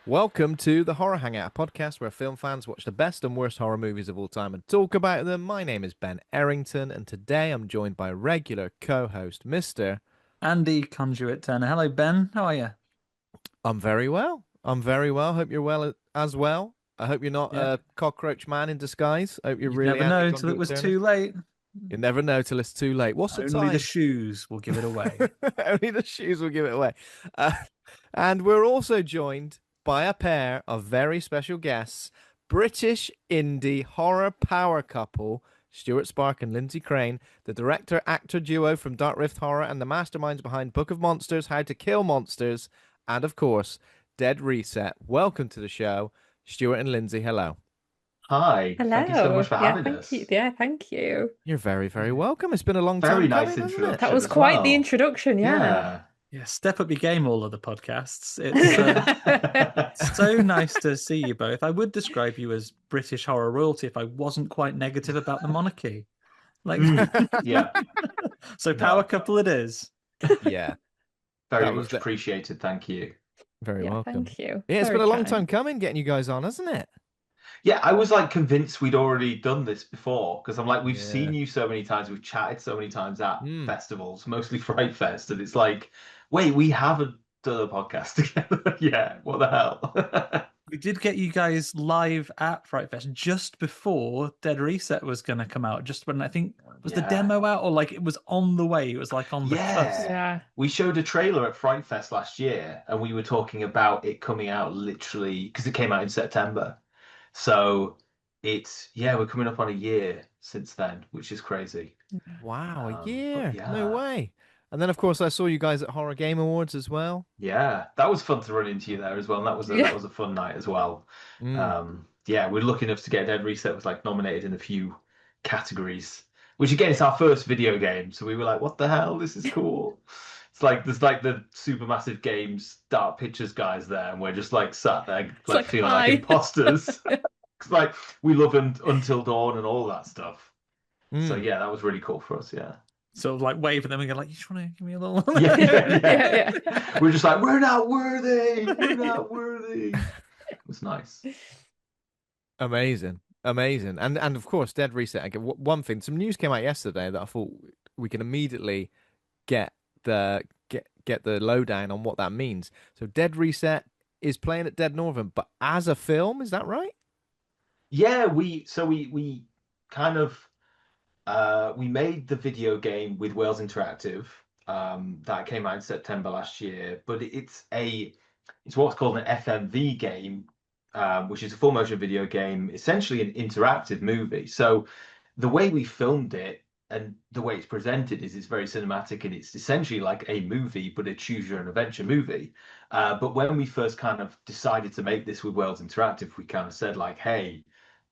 Welcome to the Horror Hangout, a podcast where film fans watch the best and worst horror movies of all time and talk about them. My name is Ben Errington, and today I'm joined by regular co-host Mr. Andy Conduit Turner. Hello, Ben. How are you? I'm very well. I'm very well. Hope you're well as well. I hope you're not Yeah, a cockroach man in disguise. I hope you're you'd really never Andy know till it Conduit was Turner. too late. You never know till it's too late. What's the Only the time? shoes will give it away. Only the shoes will give it away. Uh, and we're also joined by a pair of very special guests, British indie horror power couple, Stewart Sparke and Lyndsey Craine, the director-actor duo from Dark Rift Horror and the masterminds behind Book of Monsters, How to Kill Monsters, and of course, Dead Reset. Welcome to the show, Stewart and Lyndsey. Hello. Hi, thank you so much Hello. for Yeah, having thank you. us. Yeah, thank you. You're very, very Yeah. welcome. It's been a long time Very nice coming, hasn't it? That introduction was as quite the well. introduction, yeah. Yeah. Yeah, step up your game, all of the podcasts. It's so nice to see you both. I would describe you as British horror royalty if I wasn't quite negative about the monarchy. Like, Yeah, so power no, couple it is. Yeah, very that was much the... appreciated. Thank you. very Yeah, welcome. thank you. Yeah, it's been Very a long time kind. coming getting you guys on, hasn't it? Yeah, I was like convinced we'd already done this before because I'm like, we've Yeah. seen you so many times, we've chatted so many times at Mm. festivals, mostly Fright Fest, and it's like, wait, we haven't done a podcast together. Yeah, what the hell? We did get you guys live at Fright Fest just before Dead Reset was going to come out. Just when I think was the Yeah. demo out or like it was on the way. It was like on the cusp. Yeah. We showed a trailer at Fright Fest last year, and we were talking about it coming out literally because it came out in September. So we're coming up on a year since then, which is crazy. Wow, a But year. No yeah, way. And then, of course, I saw you guys at Horror Game Awards as well. yeah, that was fun to run into you there as well, and that Yeah. was a fun night as well. Mm. Yeah, we're lucky enough to get Dead Reset was like nominated in a few categories, which again, it's our first video game, so we were like, what the hell? This is cool. It's like there's like the Supermassive Games Dark Pictures guys there, and we're just like sat there It's like like, feeling hi. like imposters. 'Cause, like we love Until Dawn and all that stuff. So Mm. yeah, that was really cool for us. Yeah. Sort of like wave at them and go like, you just want to give me a little Yeah, Yeah. We're just like, we're not worthy. We're not worthy. It was nice. Amazing. Amazing. And of course, Dead Reset. Again, one thing, some news came out yesterday that I thought we can immediately get get the lowdown on what that means. So Dead Reset is playing at Dead Northam, but as a film, is that right? Yeah, we kind of we made the video game with Wales Interactive that came out in September last year, but it's what's called an FMV game, which is a full motion video game, essentially an interactive movie. So the way we filmed it and the way it's presented is it's very cinematic and it's essentially like a movie, but a choose your own adventure movie. But when we first kind of decided to make this with Wales Interactive, we kind of said like, hey,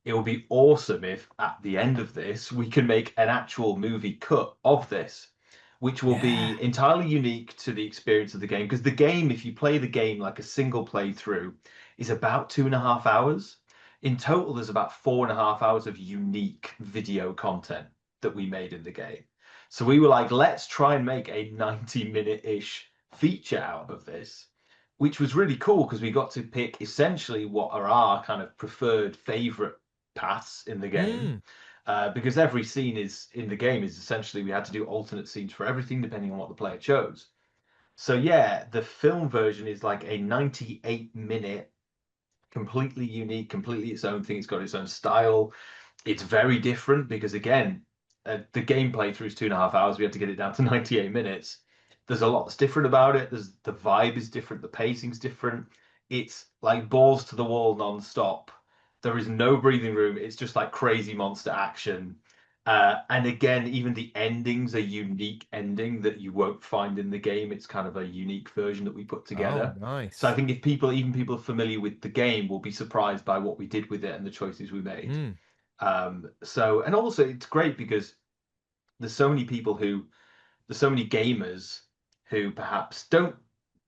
it would be awesome if at the end of this we can make an actual movie cut of this, which will Yeah. be entirely unique to the experience of the game. Because the game, if you play the game like a single playthrough, is about 2.5 hours. In total, there's about 4.5 hours of unique video content that we made in the game. So we were like, let's try and make a 90-minute-ish feature out of this, which was really cool because we got to pick essentially what are our kind of preferred favorite paths in the game. Mm. Because every scene is in the game is essentially we had to do alternate scenes for everything depending on what the player chose. So yeah, the film version is like a 98-minute, completely unique, completely its own thing. It's got its own style. It's very different because again, the gameplay through is 2.5 hours. We had to get it down to 98 minutes. There's a lot that's different about it. There's the vibe is different, the pacing's different. It's like balls to the wall non-stop. There is no breathing room. It's just like crazy monster action. And again, even the ending's a unique ending that you won't find in the game. It's kind of a unique version that we put Oh, together. So I nice. think if even people familiar with the game will be surprised by what we did with it and the choices we made. Mm. And also it's great because there's so many people who there's so many gamers who perhaps don't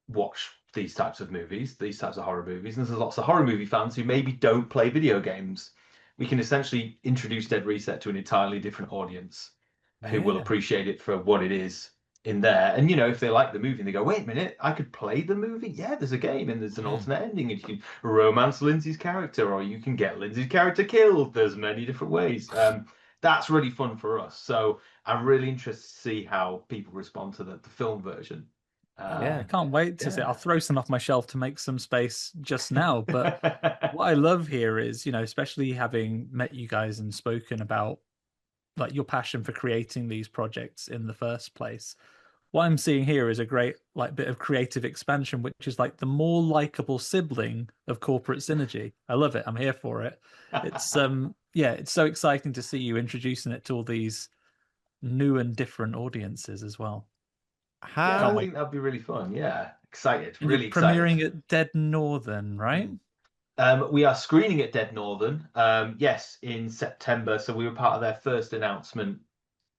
watch these types of movies, these types of horror movies, and there's lots of horror movie fans who maybe don't play video games. We can essentially introduce Dead Reset to an entirely different audience who will Yeah. appreciate it for what it is in there. And you know, if they like the movie and they go, wait a minute, I could play the movie. Yeah, there's a game and there's an alternate ending, and you can romance Lyndsey's character, or you can get Lyndsey's character killed. There's many different ways. That's really fun for us. So I'm really interested to see how people respond to the film version. I can't wait to see. I'll throw some off my shelf to make some space just now. But what I love here is, you know, especially having met you guys and spoken about like your passion for creating these projects in the first place. What I'm seeing here is a great like bit of creative expansion, which is like the more likable sibling of corporate synergy. I love it. I'm here for it. It's yeah, it's so exciting to see you introducing it to all these new and different audiences as well. I think that'd be really fun. Yeah, excited, And really you're excited. premiering at Dead Northern, right? We are screening at Dead Northern, yes, in September. So we were part of their first announcement.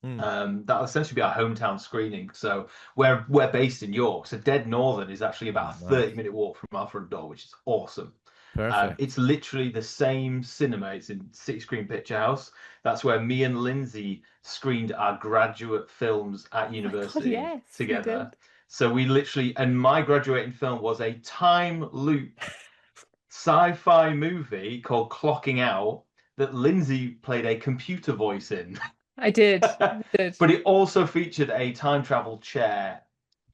That'll essentially be our hometown screening. So we're based in York. So Dead Northern is actually about a 30-minute walk from our front door, which is awesome. Perfect. It's literally the same cinema. It's in 6-screen Picture House. That's where me and Lyndsey screened our graduate films at university yes, we together. did. So we literally, and my graduating film was a time loop sci-fi movie called Clocking Out that Lyndsey played a computer voice in. I did. I did. But it also featured a time travel chair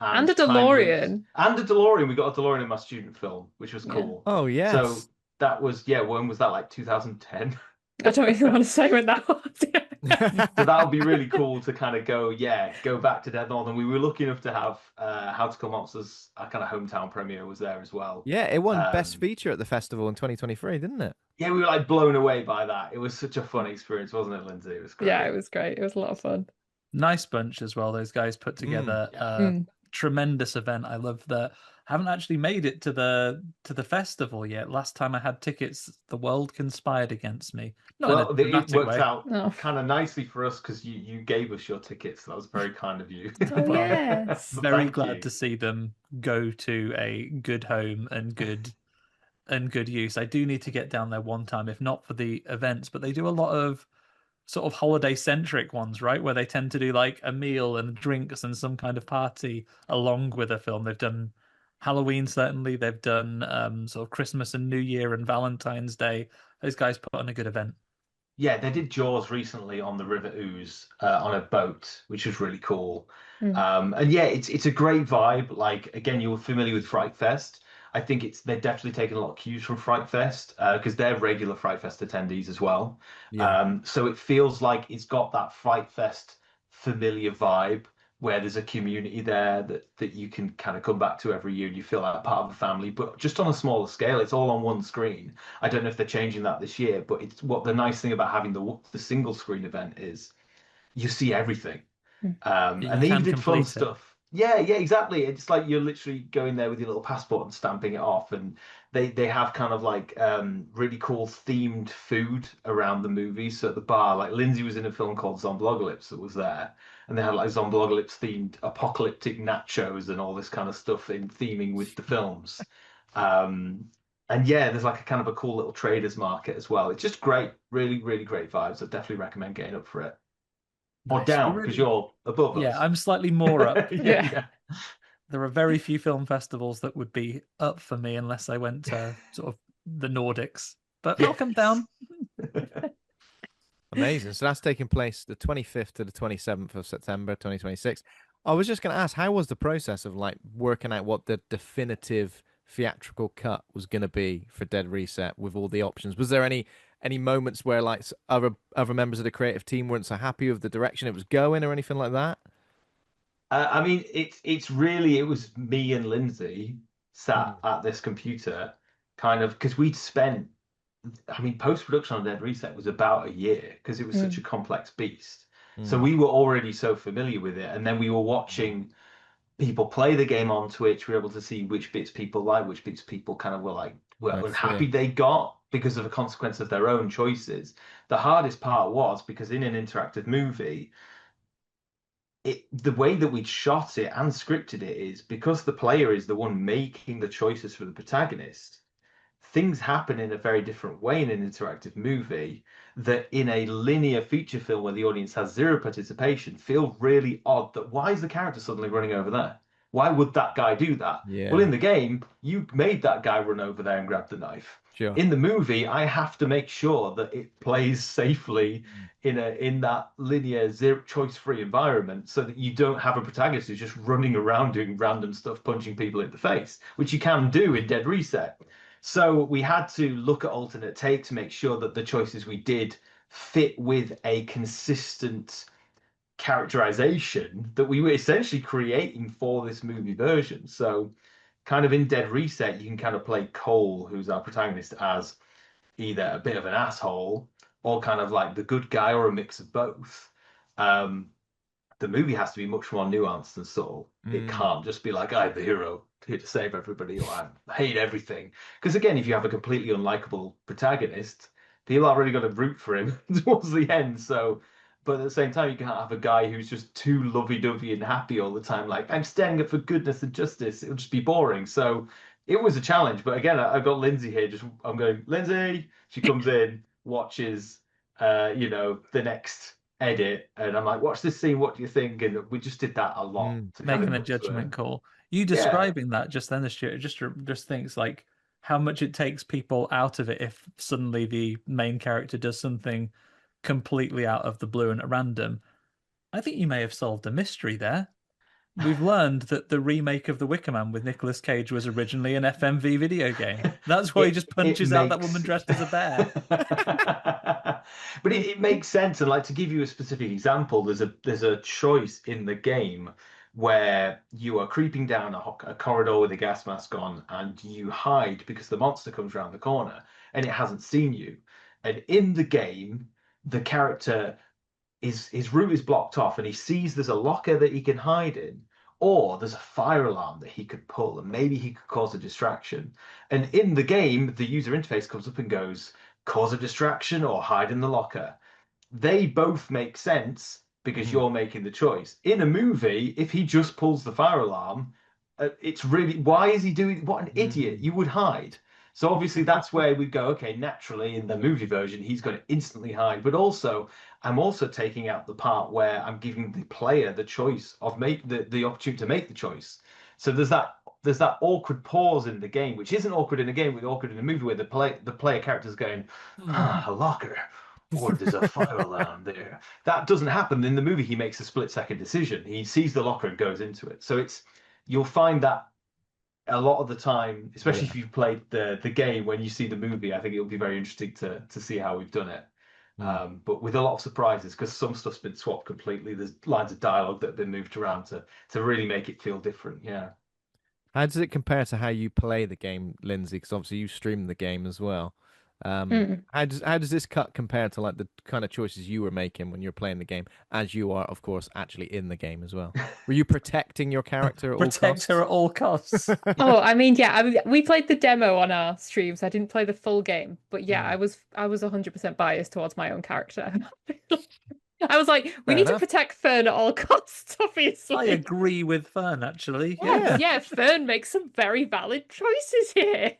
And a time DeLorean. loops. And a DeLorean. We got a DeLorean in my student film, which was cool. Oh, yes. So that was, when was that, like 2010? I don't even want to say when that was. So that would be really cool to kind of go back to Dead Northern. We were lucky enough to have How to Kill Monsters, our kind of hometown premiere was there as well. Yeah, it won Best Feature at the festival in 2023, didn't it? Yeah, we were like blown away by that. It was such a fun experience, wasn't it, Lyndsey? It was great. Yeah, it was great. It was a lot of fun. Nice bunch as well. Those guys put together a tremendous event. I love that. Haven't actually made it to the festival yet. Last time I had tickets, the world conspired against me. Well, it worked out Oh. kind of nicely for us because you gave us your tickets. That was very kind of you. Oh, yes. Very Thank glad you. to see them go to a good home and good use. I do need to get down there one time, if not for the events, but they do a lot of sort of holiday centric ones, right? Where they tend to do like a meal and drinks and some kind of party along with a film. They've done Halloween, certainly. They've done sort of Christmas and New Year and Valentine's Day. Those guys put on a good event. Yeah, they did Jaws recently on the River Ouse on a boat, which was really cool. And yeah, it's a great vibe. Like, again, you're familiar with Fright Fest. I think they're definitely taking a lot of cues from Fright Fest because they're regular Fright Fest attendees as well. Yeah. So it feels like it's got that Fright Fest familiar vibe where there's a community there that you can kind of come back to every year and you feel like part of a family, but just on a smaller scale. It's all on one screen. I don't know if they're changing that this year, but it's what the nice thing about having the single screen event is you see everything. And they even did fun stuff. Yeah, exactly. It's like you're literally going there with your little passport and stamping it off, and they have kind of like really cool themed food around the movie. So at the bar, like Lyndsey was in a film called Zomblogalypse that was there, and they had like Zomblogalypse themed apocalyptic nachos and all this kind of stuff in theming with the films. And yeah, there's like a kind of a cool little traders market as well. It's just great, really, really great vibes. I definitely recommend getting up for it. Or Nice. down, because you're above us. Yeah, I'm slightly more up. yeah. There are very few film festivals that would be up for me unless I went to sort of the Nordics. But I'll come down. Amazing. So that's taking place the 25th to the 27th of September 2026. I was just going to ask, how was the process of like working out what the definitive theatrical cut was going to be for Dead Reset with all the options? Was there any moments where like other members of the creative team weren't so happy with the direction it was going or anything like that? I mean, it was me and Lyndsey sat at this computer, kind of because we'd spent. I mean, post-production on Dead Reset was about a year because it was such a complex beast. So we were already so familiar with it, and then we were watching people play the game on Twitch. We were able to see which bits people like, which bits people kind of were unhappy they got because of a consequence of their own choices. The hardest part was because in an interactive movie, the way that we'd shot it and scripted it is because the player is the one making the choices for the protagonist. things happen in a very different way in an interactive movie that in a linear feature film where the audience has zero participation feel really odd. That why is the character suddenly running over there? Why would that guy do that? Well, Yeah. in the game, you made that guy run over there and grab the knife. Sure. In the movie, I have to make sure that it plays safely in that linear zero choice free environment so that you don't have a protagonist who's just running around doing random stuff, punching people in the face, which you can do in Dead Reset. So we had to look at alternate take to make sure that the choices we did fit with a consistent characterization that we were essentially creating for this movie version. So kind of in Dead Reset, you can kind of play Cole, who's our protagonist, as either a bit of an asshole or kind of like the good guy or a mix of both. The movie has to be much more nuanced and subtle. It can't just be like, I'm the hero here to save everybody, or I hate everything. Because again, if you have a completely unlikable protagonist, people aren't really going to root for him towards the end. So, but at the same time, you can't have a guy who's just too lovey-dovey and happy all the time. Like, I'm standing up for goodness and justice. It'll just be boring. So it was a challenge. But again, I've got Lyndsey here. I'm going, Lyndsey. She comes in, watches, the next edit, and I'm like, watch this scene, what do you think? And we just did that a lot to kind Making of a judgment call. You describing that just then, Stuart, just thinks like how much it takes people out of it if suddenly the main character does something completely out of the blue and at random. I think you may have solved a mystery there. We've learned that the remake of The Wicker Man with Nicolas Cage was originally an FMV video game. That's why he just punches out that woman dressed as a bear. But it makes sense. And like, to give you a specific example, there's a choice in the game where you are creeping down a corridor with a gas mask on, and you hide because the monster comes around the corner and it hasn't seen you. And in the game, the character, his route is blocked off, and he sees there's a locker that he can hide in, or there's a fire alarm that he could pull, and maybe he could cause a distraction. And in the game, the user interface comes up and goes, cause a distraction or hide in the locker. They both make sense because you're making the choice. In a movie, if he just pulls the fire alarm, it's really, why is he doing, what an idiot, you would hide. So obviously that's where we go, okay, naturally in the movie version, he's going to instantly hide. But also, I'm also taking out the part where I'm giving the player the choice of the opportunity to make the choice. So there's that awkward pause in the game, which isn't awkward in a game, but awkward in a movie where the player character's going, a locker, or there's a fire alarm there. That doesn't happen in the movie. He makes a split-second decision. He sees the locker and goes into it. So you'll find that a lot of the time, especially if you've played the game, when you see the movie, I think it'll be very interesting to see how we've done it. But with a lot of surprises, because some stuff's been swapped completely. There's lines of dialogue that have been moved around to really make it feel different. Yeah. How does it compare to how you play the game, Lyndsey? Because obviously you stream the game as well. How does this cut compare to like the kind of choices you were making when you're playing the game, as you are, of course, actually in the game as well? Were you protecting your character at all Protect costs? her at all costs. Oh, I mean, we played the demo on our streams. I didn't play the full game, but yeah, I was 100% biased towards my own character. I was like, we need to protect Fern at all costs, obviously. I agree with Fern, actually. Yeah, Fern makes some very valid choices here.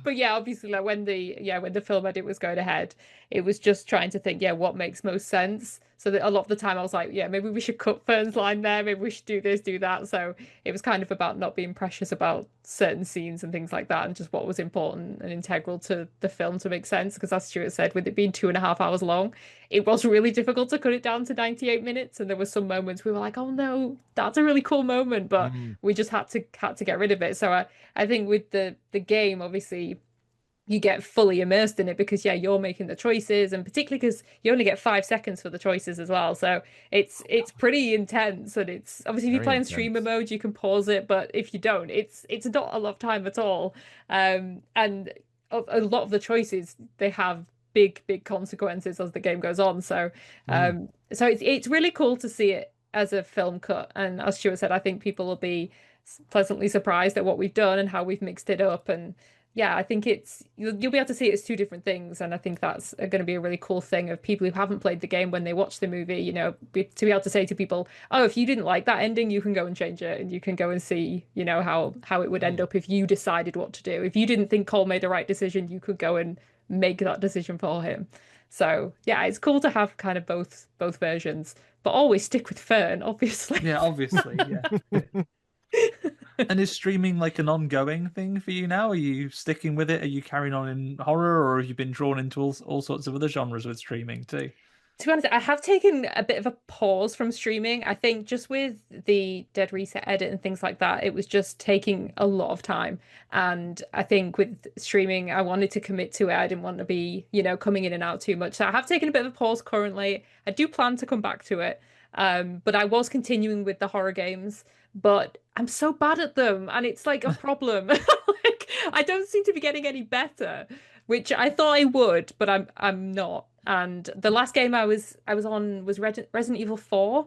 But yeah, obviously, like when the film edit was going ahead, it was just trying to think, what makes most sense. So that a lot of the time I was like, maybe we should cut Fern's line there, maybe we should do this, do that. So it was kind of about not being precious about certain scenes and things like that, and just what was important and integral to the film to make sense. Because as Stuart said, with it being 2.5 hours long, it was really difficult to cut it down to 98 minutes. And there were some moments we were like, oh no, that's a really cool moment, but we just had to get rid of it. So I think with the game, obviously, you get fully immersed in it because you're making the choices, and particularly because you only get 5 seconds for the choices as well. So it's pretty intense, and it's obviously if you play in streamer mode, you can pause it, but if you don't, it's not a lot of time at all. And a lot of the choices, they have big consequences as the game goes on. So so it's really cool to see it as a film cut, and as Stuart said, I think people will be pleasantly surprised at what we've done and how we've mixed it up. And yeah, I think you'll be able to see it as two different things, and I think that's going to be a really cool thing of people who haven't played the game when they watch the movie, to be able to say to people, oh, if you didn't like that ending, you can go and change it, and you can go and see, how it would end up if you decided what to do. If you didn't think Cole made the right decision, you could go and make that decision for him. So yeah, it's cool to have kind of both versions, but always stick with Fern, obviously. Yeah, obviously, yeah. And is streaming like an ongoing thing for you now? Are you sticking with it? Are you carrying on in horror, or have you been drawn into all sorts of other genres with streaming too? To be honest, I have taken a bit of a pause from streaming. I think just with the Dead Reset edit and things like that, it was just taking a lot of time. And I think with streaming, I wanted to commit to it. I didn't want to be, coming in and out too much. So I have taken a bit of a pause currently. I do plan to come back to it. But I was continuing with the horror games, but I'm so bad at them, and it's like a problem. Like I don't seem to be getting any better, which I thought I would, but I'm not. And the last game I was on was Resident Evil 4,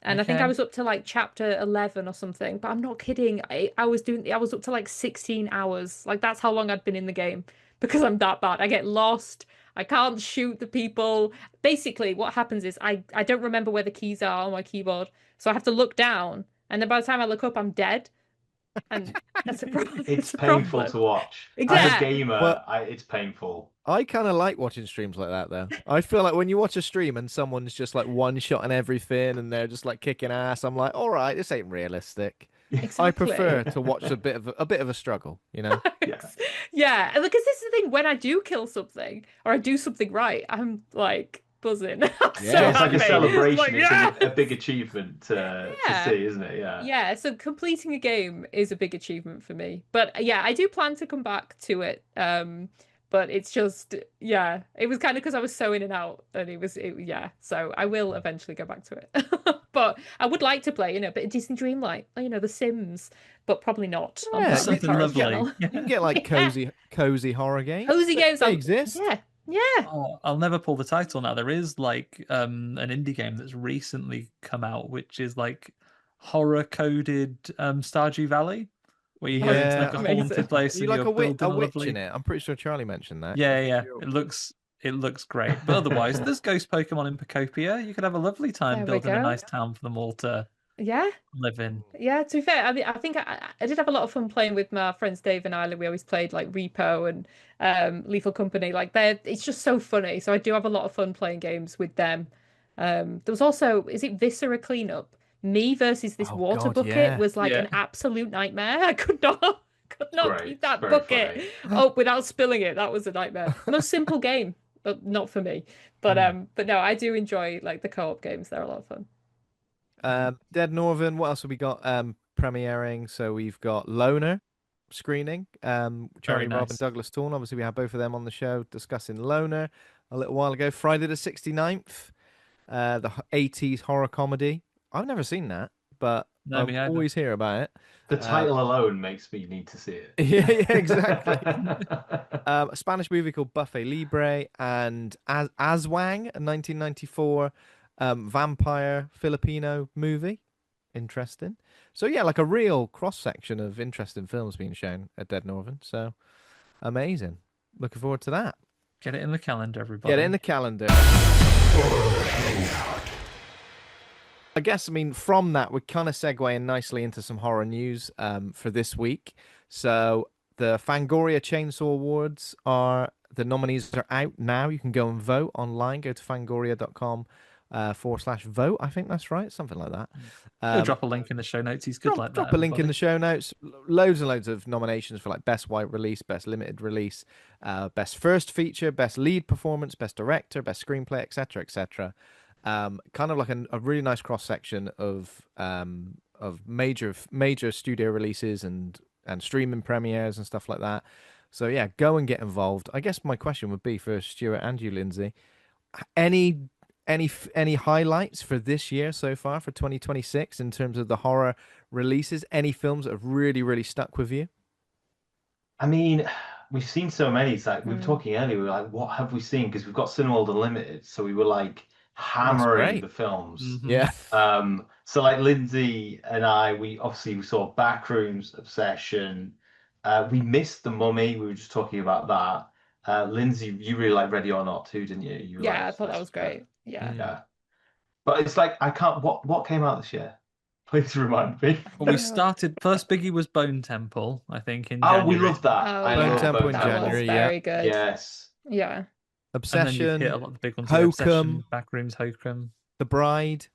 and I think I Okay. was up to like chapter 11 or something. But I'm not kidding. I was up to like 16 hours. Like that's how long I'd been in the game because I'm that bad. I get lost. I can't shoot the people. Basically, what happens is I don't remember where the keys are on my keyboard, so I have to look down, and then by the time I look up, I'm dead, and that's a problem. It's It's a painful problem. to watch. As a Exactly. gamer, Well, it's painful. I kind of like watching streams like that, though. I feel like when you watch a stream and someone's just like one shot and everything, and they're just like kicking ass, I'm like, all right, this ain't realistic. I prefer Exactly. to watch a bit of a struggle, you know? Yeah. Yeah, because this is the thing. When I do kill something or I do something right, I'm like buzzing. I'm so Yeah, it's like a happy. celebration. Like, It's yeah. a big achievement to Yeah. see, isn't it? Yeah. Yeah, so completing a game is a big achievement for me. But yeah, I do plan to come back to it. But it's just, yeah, it was kind of because I was so in and out, and yeah. So I will eventually go back to it. But I would like to play, a bit of Disney Dreamlight, The Sims, but probably not on Yeah, my Something current lovely. channel. You can get like Yeah. cozy horror games. Cozy games They on, exist. yeah, yeah. Oh, I'll never pull the title now. There is like an indie game that's recently come out, which is like horror coded Stardew Valley, where you go into like Yeah. a Amazing. haunted place You and like you're a building a witch lovely. in it. I'm pretty sure Charlie mentioned that. Yeah, yeah. Sure. It looks great. But otherwise, there's ghost Pokemon in Pocopia. You could have a lovely time There we building a go. nice town for them all to Yeah. live in. Yeah, to be fair, I mean, I think I did have a lot of fun playing with my friends Dave and Isla. We always played like Repo and Lethal Company. Like it's just so funny. So I do have a lot of fun playing games with them. There was also, is it Viscera Cleanup? Me versus this Oh, water God, bucket yeah. was like Yeah. an absolute nightmare. I could not Great. keep that Very bucket up without spilling it. That was a nightmare. Most simple game, but not for me. But no, I do enjoy like the co-op games. They're a lot of fun. Dead Northern. What else have we got? Premiering. So we've got Loner screening. Charlie Robb and nice. Douglas Torn. Obviously, we had both of them on the show discussing Loner a little while ago. Friday the 69th. The 80s horror comedy. I've never seen that, but No, I me either. always hear about it. The title alone makes me need to see it. Yeah, exactly. A Spanish movie called Buffet Libre and Aswang, a 1994 vampire Filipino movie. Interesting. So yeah, like a real cross section of interesting films being shown at Dead Northern. So amazing. Looking forward to that. Get it in the calendar, everybody. Get it in the calendar. I guess, I mean, from that, we're kind of segueing nicely into some horror news for this week. So the Fangoria Chainsaw Awards the nominees are out now. You can go and vote online. Go to fangoria.com /vote. I think that's right. Something like that. We'll drop a link in the show notes. He's good like that. Drop a link in everybody. the show notes. Loads and loads of nominations for like best wide release, best limited release, best first feature, best lead performance, best director, best screenplay, etc., etc. Kind of like a really nice cross section of major studio releases and streaming premieres and stuff like that. So yeah, go and get involved. I guess my question would be for Stuart and you, Lyndsey, any highlights for this year so far for 2026 in terms of the horror releases? Any films that have really, really stuck with you? I mean, we've seen so many. It's like we were talking earlier. We were like, what have we seen? Because we've got Cinema World Unlimited, so we were like hammering great. the films. Mhm. Yeah. So like Lyndsey and I, we saw Backrooms, Obsession, We missed The Mummy. We were just talking about that. Lyndsey, you really like Ready or Not too, didn't you? You were Yeah, I like, thought that was great. Yeah. Yeah. But it's like I can't. What came out this year? Please remind me. Well, we started first. Biggie was Bone Temple, I think, in Oh, we January, love that. Oh I Bone love yeah, Temple Bone in that was January, very good. Yes. Yeah. and then you've hit a Obsession, lot of the big ones: here, Hokum, Obsession, Backrooms, Hokum. The Bride,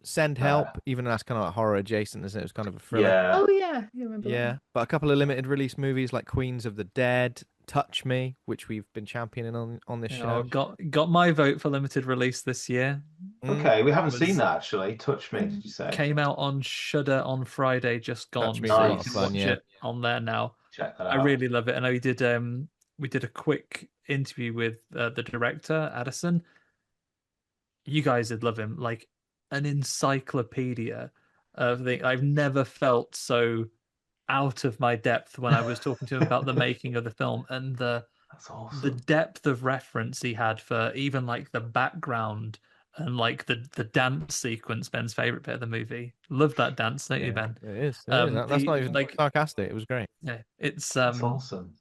Send Uh, Help, even though that's kind of like horror adjacent, isn't it? It was kind of a thriller. yeah. Oh yeah, you remember that Yeah, one. but a couple of limited release movies like Queens of the Dead, Touch Me, which we've been championing on this You know, show. got my vote for limited release this year. Mm, Okay, we haven't Was seen that actually. Touch Me, did you say? Came out on Shudder on Friday, just Touch gone, Me is a so lot you of can fun, watch yeah. it on there now. Check that I out. really love it. I know we did a quick interview with the director Addison. You guys would love him, like an encyclopedia of the. I've never felt so out of my depth when I was talking to him about the making of the film and That's the awesome. depth of reference he had for even like the background and like the dance sequence, Ben's favorite bit of the movie. Love that dance, don't you, yeah, Ben? it is. It is. That's not even Like sarcastic. It was great. yeah, it's That's awesome.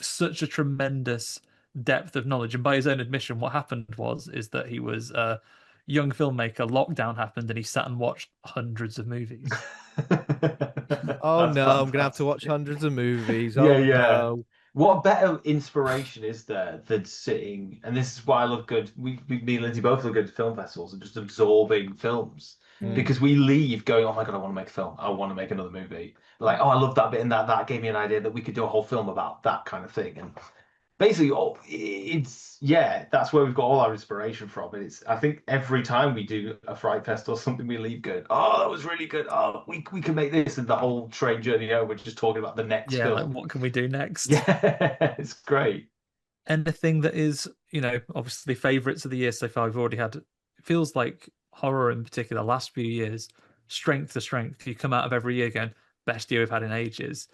such a tremendous depth of knowledge. And by his own admission, what happened is that he was a young filmmaker. Lockdown happened, and he sat and watched hundreds of movies. Oh That's no, I'm gonna have to watch fantastic. hundreds of movies. Yeah, Oh yeah. no. What better inspiration is there than sitting? And this is why I love good. Me and Lindsay both love good film festivals and just absorbing films Mm. because we leave going, "Oh my God, I want to make a film. I want to make another movie." Like, oh, I love that bit and that gave me an idea that we could do a whole film about that kind of thing. And basically, it's yeah, that's where we've got all our inspiration from. And it's I think every time we do a Fright Fest or something, we leave good. Oh, that was really good. Oh, we can make this, and the whole train journey home. We're just talking about the next Yeah, like film. what can we do next? Yeah, it's great. Anything that is, obviously favorites of the year so far. We've already had. It feels like horror in particular. Last few years, strength to strength. You come out of every year going best year we've had in ages.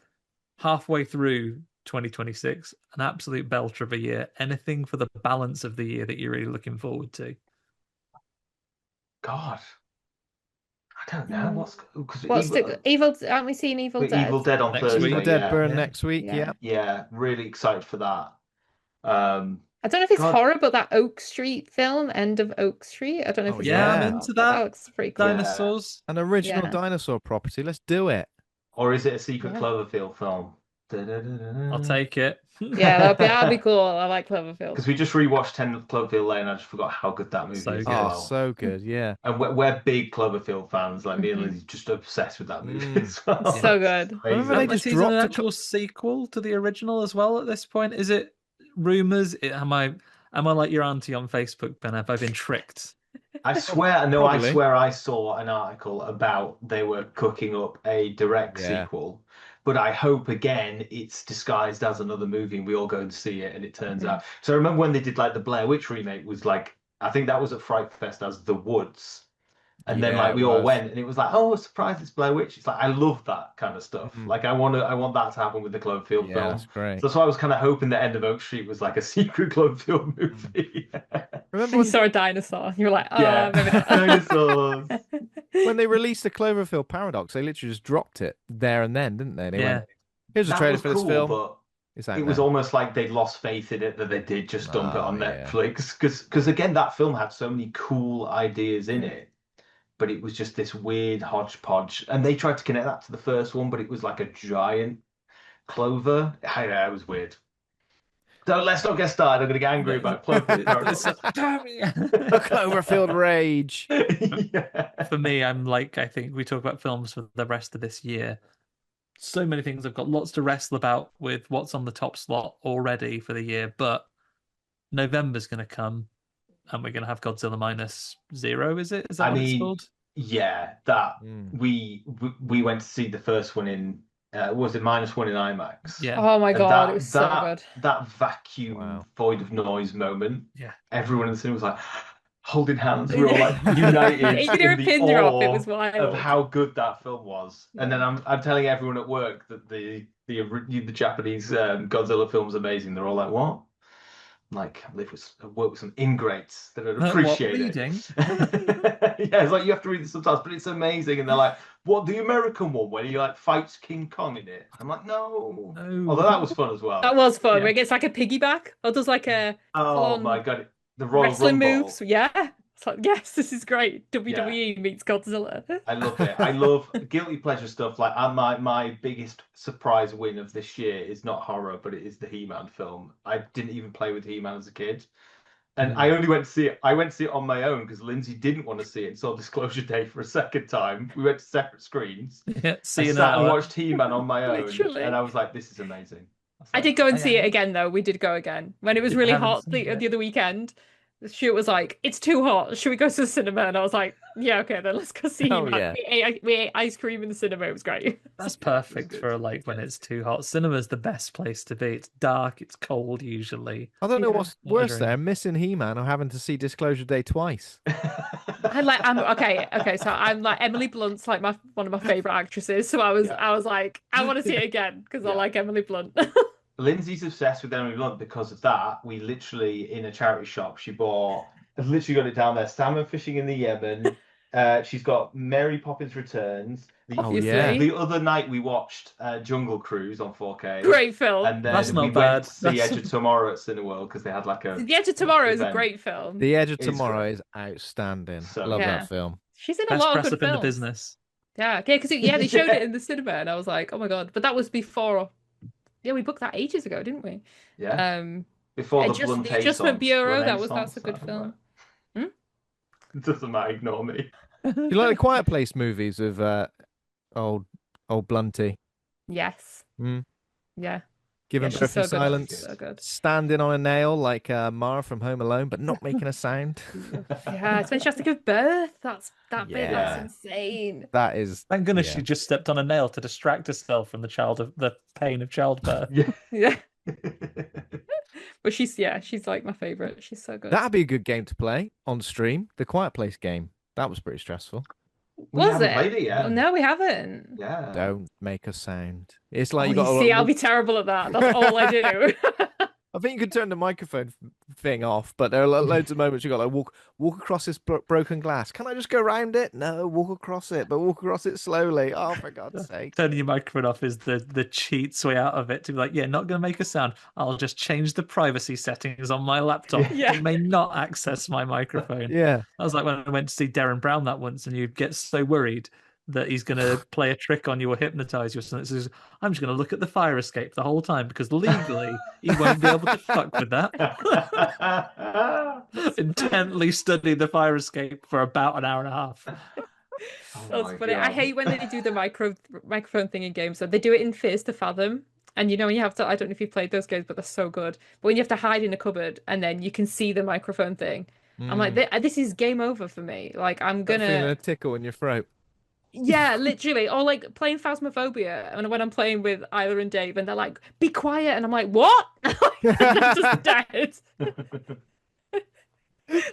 Halfway through 2026, an absolute belter of a year. Anything for the balance of the year that you're really looking forward to? God, I don't know what's because What's the Evil? Aren't we seeing Evil we're Dead? Evil Dead on Next Thursday. week. Evil Dead Yeah, Burn Yeah. next week. Yeah. yeah, really excited for that. Um, I don't know if it's God. horror, but that Oak Street film, End of Oak Street. I don't know if Oh, it's Yeah, I'm yeah. into That that. looks pretty cool. Yeah. Dinosaurs. An original Yeah. dinosaur property. Let's do it. Or is it a Secret Yeah. Cloverfield film? I'll take it. Yeah, that'd be cool. I like Cloverfield. Because we just rewatched 10 Cloverfield Lane. I just forgot how good that movie So is. good. as Oh, well. so good. Yeah. And we're big Cloverfield fans. Like me and Mhm. Lindsay, just obsessed with that movie Mm. as well. It's so good. Amazing. Remember they Apparently just season dropped an a actual sequel to the original as well at this point. Is it rumors? Am I like your auntie on Facebook, Ben? Have I been tricked? I swear, no, Probably. I swear I saw an article about they were cooking up a direct Yeah. sequel. But I hope again it's disguised as another movie and we all go and see it and it turns Mhm. out. So I remember when they did like the Blair Witch remake was like I think that was at Fright Fest as The Woods. And then Yeah, like it we all was. went and it was like, oh, surprise, it's Blair Witch. It's like I love that kind of stuff. Mhm. Like I want that to happen with the Cloverfield Yeah, film. that's great. So that's why I was kind of hoping the End of Oak Street was like a secret Cloverfield movie. Remember You when, saw a dinosaur. You were like, oh, Yeah. maybe not. Dinosaurs. when they released the Cloverfield Paradox, they literally just dropped it there and then, didn't they? They Yeah. went, here's a That trailer was for this cool, film. but It's out it was now. almost like they lost faith in it that they did just dump it Oh, on yeah. Netflix. Because again, that film had so many cool ideas in it, but it was just this weird hodgepodge. And they tried to connect that to the first one, but it was like a giant clover. Yeah, it was weird. So let's not get started. I'm going to get angry about Cloverfield Paradox. Cloverfield Rage. Yeah. For me, I think we talk about films for the rest of this year. So many things. I've got lots to wrestle about with what's on the top slot already for the year, but November's going to come and we're going to have Godzilla minus zero. Is it? Is that I what it's mean, called? yeah, that Mm. we went to see the first one in was it -1 in IMAX? Yeah. Oh my And God, it was so good. that vacuum Wow. void of noise moment. Yeah. Everyone in the cinema was like holding hands. We were all like united You could hear a in the pin drop. It awe was wild. of how good that film was. And then I'm telling everyone at work that the Japanese Godzilla film's amazing. They're all like, what? like work with some ingrates that would What, appreciate reading? it. Yeah, it's like you have to read the subtitles, but it's amazing. And they're like, "What, the American one where he like fights King Kong in it?" I'm like, "No." No. Although that was fun as well. That was fun. Yeah. Where it gets like a piggyback or does like a Oh my full-on god, the Royal wrestling Rumble. moves. Yeah. It's like, yes, this is great. WWE meets Godzilla. I love it. I love guilty pleasure stuff. Like, my biggest surprise win of this year is not horror, but it is the He-Man film. I didn't even play with He-Man as a kid, and I only went to see it. I went to see it on my own because Lyndsey didn't want to see it and saw Disclosure Day for a second time. We went to separate screens. Yeah, see I you sat and now. watched He-Man on my own, Literally. and I was like, "This is amazing." I did go and see it again though. We did go again when it was really hot the other weekend. Stuart was like, "It's too hot. Should we go to the cinema?" And I was like, "Yeah, okay, then let's go see Oh, him." yeah. We ate ice cream in the cinema. It was great. That's perfect for like when it's too hot. Cinema's the best place to be. It's dark, it's cold usually. I don't know Yeah. what's What a worse dream. there, missing He-Man or having to see Disclosure Day twice. I'm okay. So I'm like Emily Blunt's like one of my favorite actresses. So I was like, I want to see it again because I like Emily Blunt. Lyndsey's obsessed with Emily Blunt because of that. We literally, in a charity shop, I've literally got it down there, salmon fishing in the Yemen. She's got Mary Poppins Returns. Obviously. The other night we watched Jungle Cruise on 4K. Great film. And then That's we not went bad. to see That's- Edge of Tomorrow at Cineworld because they had like a... The Edge of Tomorrow is a event. great film. The Edge of It's Tomorrow great. is outstanding. So Love Yeah. that film. She's in a Best lot of press good up in the films. business. Yeah, because they showed Yeah. it in the cinema, and I was like, "Oh my god!" But that was before. Yeah, we booked that ages ago, didn't we? Yeah. Before the Blunt The Adjustment Bureau. That's a Renaissance, good I don't film. know. It doesn't matter, ignore me. You like the Quiet Place movies of old Blunty? Yes. Mm. Yeah. Giving she's birth so in good. silence, So good. standing on a nail like Mara from Home Alone, but not making a sound. Yeah, it's when she has to give birth. That bit. Yeah. That's insane. That is. Thank goodness Yeah. she just stepped on a nail to distract herself from the pain of childbirth. Yeah. Yeah. But she's like my favorite. She's so good. That'd be a good game to play on stream. The Quiet Place game. That was pretty stressful. We Was haven't it? played it yet. Oh, no, we haven't. Yeah. Don't make a sound. It's like Oh, you got. you see, I'll be terrible at that. That's all I do. I think you could turn the microphone thing off, but there are loads of moments you got like walk across this broken glass. Can I just go around it? No, walk across it, but walk across it slowly. Oh, for God's sake! Turning your microphone off is the cheats way out of it. To be like, yeah, not going to make a sound. I'll just change the privacy settings on my laptop. Yeah. It may not access my microphone. Yeah, I was like when I went to see Darren Brown that once, and you'd get so worried that he's going to play a trick on you or hypnotize you or something. So I'm just going to look at the fire escape the whole time because legally he won't be able to fuck with that. Intently study the fire escape for about an hour and a half. That's funny. I God. hate when they do the microphone thing in games. So they do it in Fears to Fathom. And when you have to, I don't know if you've played those games, but they're so good. But when you have to hide in a cupboard and then you can see the microphone thing, I'm like, this is game over for me. Like, I'm feeling gonna, a tickle in your throat. yeah, literally. Or like playing Phasmophobia. And when I'm playing with Isla and Dave and they're like, be quiet. And I'm like, what? I'm just dead.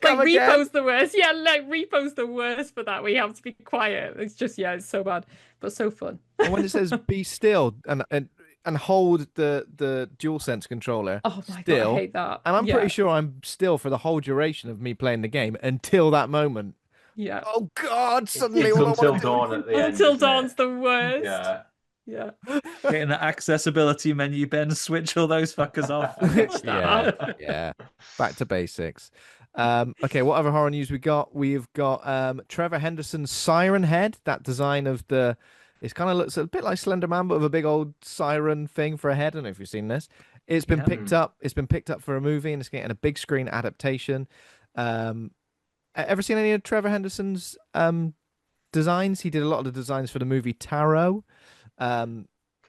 Come Like again? repo's the worst. Yeah, like repo's the worst for that. We have to be quiet. It's just it's so bad, but so fun. And when it says "be still" and hold the DualSense controller, Oh my still, god, I hate that. and I'm pretty sure I'm still for the whole duration of me playing the game until that moment. Yeah. Oh God! Suddenly, It's all I until wanna do dawn is- at the end. Until isn't it? dawn's the worst. Yeah. Yeah. Getting the accessibility menu, Ben, switch all those fuckers off. yeah. Back to basics. Okay, what other horror news we got? We've got Trevor Henderson's Siren Head. That design of it kind of looks a bit like Slender Man, but with a big old siren thing for a head. I don't know if you've seen this. It's been picked up. It's been picked up for a movie, and it's getting a big screen adaptation. Ever seen any of Trevor Henderson's designs? He did a lot of the designs for the movie Tarot.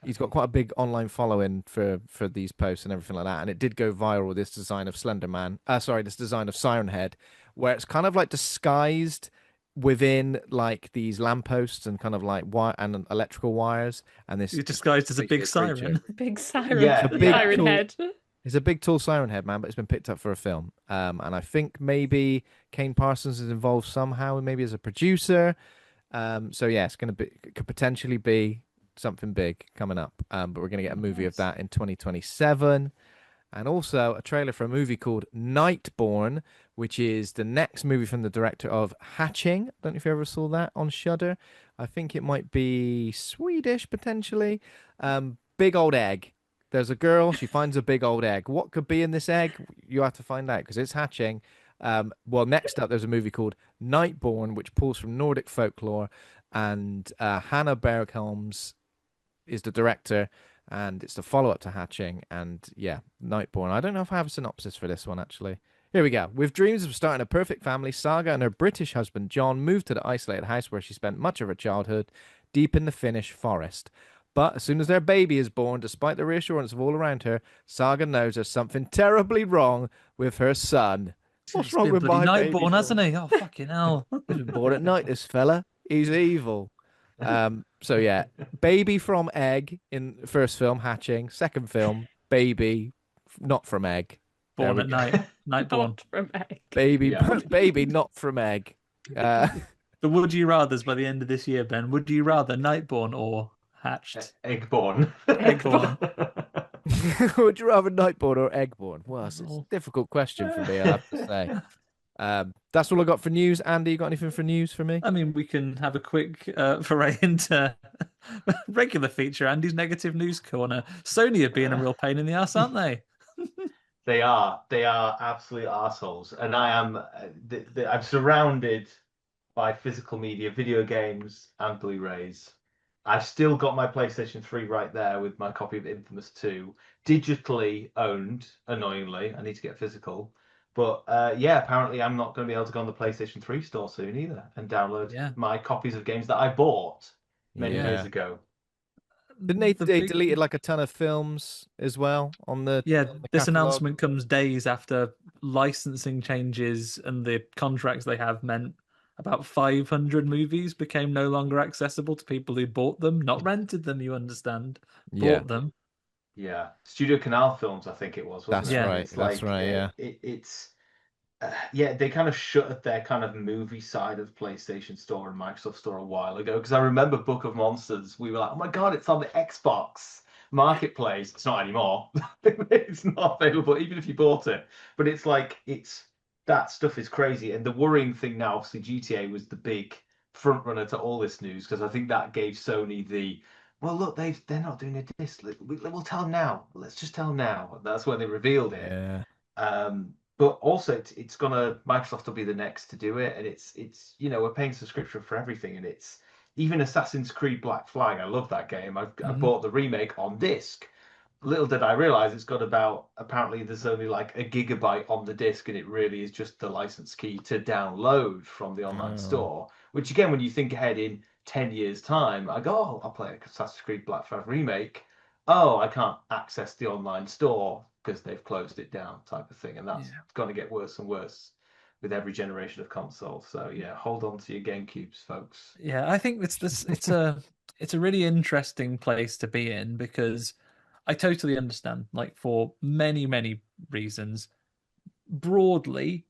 He's got quite a big online following for these posts and everything like that. And it did go viral, this design of Slender Man. This design of Siren Head, where it's kind of like disguised within like these lampposts and kind of like wire and electrical wires. And this He's disguised as a big creature. siren. Big siren. Yeah, the big siren tool. head. It's a big tall siren head, man, but it's been picked up for a film. And I think maybe Kane Parsons is involved somehow, maybe as a producer. So yeah, it's it could potentially be something big coming up. But we're gonna get a movie of that in 2027. and also a trailer for a movie called Nightborn, which is the next movie from the director of Hatching. I don't know if you ever saw that on Shudder. I think it might be Swedish potentially. Big old egg. There's a girl, she finds a big old egg. What could be in this egg? You have to find out because it's hatching. Well, next up, there's a movie called Nightborn, which pulls from Nordic folklore, and Hannah Bergholms is the director, and it's the follow-up to Hatching. And yeah, Nightborn. I don't know if I have a synopsis for this one actually. Here we go. With dreams of starting a perfect family, Saga and her British husband John moved to the isolated house where she spent much of her childhood, deep in the Finnish forest. But as soon as their baby is born, despite the reassurance of all around her, Saga knows there's something terribly wrong with her son. What's He's wrong been with bloody my baby Nightborn, boy? hasn't he? Oh, fucking hell. He's been born at night, this fella. He's evil. So yeah, baby from egg in first film, hatching. Second film, baby not from egg. There Born we at go. night. Nightborn. Not from egg. Baby, Yeah. baby not from egg. The would you rathers by the end of this year, Ben. Would you rather Nightborn or Hatched? Eggborn. Eggborn. Would you rather Nightborn or Eggborn? Well, it's a Oh. difficult question for me, I have to say. That's all I got for news. Andy, you got anything for news for me? I mean, we can have a quick foray into regular feature, Andy's negative news corner. Sony are being a real pain in the ass, aren't they? They are absolute assholes, and I am. I'm surrounded by physical media, video games, and Blu-rays. I've still got my PlayStation 3 right there with my copy of Infamous 2, digitally owned. Annoyingly, I need to get physical. But yeah, apparently I'm not going to be able to go on the PlayStation 3 store soon either and download my copies of games that I bought many years ago. Didn't they? The They big- deleted like a ton of films as well on the Yeah, on the this catalog. announcement comes days after licensing changes and the contracts they have meant about 500 movies became no longer accessible to people who bought them, not rented them, you understand, Yeah. bought them. Yeah, Studio Canal Films, I think it was, wasn't That's it? right. It's That's like, right. Yeah. It's yeah, they kind of shut their kind of movie side of PlayStation Store and Microsoft Store a while ago. Because I remember Book of Monsters, we were like, oh my God, it's on the Xbox Marketplace. It's not anymore. It's not available, even if you bought it. But it's like, that stuff is crazy. And the worrying thing now, obviously, GTA was the big front runner to all this news because I think that gave Sony the, well, look, they're not doing a disc. We'll tell them now. Let's just tell them now. That's when they revealed it. Yeah. But also it's gonna, Microsoft will be the next to do it, and it's we're paying subscription for everything, and it's even Assassin's Creed Black Flag. I love that game. I bought the remake on disc. Little did I realize it's got about, apparently there's only like a gigabyte on the disc, and it really is just the license key to download from the online store. Which again, when you think ahead in 10 years time, I go, oh, I'll play Assassin's Creed Black Flag remake. Oh, I can't access the online store because they've closed it down, type of thing, and that's going to get worse and worse with every generation of console. So yeah, hold on to your GameCubes, folks. Yeah, I think it's a really interesting place to be in because I totally understand, like for many reasons, broadly,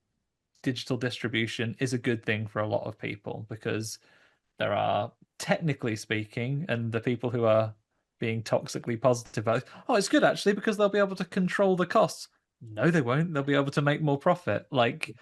digital distribution is a good thing for a lot of people because there are, technically speaking, and the people who are being toxically positive about, oh, it's good actually because they'll be able to control the costs. No, they won't. They'll be able to make more profit. Like,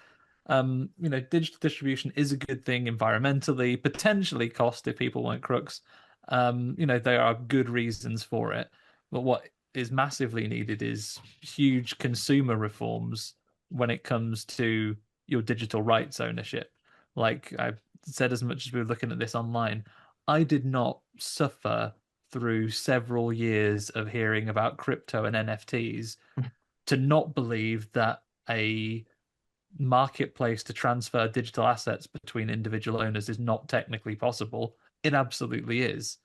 digital distribution is a good thing environmentally, potentially cost if people weren't crooks. There are good reasons for it. But what is massively needed is huge consumer reforms when it comes to your digital rights ownership. Like I've said, as much as we were looking at this online, I did not suffer through several years of hearing about crypto and NFTs to not believe that a marketplace to transfer digital assets between individual owners is not technically possible. It absolutely is.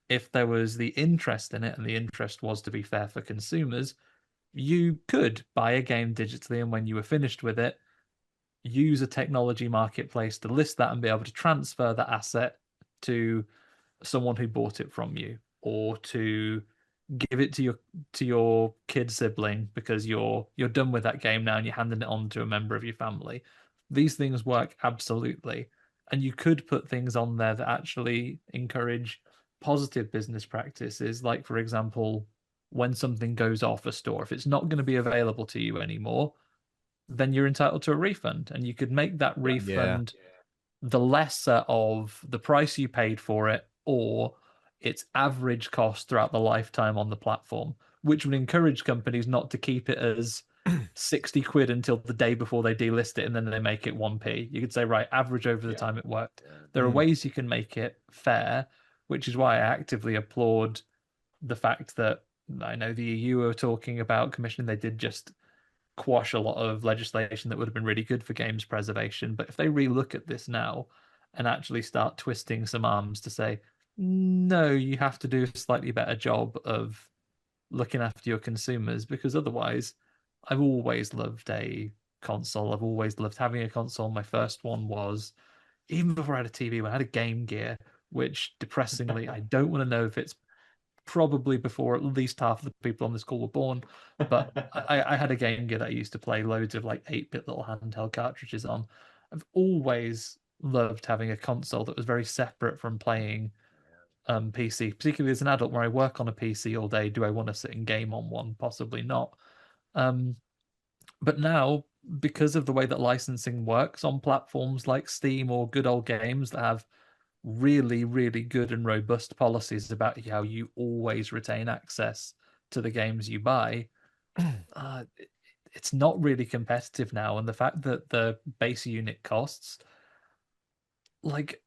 If there was the interest in it, and the interest was to be fair for consumers, you could buy a game digitally, and when you were finished with it, use a technology marketplace to list that and be able to transfer that asset to someone who bought it from you, or to give it to your kid sibling because you're done with that game now and you're handing it on to a member of your family. These things work absolutely, and you could put things on there that actually encourage positive business practices, like for example when something goes off a store. If it's not going to be available to you anymore, then you're entitled to a refund, and you could make that refund the lesser of the price you paid for it or its average cost throughout the lifetime on the platform, which would encourage companies not to keep it as 60 quid until the day before they delist it and then they make it 1p. You could say, right, average over the time it worked. There are ways you can make it fair, which is why I actively applaud the fact that I know the EU are talking about commissioning. They did just quash a lot of legislation that would have been really good for games preservation. But if they relook at this now and actually start twisting some arms to say, no, you have to do a slightly better job of looking after your consumers, because otherwise, I've always loved a console. I've always loved having a console. My first one was, even before I had a TV, when I had a Game Gear, which depressingly, I don't want to know if it's probably before at least half of the people on this call were born, but I had a Game Gear that I used to play loads of like 8-bit little handheld cartridges on. I've always loved having a console that was very separate from playing PC, particularly as an adult where I work on a PC all day. Do I want to sit and game on one? Possibly not. But now, because of the way that licensing works on platforms like Steam or good old games that have really, really good and robust policies about how you always retain access to the games you buy, it's not really competitive now. And the fact that the base unit costs, like,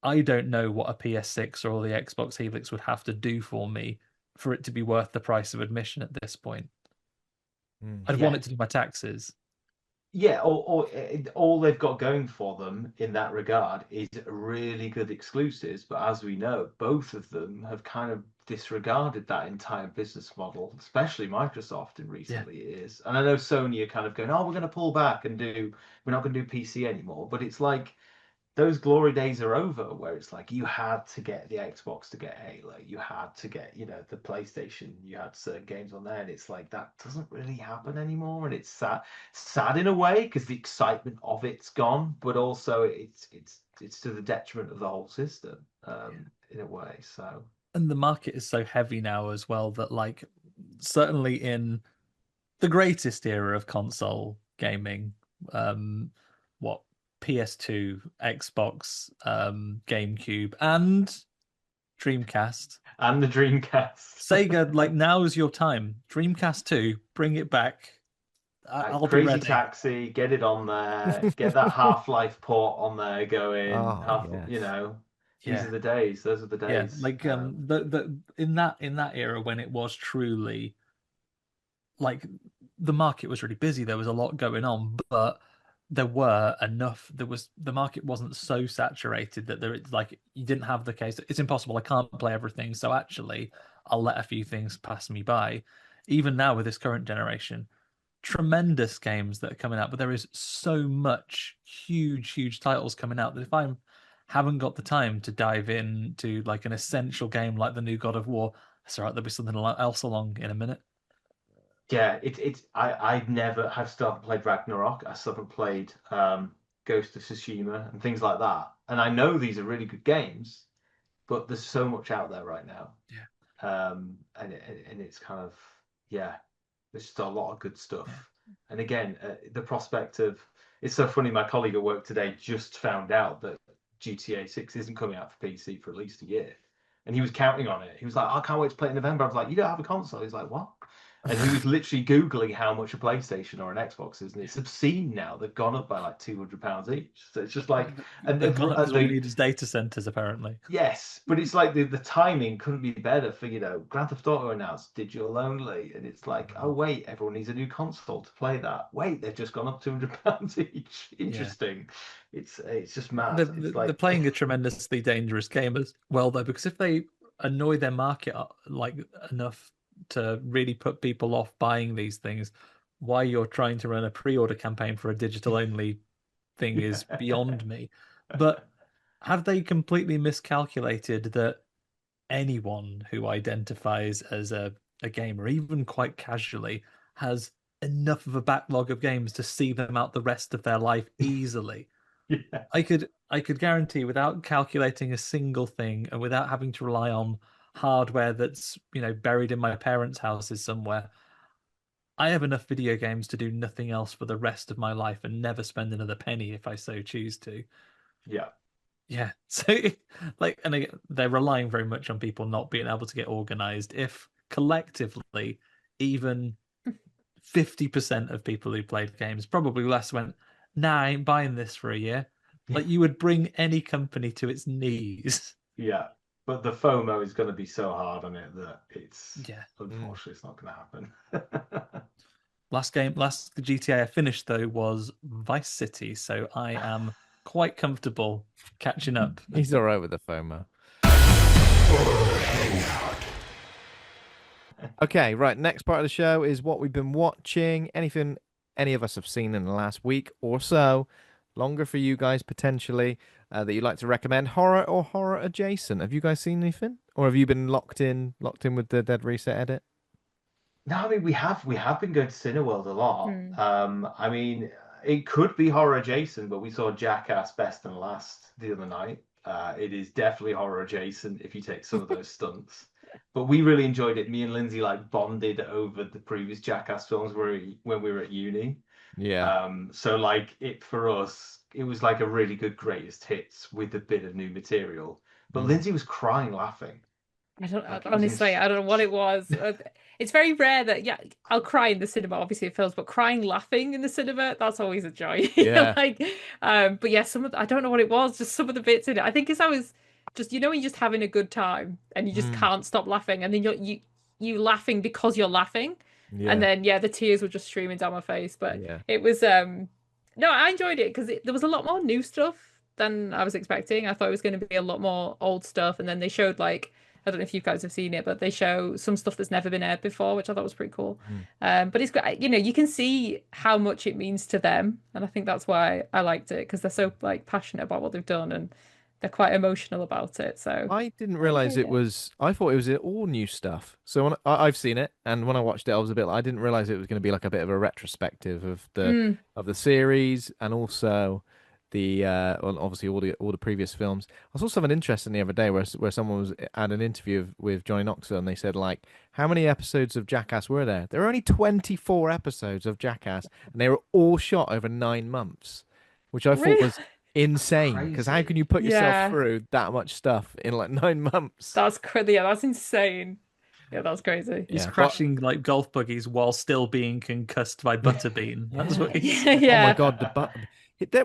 I don't know what a PS6 or the Xbox Helix would have to do for me for it to be worth the price of admission at this point. I'd want it to do my taxes. Yeah, all they've got going for them in that regard is really good exclusives. But as we know, both of them have kind of disregarded that entire business model, especially Microsoft in recent years. And I know Sony are kind of going, oh, we're going to pull back and we're not going to do PC anymore. But it's like, those glory days are over where it's like you had to get the Xbox to get Halo, you had to get, the PlayStation, you had certain games on there, and it's like that doesn't really happen anymore, and it's sad in a way because the excitement of it's gone, but also it's to the detriment of the whole system, in a way. So, and the market is so heavy now as well that, like, certainly in the greatest era of console gaming, what, PS2, Xbox, GameCube, and Dreamcast. And the Dreamcast. Sega, like, now is your time. Dreamcast 2, bring it back. I'll Crazy be ready. Taxi, get it on there. Get that Half-Life port on there going. These are the days. Those are the days. Yeah, like in that era when it was truly like the market was really busy. There was a lot going on, but there were enough. The market wasn't so saturated that you didn't have the case. It's impossible. I can't play everything. So actually, I'll let a few things pass me by. Even now with this current generation, tremendous games that are coming out, but there is so much huge titles coming out that if I haven't got the time to dive into like an essential game like the new God of War, that's all right. There'll be something else along in a minute. Yeah, I never have still haven't played Ragnarok. I still haven't played Ghost of Tsushima and things like that. And I know these are really good games, but there's so much out there right now. Yeah. And it's kind of there's just a lot of good stuff. Yeah. And again, the prospect of it's so funny. My colleague at work today just found out that GTA 6 isn't coming out for PC for at least a year, and he was counting on it. He was like, "I can't wait to play it in November." I was like, "You don't have a console?" He's like, "What?" And he was literally Googling how much a PlayStation or an Xbox is, and it's obscene now. They've gone up by like £200 each. So it's just like, and because all you need is data centers, apparently. Yes, but it's like the timing couldn't be better for Grand Theft Auto announced digital only, and it's like, oh wait, everyone needs a new console to play that. Wait, they've just gone up £200 each. Interesting. Yeah. It's just mad. They're playing a tremendously dangerous game as well, though, because if they annoy their market like enough to really put people off buying these things, why you're trying to run a pre-order campaign for a digital only thing is beyond me. But have they completely miscalculated that anyone who identifies as a gamer, even quite casually, has enough of a backlog of games to see them out the rest of their life easily? Yeah. I could guarantee, without calculating a single thing and without having to rely on hardware that's, buried in my parents' houses somewhere. I have enough video games to do nothing else for the rest of my life and never spend another penny if I so choose to. Yeah. Yeah. So, and again, they're relying very much on people not being able to get organized. If collectively, even 50% of people who played games, probably less, went, nah, I ain't buying this for a year. Like, you would bring any company to its knees. Yeah. But the FOMO is going to be so hard on it that Yeah. unfortunately, it's not going to happen. Last GTA I finished, though, was Vice City. So I am quite comfortable catching up. He's all right with the FOMO. Okay, right. Next part of the show is what we've been watching. Anything any of us have seen in the last week or so, longer for you guys potentially, that you'd like to recommend, horror or horror adjacent. Have you guys seen anything, or have you been locked in with the Dead Reset edit? No, I mean we have been going to Cineworld a lot. I mean, it could be horror adjacent, but we saw Jackass Best and Last the other night. It is definitely horror adjacent if you take some of those stunts. But we really enjoyed it. Me and Lyndsey like bonded over the previous Jackass films when we were at uni. Yeah. So like it for us, it was like a really good greatest hits with a bit of new material. But Lyndsey was crying laughing. I don't honestly, I don't know what it was. It's very rare that I'll cry in the cinema, obviously it films, but crying laughing in the cinema, that's always a joy. Yeah. But yeah, I don't know what it was, just some of the bits in it. I think it's always just when you're just having a good time and you just can't stop laughing, and then you laughing because you're laughing. Yeah. And then the tears were just streaming down my face. But Yeah. it was no, I enjoyed it because there was a lot more new stuff than I was expecting. I thought it was going to be a lot more old stuff, and then they showed like, I don't know if you guys have seen it, but they show some stuff that's never been aired before, which I thought was pretty cool. But it's great. You can see how much it means to them, and I think that's why I liked it, because they're so like passionate about what they've done, and they're quite emotional about it. So I didn't realize it was. I thought it was all new stuff. So when I've seen it, and when I watched it, I was a bit. I didn't realize it was going to be like a bit of a retrospective of the series, and also the well, obviously all the previous films. I saw something interesting the other day where someone was at an interview with Johnny Knoxville, and they said like, how many episodes of Jackass were there? There were only 24 episodes of Jackass, and they were all shot over 9 months, which I thought was insane, because how can you put yourself through that much stuff in like 9 months? That's crazy. Yeah, that's insane. Yeah, that's crazy. He's crashing like golf buggies while still being concussed by Butterbean. That's what he's. Yeah. Oh my god,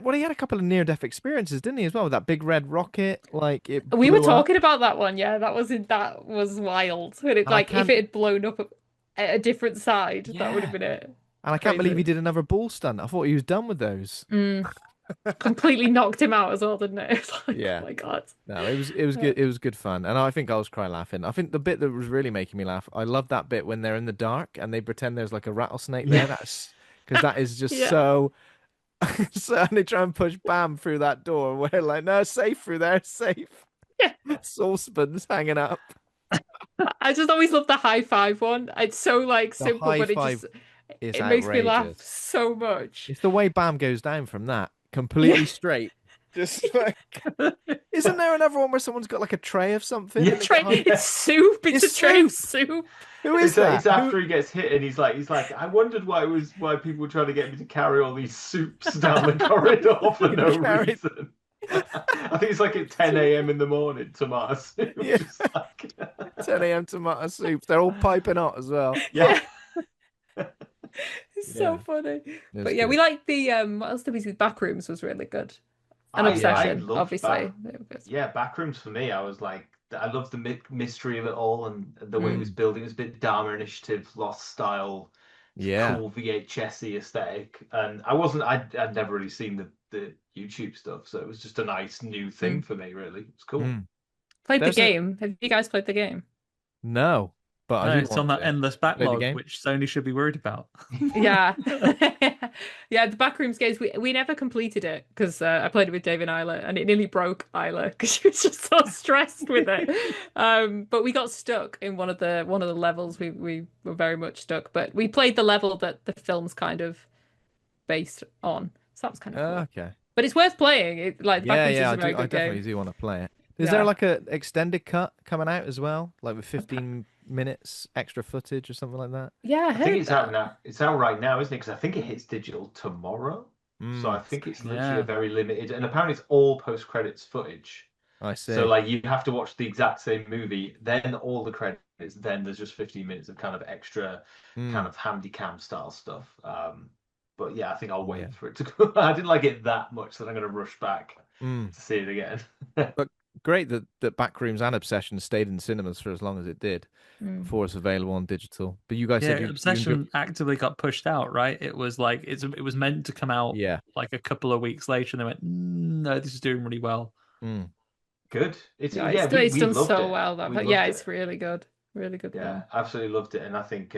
well, he had a couple of near-death experiences, didn't he, as well, with that big red rocket? Like we were talking about that one. Yeah, that was wild. When it, like, if it had blown up at a different side, that would have been it. And I can't believe he did another ball stunt. I thought he was done with those. Completely knocked him out as well, didn't it? It's like, yeah. Oh my god. No, it was good. It was good fun, and I think I was crying laughing. I think the bit that was really making me laugh, I love that bit when they're in the dark and they pretend there's like a rattlesnake there. That's because that is just so. So and they try and push Bam through that door. We're like, no, safe through there, safe. Yeah. Saucepans hanging up. I just always love the high five one. It's so like simple, but it makes me laugh so much. It's the way Bam goes down from that completely straight. Just like, isn't there another one where someone's got like a tray of something? Yeah, it's soup. It's a tray of soup. Who is that? It's after he gets hit, and he's like, I wondered why people were trying to get me to carry all these soups down the corridor for no reason. I think it's like at 10 a.m. in the morning, tomato soup. Yeah. 10 a.m. tomato soup. They're all piping hot as well. Yeah. It's so funny. But yeah, we like the what else did we see? Backrooms was really good. And Obsession, obviously. Backrooms for me, I was like, I loved the mystery of it all, and the way it was building. It was a bit Dharma Initiative, Lost style, cool VHS-y aesthetic. And I'd never really seen the YouTube stuff, so it was just a nice new thing for me, really. It's cool. Played the game. Have you guys played the game? No. But it's on that endless backlog, which Sony should be worried about. Yeah. Yeah, the Backrooms games, we never completed it because I played it with Dave and Isla, and it nearly broke Isla because she was just so stressed with it. But we got stuck in one of the levels. We were very much stuck, but we played the level that the film's kind of based on. So that was kind of cool. Okay. But it's worth playing. Backrooms is a very good I definitely game. do want to play it. Is there Yeah. like a extended cut coming out as well, like with 15 minutes extra footage or something like that? Yeah, I I think heard it's out that. now. It's out right now, isn't it? Because I think it hits digital tomorrow. So I Mm, think it's literally a Yeah. very limited, and apparently it's all post credits footage. I So see. like you have to watch the exact same movie, then all the credits, then there's just 15 minutes of kind of extra kind Mm, of handy cam style stuff. But yeah, I think I'll yeah. wait for it to go. I didn't like it that much that I'm gonna rush back Mm. to see it again. But great that Backrooms and Obsession stayed in cinemas for as long as it did Mm. before it's available on digital. But you guys Yeah, said you enjoy. Obsession actively got pushed out, right? It was like it was meant to come out Yeah. like a couple of weeks later, and they went, no, this is doing really well. Mm. Good. It's Yeah, yeah, it's we done loved so it. well We yeah, loved it. it's really good. Really good Yeah, film. absolutely loved it. And I think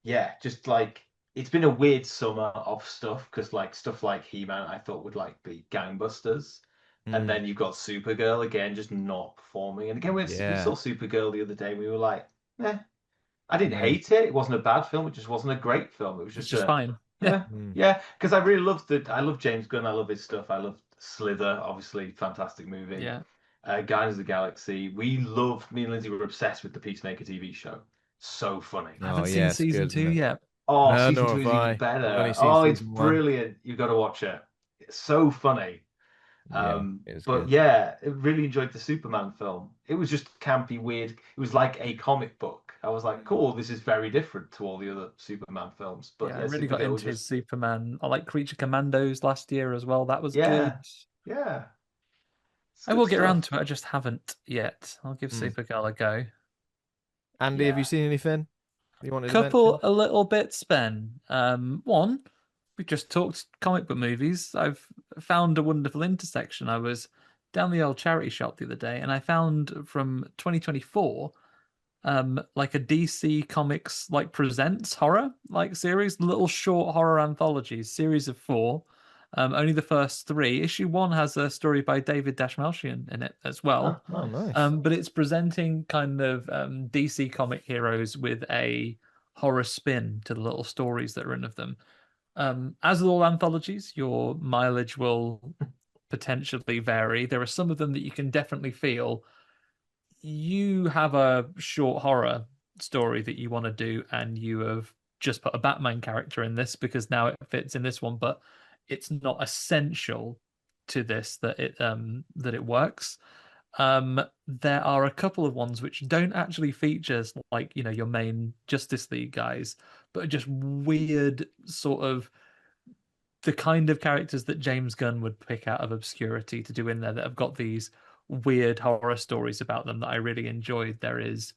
yeah, just like it's been a weird summer of stuff because like stuff like He-Man I thought would like be gangbusters. And Mm. then you've got Supergirl again just not performing. And again we saw Yeah. Supergirl the other day and we were like, eh. I didn't Mm. hate it. It wasn't a bad film. It just wasn't a great film. It was It's just just a fine. Yeah. Mm. yeah, because I really loved I love James Gunn. I love his stuff. I love Slither, obviously fantastic movie. Yeah. Guardians of the Galaxy. Me and Lyndsey were obsessed with the Peacemaker TV show. So funny. I Oh haven't seen yeah, it's season good, 2 isn't it? yet. Oh, No, season nor two have is even I. I've only better. seen Oh, it's season one. brilliant. You've got to watch it. It's so funny. Yeah, it was But good. yeah, I really enjoyed the Superman film. It was just campy, weird. It was like a comic book. I was like, cool, this is very different to all the other Superman films. But Yeah, I yeah, really got Supergirl was into his just Superman. I like Creature Commandos last year as well. That was good. yeah, yeah. It's I good will get around stuff. to it. I just haven't yet. I'll give Mm. Supergirl a go. Andy, have you Yeah. seen anything you wanted to Couple mention? a little bits, Ben. One, we just talked comic book movies. I've found a wonderful intersection. I was down the old charity shop the other day, and I found from 2024 like a DC Comics like presents horror like series, little short horror anthologies, series of 4. Only the first 3. Issue 1 has a story by David Dashmalchian in it as Oh, well. Oh, nice. nice. But it's presenting kind of DC comic heroes with a horror spin to the little stories that are in of them. As with all anthologies, your mileage will potentially vary. There are some of them that you can definitely feel you have a short horror story that you want to do, and you have just put a Batman character in this because now it fits in this one, but it's not essential to this that it works. There are a couple of ones which don't actually feature like your main Justice League guys, but are just weird sort of the kind of characters that James Gunn would pick out of obscurity to do in there that have got these weird horror stories about them that I really enjoyed. There is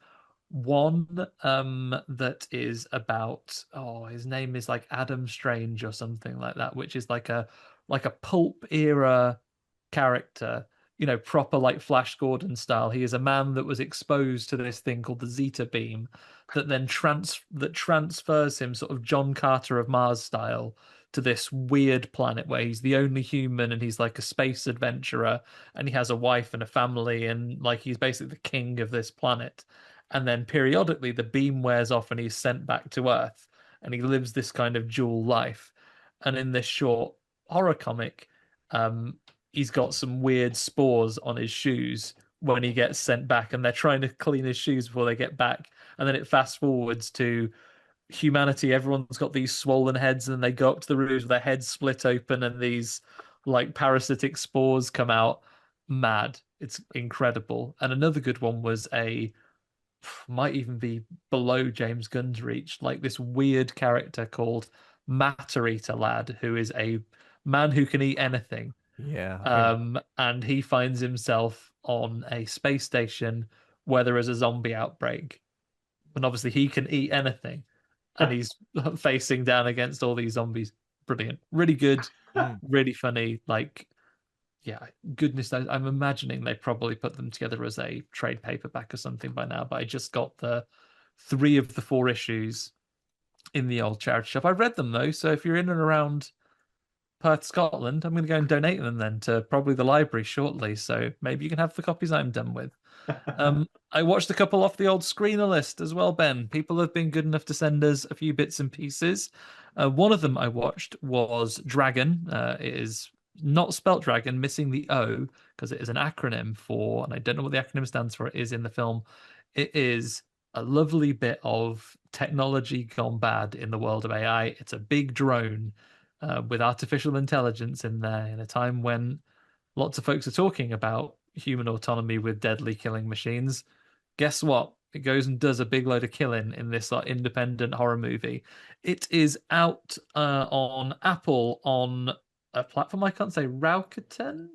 one that is about his name is like Adam Strange or something like that, which is like a pulp era character, proper like Flash Gordon style. He is a man that was exposed to this thing called the Zeta beam that then transfers him sort of John Carter of Mars style to this weird planet where he's the only human and he's like a space adventurer and he has a wife and a family and like he's basically the king of this planet. And then periodically the beam wears off and he's sent back to Earth and he lives this kind of dual life. And in this short horror comic, he's got some weird spores on his shoes when he gets sent back, and they're trying to clean his shoes before they get back. And then it fast forwards to humanity. Everyone's got these swollen heads, and they go up to the roofs with their heads split open, and these like parasitic spores come out. Mad. It's incredible. And another good one was might even be below James Gunn's reach, like this weird character called Matter Eater Lad, who is a man who can eat anything. Yeah. And he finds himself on a space station where there is a zombie outbreak. And obviously he can eat anything. And he's facing down against all these zombies. Brilliant. Really good, Mm. really funny. Like, yeah, goodness knows. I'm imagining they probably put them together as a trade paperback or something by now, but I just got the 3 of the 4 issues in the old charity shop. I read them though, so if you're in and around Perth, Scotland, I'm going to go and donate them then to probably the library shortly. So maybe you can have the copies I'm done with. I watched a couple off the old screener list as well, Ben. People have been good enough to send us a few bits and pieces. One of them I watched was Dragon. It is not spelt dragon, missing the O because it is an acronym for, and I don't know what the acronym stands for. It is in the film. It is a lovely bit of technology gone bad in the world of AI. It's a big drone with artificial intelligence in there in a time when lots of folks are talking about human autonomy with deadly killing machines. Guess what? It goes and does a big load of killing in this like independent horror movie. It is out on Apple on a platform I can't say, Rakuten,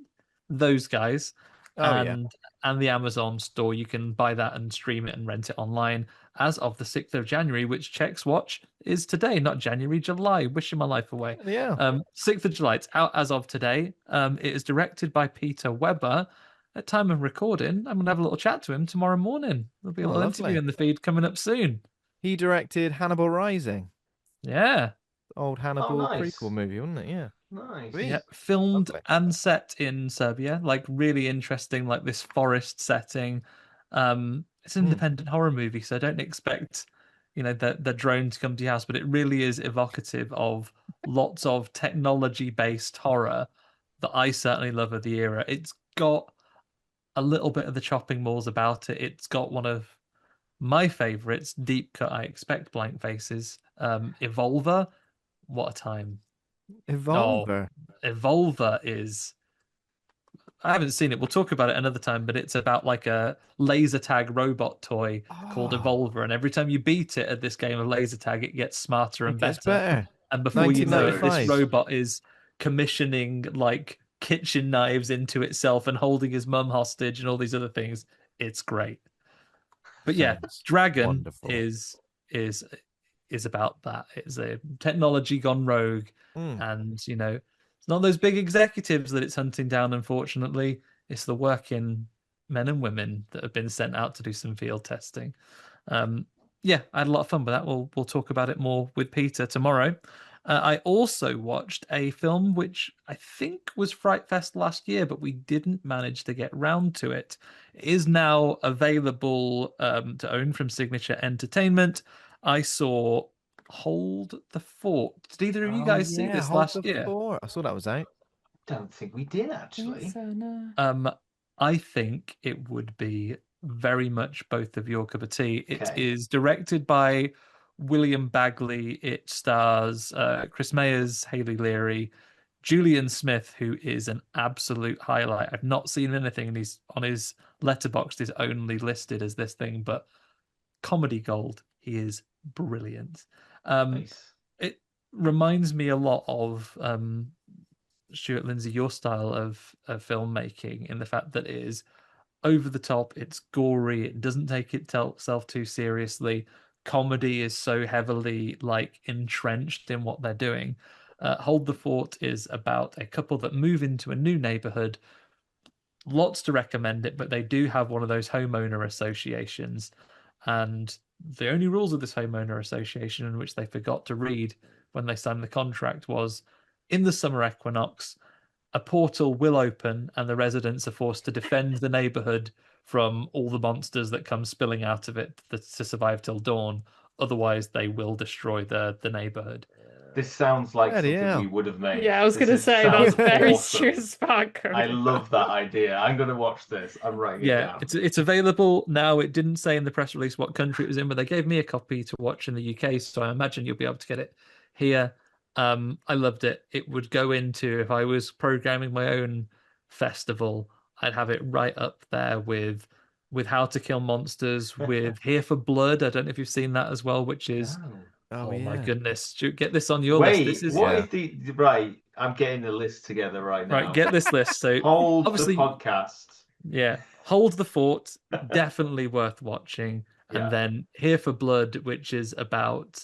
those guys, Oh yeah. and the Amazon store. You can buy that and stream it and rent it online as of the 6th of January, which checks watch is today, not January, July. Wishing my life away. Yeah. 6th of July. It's out as of today. It is directed by Peter Weber. At time of recording, I'm gonna have a little chat to him tomorrow morning. There'll be a Oh, little lovely. interview in the feed coming up soon. He directed Hannibal Rising, Yeah. old Hannibal nice. prequel movie, wasn't it? Yeah. Nice. Sweet. Yeah, filmed Lovely. and set in Serbia, like really interesting, like this forest setting. It's an independent horror movie, so don't expect, the drone to come to your house, but it really is evocative of lots of technology-based horror that I certainly love of the era. It's got a little bit of the chopping malls about it. It's got one of my favorites, deep cut. I expect blank faces. Evolver, what a time! Oh, Evolver. Evolver is. I haven't seen it. We'll talk about it another time, but it's about like a laser tag robot toy called Oh, Evolver, and every time you beat it at this game of laser tag, it gets smarter it and gets better. better. And before you know it, this 1995. robot is commissioning like kitchen knives into itself and holding his mum hostage and all these other things. It's great. But yeah, Sounds Dragon wonderful. is about that. It's a technology gone rogue, and it's not those big executives that it's hunting down. Unfortunately, it's the working men and women that have been sent out to do some field testing. Yeah, I had a lot of fun with that. We'll talk about it more with Peter tomorrow. I also watched a film which I think was Fright Fest last year, but we didn't manage to get round to it. It is now available to own from Signature Entertainment. I saw Hold the Fort. Did either of you guys see Yeah, this Hold last the year? Fort. I saw that was out. Don't think we did I think actually. so, no. I think it would be very much both of your cup of tea. It Okay. is directed by William Bagley. It stars Chris Mayers, Hayley Leary, Julian Smith, who is an absolute highlight. I've not seen anything, and he's on his letterboxd is only listed as this thing, but comedy gold. He is brilliant. Nice. It reminds me a lot of Stuart, Lyndsey, your style of filmmaking in the fact that it is over the top, it's gory, it doesn't take itself too seriously. Comedy is so heavily like entrenched in what they're doing. Hold the Fort is about a couple that move into a new neighborhood. Lots to recommend it, but they do have one of those homeowner associations. And the only rules of this homeowner association, in which they forgot to read when they signed the contract, was in the summer equinox, a portal will open and the residents are forced to defend the neighborhood from all the monsters that come spilling out of it to survive till dawn. Otherwise, they will destroy the neighborhood. This sounds like Bloody something hell. we would have made. Yeah, I was This going to say that's sounds very awesome. Stuart Sparke. I love that idea. I'm going to watch this. I'm writing it Yeah, down. it's available now. It didn't say in the press release what country it was in, but they gave me a copy to watch in the UK, so I imagine you'll be able to get it here. I loved it. It would go into, if I was programming my own festival, I'd have it right up there with How to Kill Monsters, with Here for Blood. I don't know if you've seen that as well, which is No. oh my yeah. goodness. Stu, get this on your list. This Wait, is what Yeah. is the right? I'm getting the list together right now. right, get this list. So Hold obviously the podcast. yeah, Hold the Fort, definitely worth watching. Yeah. And then Here for Blood, which is about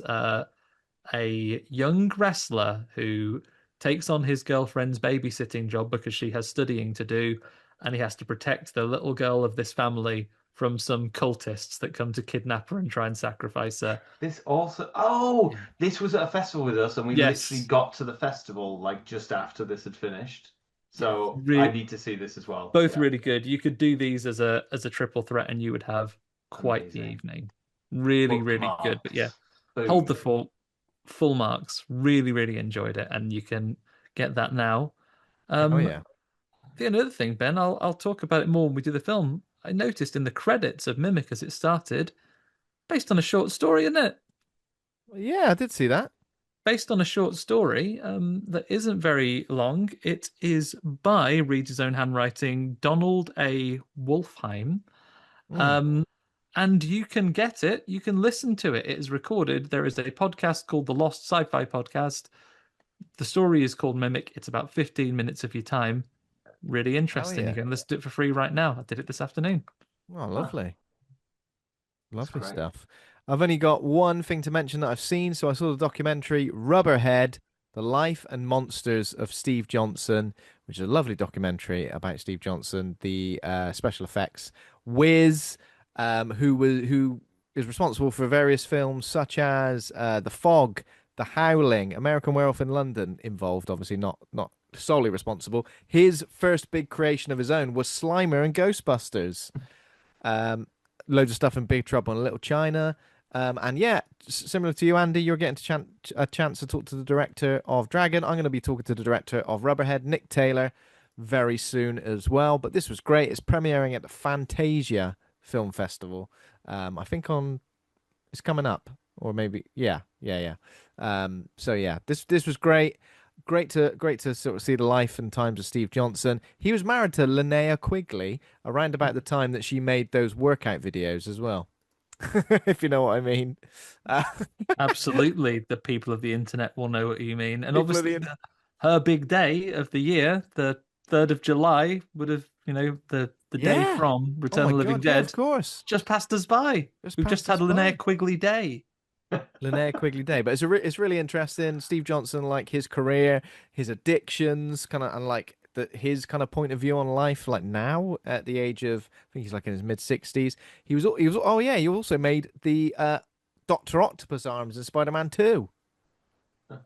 a young wrestler who takes on his girlfriend's babysitting job because she has studying to do, and he has to protect the little girl of this family from some cultists that come to kidnap her and try and sacrifice her. This also. This was at a festival with us, and we Yes. literally got to the festival like just after this had finished. So Really- I need to see this as well. Both Yeah. really good. You could do these as a triple threat, and you would have quite the Amazing. evening. Really, really good. But yeah, Bookmarks. Hold the Boom. Fort, full marks. Really, really enjoyed it, and you can get that now. Oh yeah. The other thing, Ben, I'll talk about it more when we do the film. I noticed in the credits of Mimic as it started, based on a short story, isn't it? Yeah, I did see that. Based on a short story that isn't very long. It is by, read his own handwriting, Donald A. Wollheim. Mm. And you can get it. You can listen to it. It is recorded. There is a podcast called the Lost Sci-Fi Podcast. The story is called Mimic. It's about 15 minutes of your time. Really interesting. yeah. You can listen to it for free right now. I did it this afternoon. Oh, lovely. Lovely great. stuff. I've only got one thing to mention that I've seen. So I saw the documentary Rubberhead, The Life and Monsters of Steve Johnson, which is a lovely documentary about Steve Johnson, the special effects whiz, who is responsible for various films such as The Fog, The Howling, American Werewolf in London, involved, obviously not solely responsible. His first big creation of his own was Slimer and Ghostbusters. Loads of stuff in Big Trouble in Little China. And yeah, similar to you, Andy, you're getting a chance to talk to the director of Dragon. I'm going to be talking to the director of Rubberhead, Nick Taylor, very soon as well. But this was great. It's premiering at the Fantasia Film Festival. I think it's coming up, or maybe yeah. So yeah, this was great. Great to sort of see the life and times of Steve Johnson. He was married to Linnea Quigley around about the time that she made those workout videos as well. If you know what I mean. Absolutely. The people of the internet will know what you mean. And People of obviously, the her big day of the year, the 3rd of July, would have, the day Yeah. from Oh Return my of the Living God, yeah, Dead of course. just passed us by. Just We've just passed had a us by. Linnea Quigley day. Linnea Quigley Day, but it's really interesting. Steve Johnson, like his career, his addictions, kind of, and like his kind of point of view on life, like now at the age of, I think he's like in his mid-60s. He was oh yeah, he also made the Doctor Octopus arms in Spider-Man 2, which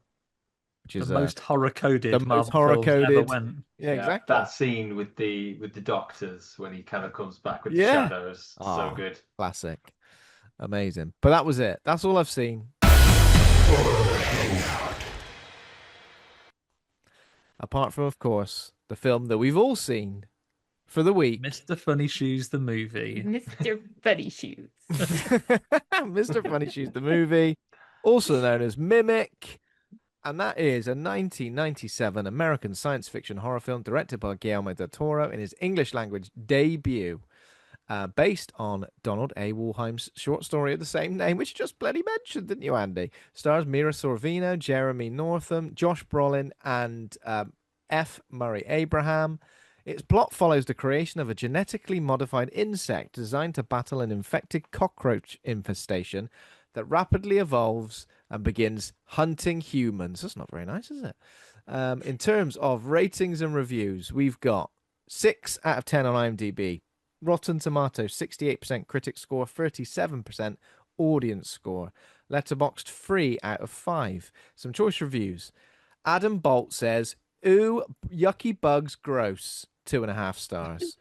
The is most the horror-coded most Marvel films ever horror-coded. went. Yeah, Yeah, exactly. that scene with the doctors when he kind of comes back with the Yeah. shadows, so Oh, good. classic, amazing. But that was it. That's all I've seen. Apart from, of course, the film that we've all seen for the week. Mr. Funny Shoes, the movie. Mr. Funny Shoes. Mr. Funny Shoes, the movie, also known as Mimic. And that is a 1997 American science fiction horror film directed by Guillermo del Toro in his English language debut, based on Donald A. Wollheim's short story of the same name, which you just bloody mentioned, didn't you, Andy? Stars Mira Sorvino, Jeremy Northam, Josh Brolin, and F. Murray Abraham. Its plot follows the creation of a genetically modified insect designed to battle an infected cockroach infestation that rapidly evolves and begins hunting humans. That's not very nice, is it? In terms of ratings and reviews, we've got 6 out of 10 on IMDb. Rotten Tomatoes, 68% critic score, 37% audience score. Letterboxd 3 out of 5. Some choice reviews. Adam Bolt says, ooh, yucky bugs, gross. 2.5 stars.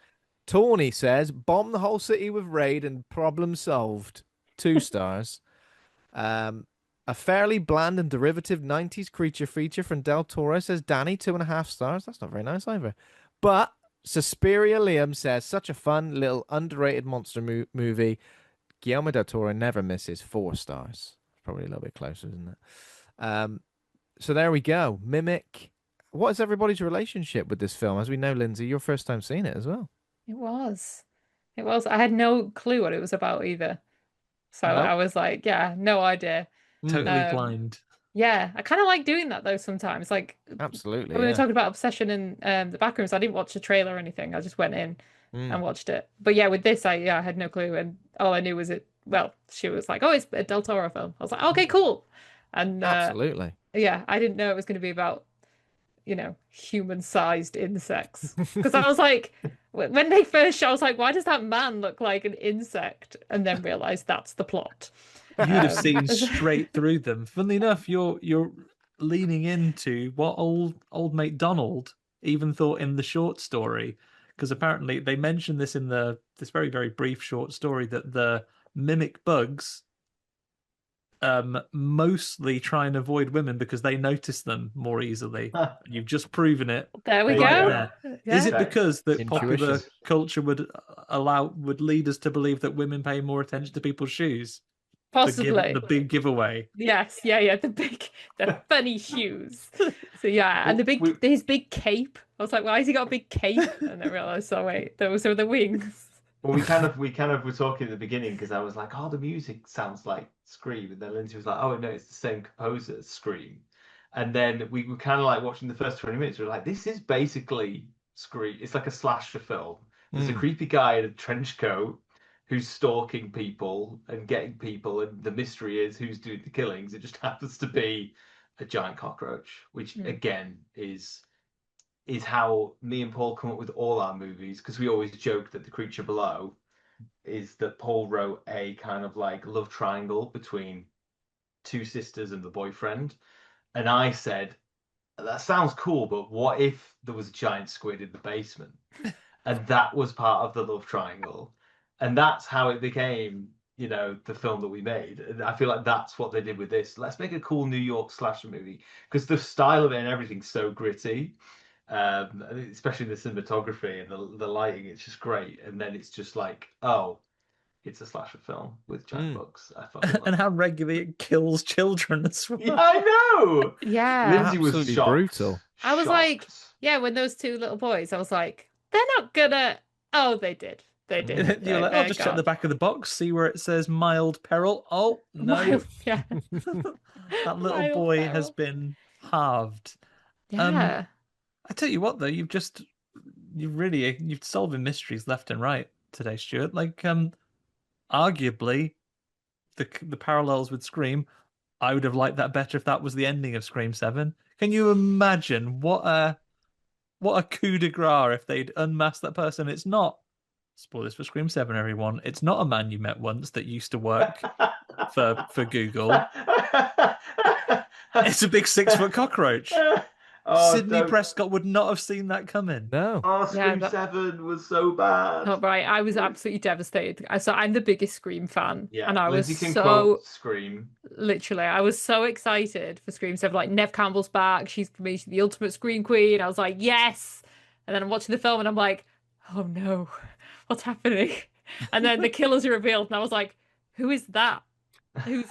Tawny says, bomb the whole city with raid and problem solved. 2 stars. A fairly bland and derivative 90s creature feature from Del Toro, says Danny, 2.5 stars. That's not very nice either. But Suspiria Liam says, such a fun little underrated monster movie. Guillermo del Toro never misses, 4 stars. Probably a little bit closer, isn't it? So there we go. Mimic. What is everybody's relationship with this film? As we know, Lyndsey, your first time seeing it as well. It was. It was. I had no clue what it was about either. So No? I was like, yeah, no idea. Totally blind. Yeah, I kind of like doing that though sometimes. Like Absolutely. when we were Yeah. talking about Obsession and the Backrooms, I didn't watch the trailer or anything. I just went in Mm. and watched it. But yeah, with this, I had no clue, and all I knew was she was like, oh, it's a Del Toro film. I was like, okay, cool. And Absolutely. yeah, I didn't know it was going to be about human-sized insects, because I was like, when they first showed, I was like, why does that man look like an insect? And then realized that's the plot. You'd have seen straight through them. Funnily enough, you're leaning into what old mate Donald even thought in the short story, because apparently they mentioned this in this very, very brief short story, that the mimic bugs mostly try and avoid women because they notice them more easily. You've just proven it. There we There you go. There. Yeah. Is it because that popular Intuition. culture would lead us to believe that women pay more attention to people's shoes? Possibly. The big giveaway. Yes, yeah, the funny shoes. So yeah, and Well, his big cape. I was like, why has he got a big cape? And I realized, oh wait, those are the wings. Well, we kind of were talking at the beginning because I was like, "Oh, the music sounds like Scream," and then Lyndsey was like, "Oh no, it's the same composer as Scream." And then we were kind of like watching the first 20 minutes. We were like, "This is basically Scream. It's like a slasher film. There's a creepy guy in a trench coat who's stalking people and getting people, and the mystery is who's doing the killings. It just happens to be a giant cockroach, which again is how me and Paul come up with all our movies, because we always joke that The Creature Below is that Paul wrote a kind of like love triangle between two sisters and the boyfriend. And I said, that sounds cool, but what if there was a giant squid in the basement? And that was part of the love triangle. And that's how it became, the film that we made. And I feel like that's what they did with this. Let's make a cool New York slasher movie, because the style of it and everything's so gritty. Especially the cinematography and the lighting, it's just great. And then it's just like, oh, it's a slasher film with giant bugs. I fucking love And it. how regularly it kills children as well. Yeah, I know. Yeah. Lyndsey was Absolutely shocked. brutal. I was like, Shocked. yeah, when those two little boys, I was like, they're not gonna. Oh, they did. They did. You're like, I'll just check the back of the box, see where it says mild peril. Oh no, Yeah. that little Mild boy peril. has been halved. Yeah. I tell you what, though, you've solving mysteries left and right today, Stuart. Like, arguably, the parallels with Scream, I would have liked that better if that was the ending of Scream 7. Can you imagine what a coup de grace if they'd unmasked that person? It's not, spoilers for Scream 7, everyone, it's not a man you met once that used to work for Google. It's a big 6-foot cockroach. Sidney Prescott would not have seen that coming. No. Oh, Scream 7 was so bad. Not right. I was absolutely devastated. So I'm the biggest Scream fan. Yeah, and I Lyndsey was can so quote Scream. Literally, I was so excited for Scream 7. Like, Nev Campbell's back. She's the ultimate Scream queen. I was like, yes. And then I'm watching the film and I'm like, oh no, what's happening? And then the killers are revealed, and I was like, who is that? Who's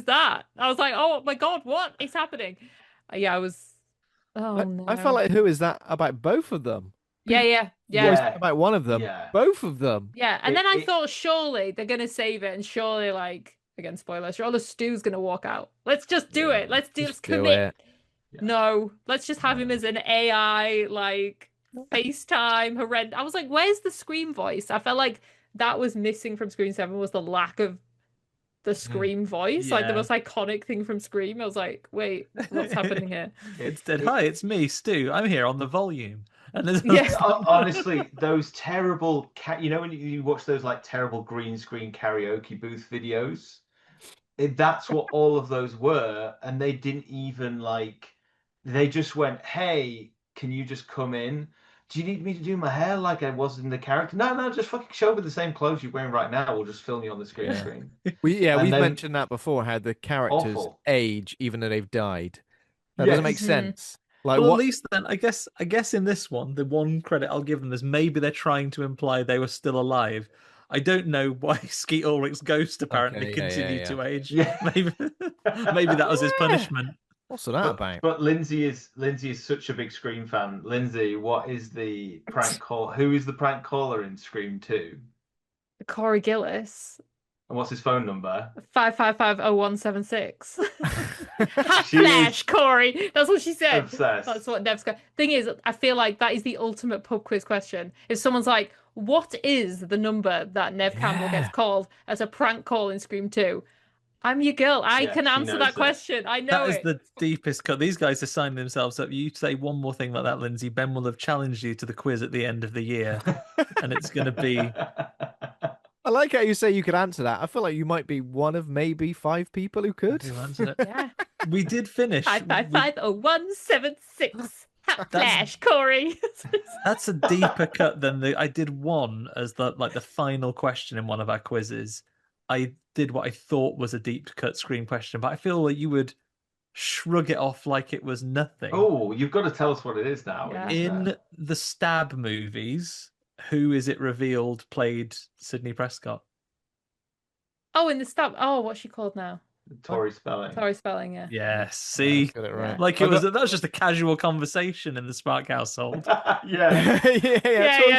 that? I was like, oh my god, what is happening? Yeah, I was. Oh no. I felt like, who is that about both of them? Yeah. About one of them. Yeah. Both of them. Yeah, and then I thought, surely they're gonna save it, and surely, like, again, spoiler, surely Stu's gonna walk out. Let's just do it. Let's commit. Yeah. No, let's just have him as an AI, like, FaceTime horrendous. I was like, where's the Scream voice? I felt like that was missing from Scream 7, was the lack of the Scream voice, like the most iconic thing from Scream. I was like, wait, what's happening here? It's dead. Hi, it's me, Stu. I'm here on the volume. And honestly, those terrible when you watch those like terrible green screen karaoke booth videos, that's what all of those were. And they didn't even they just went, hey, can you just come in? Do you need me to do my hair like I was in the character? No, just fucking show up with the same clothes you're wearing right now. We'll just film you on the screen. We've mentioned that before, how the characters age even though they've died. That doesn't make sense. Like, well, at least then, I guess in this one, the one credit I'll give them is maybe they're trying to imply they were still alive. I don't know why Skeet Ulrich's ghost apparently continued to age. Yeah. Maybe that was his punishment. What's that about? But Lyndsey is such a big Scream fan. Lyndsey, what is the prank call? Who is the prank caller in Scream 2? Corey Gillis. And what's his phone number? 555-0176. Hot flash, Corey. That's what she said. Obsessed. That's what Nev's got. Thing is, I feel like that is the ultimate pub quiz question. If someone's like, what is the number that Nev Campbell gets called as a prank call in Scream 2? I'm your girl. I can answer that question. I know that is the deepest cut. These guys are signing themselves up. You say one more thing like that, Lyndsey, Ben will have challenged you to the quiz at the end of the year. And it's going to be... I like how you say you could answer that. I feel like you might be one of maybe 5 people who could. Yeah. We did finish. 555-0176. Hot flash, Corey. That's a deeper cut than I did one as the final question in one of our quizzes. I did what I thought was a deep cut Scream question, but I feel like you would shrug it off like it was nothing. Oh, you've got to tell us what it is now. Yeah. In the Stab movies, who is it revealed played Sidney Prescott? Oh, in the Stab. Oh, what's she called now? Tori Spelling. Tori Spelling, yeah. Yes, see, Got it right. like that was just a casual conversation in the Sparke household. Yeah.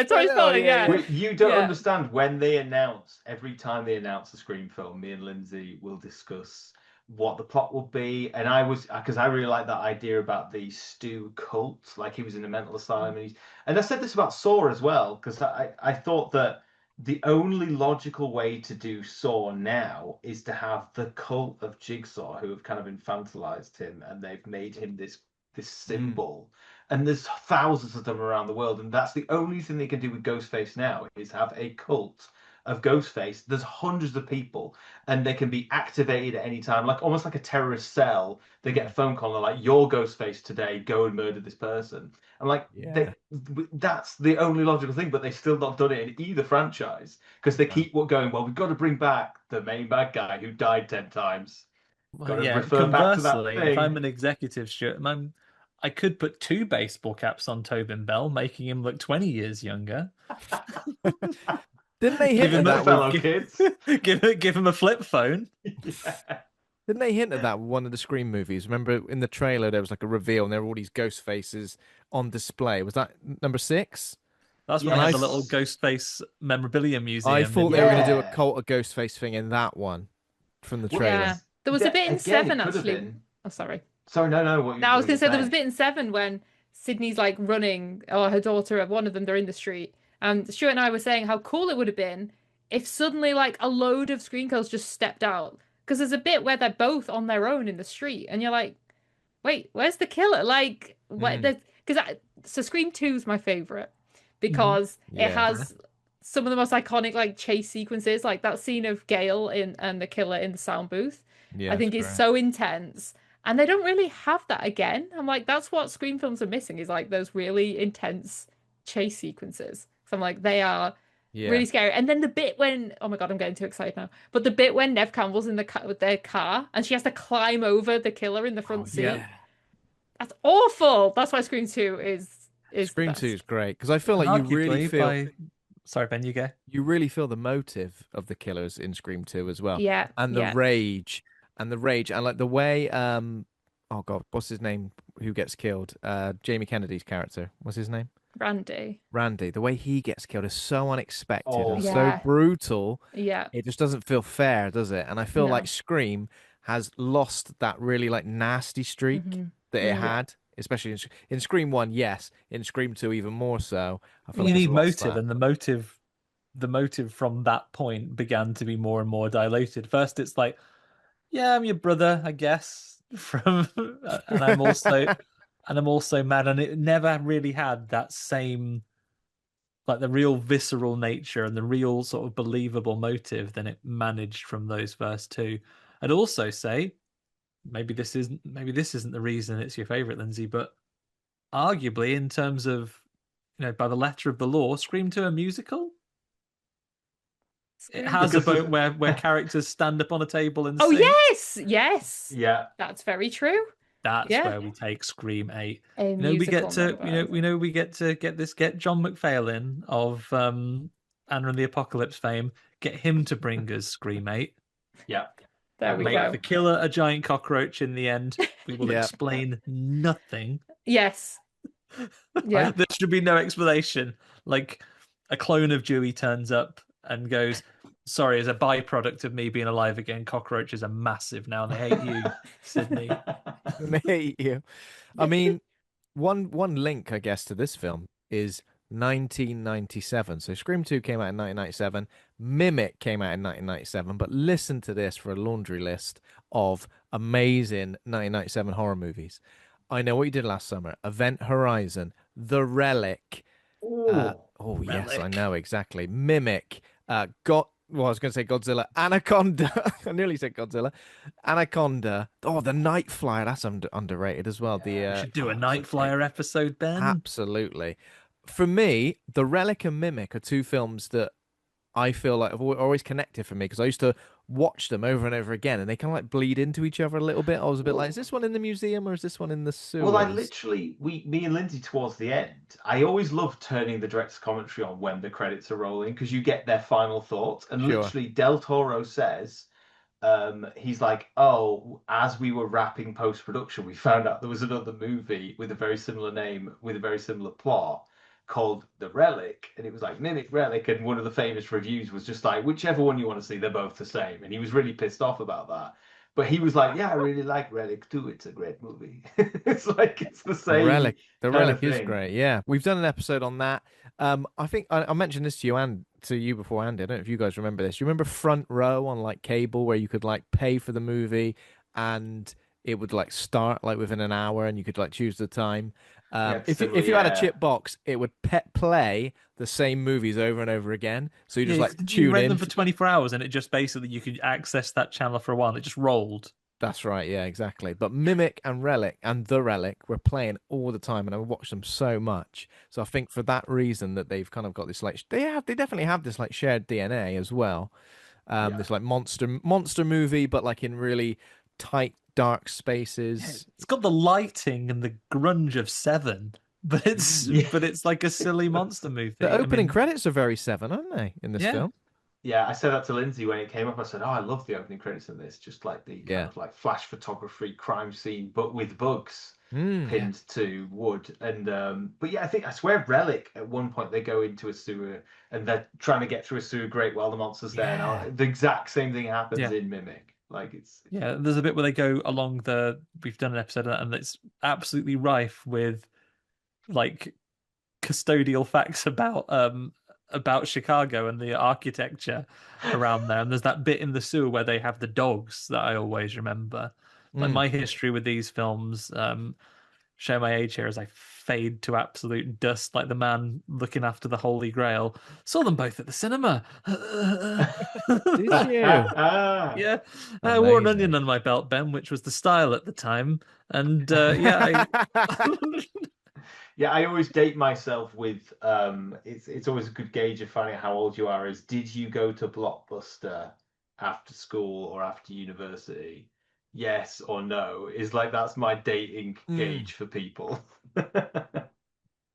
Tori Spelling, yeah. You don't understand when they announce, every time they announce a Scream film, me and Lyndsey will discuss what the plot will be. And because I really like that idea about the Stu cult, like he was in a mental asylum. And I said this about Saw as well, because I thought that the only logical way to do Saw now is to have the cult of Jigsaw, who have kind of infantilized him, and they've made him this symbol. And there's thousands of them around the world, and that's the only thing they can do with Ghostface now, is have a cult of Ghostface. There's hundreds of people, and they can be activated at any time, like almost like a terrorist cell. They get a phone call, and they're like, "You're Ghostface today. Go and murder this person." I'm like, that's the only logical thing, but they've still not done it in either franchise, because they keep going, well, we've got to bring back the main bad guy who died 10 times. Well, Got to yeah, refer back to that conversely, thing. if I'm an executive, I could put 2 baseball caps on Tobin Bell, making him look 20 years younger. Didn't they hint at that? Fellow kids. Give him a flip phone. Yeah. Didn't they hint at that with one of the Scream movies? Remember in the trailer there was like a reveal and there were all these ghost faces on display. Was that number 6? That's when I had the Yes. little Ghostface memorabilia museum. I thought they were going to do Yeah. a cult of Ghostface thing in that one from the trailer. Yeah. There was a bit in Again, 7, it could have actually. been. Oh, sorry. Sorry, no. What No, I was what going you to say there was a saying? bit in 7 when Sydney's like running, or her daughter, one of them, they're in the street. And Stuart and I were saying how cool it would have been if suddenly like a load of Screen Girls just stepped out. Because there's a bit where they're both on their own in the street, and you're like, wait, where's the killer? Like, what? So Scream 2 is my favorite because it has some of the most iconic like chase sequences, like that scene of Gale and the killer in the sound booth. Yeah, I think it's so intense, and they don't really have that again. I'm like, that's what Scream films are missing, is like those really intense chase sequences. So I'm like, they are really scary. And then the bit when, oh my God, I'm getting too excited now. But the bit when Nev Campbell's in the car with their car and she has to climb over the killer in the front seat. Yeah. That's awful. That's why Scream 2 is Scream the best. 2 is great because I feel like you really feel Sorry, Ben, you go. you really feel the motive of the killers in Scream 2 as well. Yeah. And the rage and like the way oh God, what's his name who gets killed? Jamie Kennedy's character. What's his name? Randy. The way he gets killed is so unexpected and so brutal. Yeah. It just doesn't feel fair, does it? And I feel like Scream has lost that really like nasty streak that it had, especially in Scream 1, yes. In Scream 2, even more so. I feel You like need it's lost motive, that. and the motive from that point began to be more and more diluted. First, it's like, yeah, I'm your brother, I guess, and I'm also mad, and it never really had that same, like the real visceral nature and the real sort of believable motive than it managed from those first 2. I'd also say maybe this isn't the reason it's your favorite, Lyndsey, but arguably in terms of, by the letter of the law, Scream 2 a musical. It has a point where characters stand up on a table and sing. Yes. Yeah, that's very true. That's where we take Scream 8. We get John McPhail of Anna and the Apocalypse fame, get him to bring us Scream 8. Yeah. There we Make go. the killer a giant cockroach in the end. We will explain nothing. Yes. Yeah. There should be no explanation. Like a clone of Dewey turns up and goes, sorry, as a byproduct of me being alive again, cockroaches are massive now and they hate you, Sydney. They hate you. I mean, one link, I guess, to this film is 1997. So Scream 2 came out in 1997. Mimic came out in 1997. But listen to this for a laundry list of amazing 1997 horror movies. I Know What You Did Last Summer, Event Horizon, The Relic. Yes, I know, exactly. Mimic, I was going to say Godzilla. Anaconda. I nearly said Godzilla. Anaconda. Oh, The Night Flyer. That's underrated as well. We should do a Night Flyer episode, Ben. Absolutely. For me, The Relic and Mimic are 2 films that I feel like have always connected for me because I used to watch them over and over again, and they kind of like bleed into each other a little bit. I was a bit like, is this one in the museum or is this one in the Well, I sewers? literally, me and Lyndsey towards the end, I always love turning the director's commentary on when the credits are rolling because you get their final thoughts. And Sure. literally, Del Toro says, he's like, oh, as we were wrapping post production, we found out there was another movie with a very similar name, with a very similar plot called The Relic. And it was like Mimic Relic. And one of the famous reviews was just like, whichever one you want to see, they're both the same. And he was really pissed off about that. But he was like, yeah, I really like Relic too. It's a great movie. It's like, it's the same. The kind Relic of is thing. great. Yeah, we've done an episode on that. I think I mentioned this to you and to you before, Andy. I don't know if you guys remember this. You remember Front Row on like cable where you could like pay for the movie and it would like start like within an hour and you could like choose the time. Yeah, If you had a yeah. chip box, it would play the same movies over and over again. So you just Yeah, like did you tune rent in. them for 24 hours and it just basically you could access that channel for a while. It just rolled. That's right, yeah, exactly. But Mimic and Relic and The Relic were playing all the time, and I watched them so much. So I think for that reason that they've kind of got this like they definitely have this like shared DNA as well. Yeah. This like monster movie, but like in really tight dark spaces. It's got the lighting and the grunge of Seven, but it's like a silly monster movie. The opening credits are very Seven, aren't they? In this film. Yeah, I said that to Lyndsey when it came up. I said, "Oh, I love the opening credits of this. Just like the kind of like flash photography crime scene, but with bugs pinned to wood." And but yeah, I swear Relic at one point they go into a sewer and they're trying to get through a sewer grate while the monster's there. Now the exact same thing happens in Mimic. Like it's there's a bit where they go along we've done an episode of that, and it's absolutely rife with like custodial facts about Chicago and the architecture around there. And there's that bit in the sewer where they have the dogs that I always remember. Like my history with these films, show my age here as I fade to absolute dust, like the man looking after the Holy Grail. Saw them both at the cinema. Did you? Yeah. I wore an onion on my belt, Ben, which was the style at the time. And yeah, I always date myself with it's always a good gauge of finding out how old you are is did you go to Blockbuster after school or after university? Yes or no is like that's my dating gauge for people.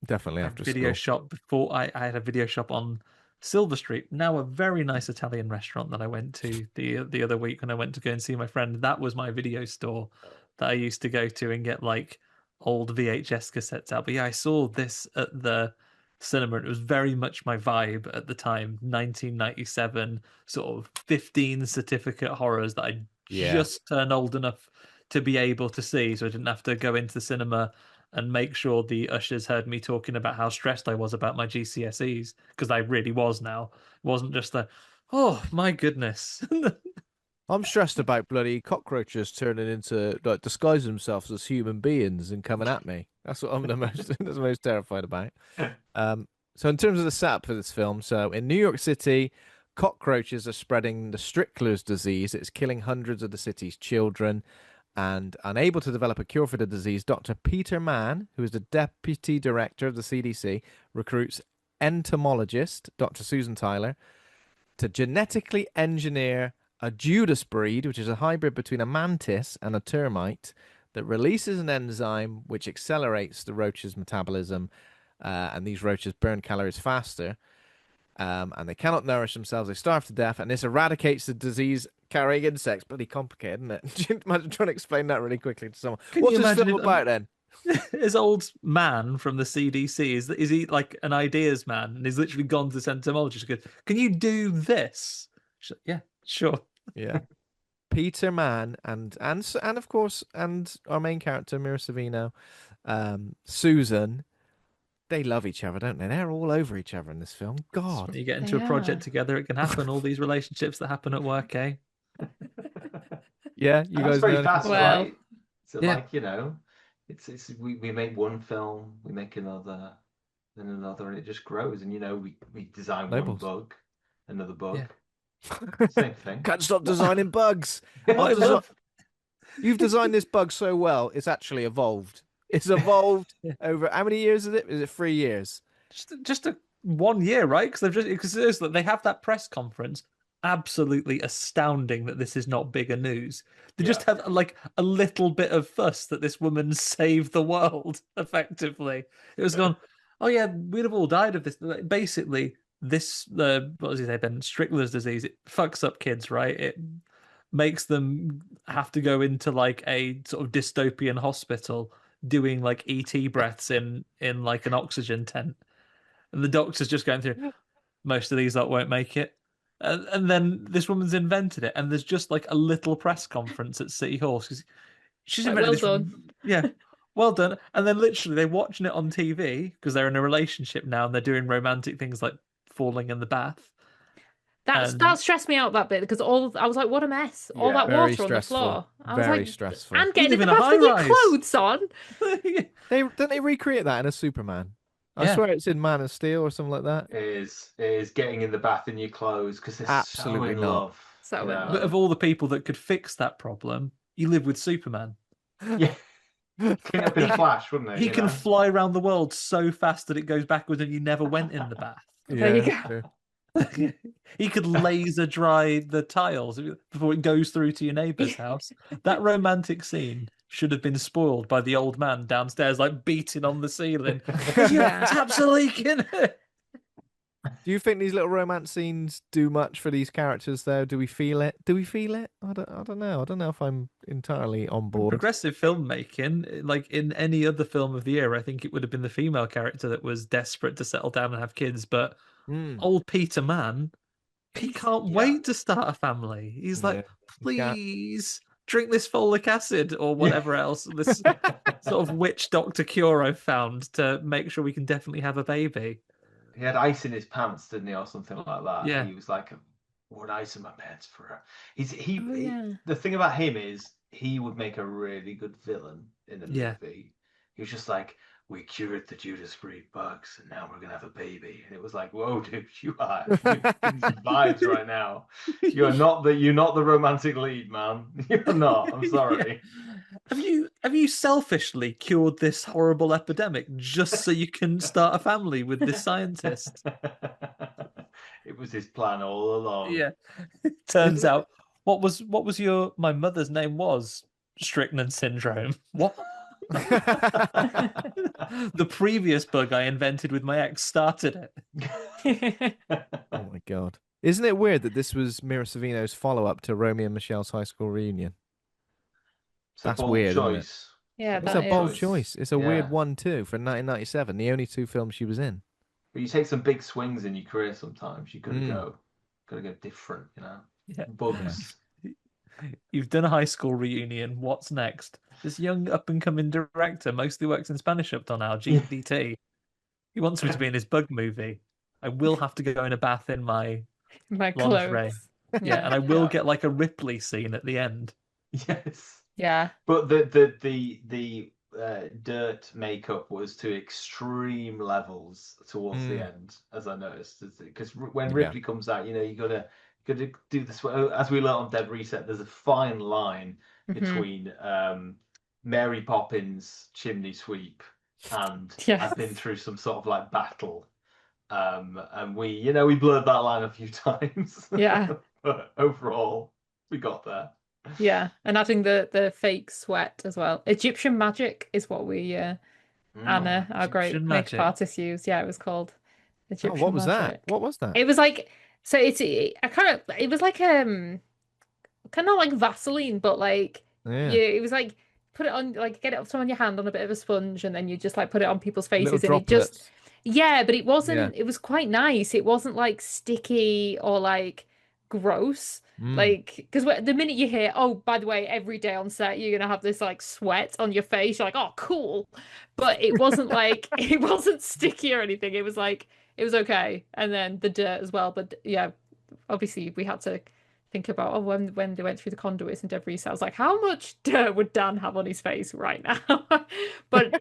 Definitely after video school. shop before I had a video shop on Silver Street, now a very nice Italian restaurant that I went to the other week when I went to go and see my friend. That was my video store that I used to go to and get like old VHS cassettes out. But yeah, I saw this at the cinema and it was very much my vibe at the time. 1997 sort of 15 certificate horrors that I just turned old enough to be able to see, so I didn't have to go into the cinema and make sure the ushers heard me talking about how stressed I was about my GCSEs, because I really was now. It wasn't just oh my goodness. I'm stressed about bloody cockroaches turning into like disguising themselves as human beings and coming at me. That's what I'm the most terrified about. So in terms of the setup for this film, so in New York City, cockroaches are spreading the Strickler's disease. It's killing hundreds of the city's children. And unable to develop a cure for the disease, Dr. Peter Mann, who is the deputy director of the CDC, recruits entomologist Dr. Susan Tyler to genetically engineer a Judas breed, which is a hybrid between a mantis and a termite, that releases an enzyme which accelerates the roach's metabolism, and these roaches burn calories faster. And they cannot nourish themselves. They starve to death, and this eradicates the disease-carrying insects. Bloody complicated, isn't it? Imagine trying to explain that really quickly to someone. What's this film about, then? His old man from the CDC, is he like an ideas man? And he's literally gone to this entomologist and goes, can you do this? Yeah, sure. Yeah. Peter Mann and of course, and our main character, Mira Sorvino, Susan, they love each other, don't they? They're all over each other in this film. God. When you get into a project together, it can happen. All these relationships that happen at work, eh? Yeah, you guys very know fast, well, right? So like, you know, it's we make one film, we make another, then another, and it just grows. And you know, we design one bug, another bug. Yeah. Same thing. Can't stop designing bugs. You've designed this bug so well, it's actually evolved. It's evolved over how many years is it? Is it 3 years? Just 1 year, right? Because they have that press conference absolutely astounding that this is not bigger news. They Yeah. just have like a little bit of fuss that this woman saved the world, effectively. It was gone, oh yeah, we'd have all died of this. Basically, this, what does he say, Ben? Strickler's disease, it fucks up kids, right? It makes them have to go into like a sort of dystopian hospital doing like ET breaths in like an oxygen tent. And the doctor's just going through, most of these lot won't make it. And then this woman's invented it, and there's just like a little press conference at City Hall. She's Like, invented well this. done. Yeah, well done. And then literally they're watching it on TV because they're in a relationship now and they're doing romantic things like falling in the bath. That stressed me out that bit because I was like, what a mess! All Yeah. that Very water on the stressful. floor. I was Very like, stressful. and We getting in live the in a bath with your high-rise. clothes on. Didn't they recreate that in a Superman? I Yeah. swear it's in Man of Steel or something like that. Is getting in the bath in your clothes because they're Absolutely so in not. love. So in love. But of all the people that could fix that problem, you live with Superman. Yeah. Clean up in a flash, wouldn't it? He you can know? fly around the world so fast that it goes backwards and you never went in the bath. There you Yeah, go. true. He could laser dry the tiles before it goes through to your neighbour's house. That romantic scene should have been spoiled by the old man downstairs, like beating on the ceiling. Yeah. Taps are leaking. Do you think these little romance scenes do much for these characters, though? Do we feel it? Do we feel it? I don't know. I don't know if I'm entirely on board. Progressive filmmaking, like in any other film of the era, I think it would have been the female character that was desperate to settle down and have kids. But Mm. old Peter Mann, he can't Yeah. wait to start a family. He's like, Yeah. please drink this folic acid or whatever else, this sort of witch doctor cure I've found to make sure we can definitely have a baby. He had ice in his pants, didn't he, or something like that? Yeah. He was like, "I want ice in my pants for her." Oh, yeah. The thing about him is he would make a really good villain in a Yeah. movie. He was just like, "We cured the Judas Priest bugs, and now we're gonna have a baby." And it was like, "Whoa, dude, you're getting some vibes right now. You're not the romantic lead, man. You're not. I'm sorry." Have you selfishly cured this horrible epidemic just so you can start a family with this scientist? It was his plan all along. Yeah. Turns out what was my mother's name was strychnine syndrome. What? The previous bug I invented with my ex started it. Oh my god! Isn't it weird that this was Mira Sorvino's follow-up to Romeo and Michelle's high school reunion? It's a That's bold weird, isn't it? choice. Yeah, It's that a bold is. choice. It's a Yeah. weird one too for 1997. The only two films she was in. But you take some big swings in your career sometimes. You gotta Mm. go different, you know. Yeah. Bugs. You've done a high school reunion. What's next? This young up and coming director mostly works in Spanish up till now, GDT. He wants me to be in his bug movie. I will have to go in a bath in my My lingerie. clothes. Yeah, and I will Yeah. get like a Ripley scene at the end. Yes. Yeah. But the dirt makeup was to extreme levels towards the end, as I noticed. Because when Yeah. Ripley comes out, you gotta do this. As we learned on Dead Reset, there's a fine line Mhm. between Mary Poppins chimney sweep and Yes. I've been through some sort of like battle. And we blurred that line a few times. Yeah. But overall, we got there. Yeah. And adding the fake sweat as well. Egyptian magic is what we Anna, our great Egyptian makeup magic. artist, used. Yeah, it was called Oh, Egyptian what was magic. that? What was that? It was like so it was like kind of like Vaseline, but like Yeah. it was like put it on, like get it up on your hand on a bit of a sponge, and then you just like put it on people's Little faces, and it just droplets. yeah, but it wasn't. Yeah. It was quite nice. It wasn't like sticky or like gross. Mm. Like, because the minute you hear, oh, by the way, every day on set you're gonna have this like sweat on your face, you're like, oh, cool. But it wasn't like it wasn't sticky or anything. It was like it was okay. And then the dirt as well. But yeah, obviously we had to think about when they went through the conduits and debris. So I was like, how much dirt would Dan have on his face right now? But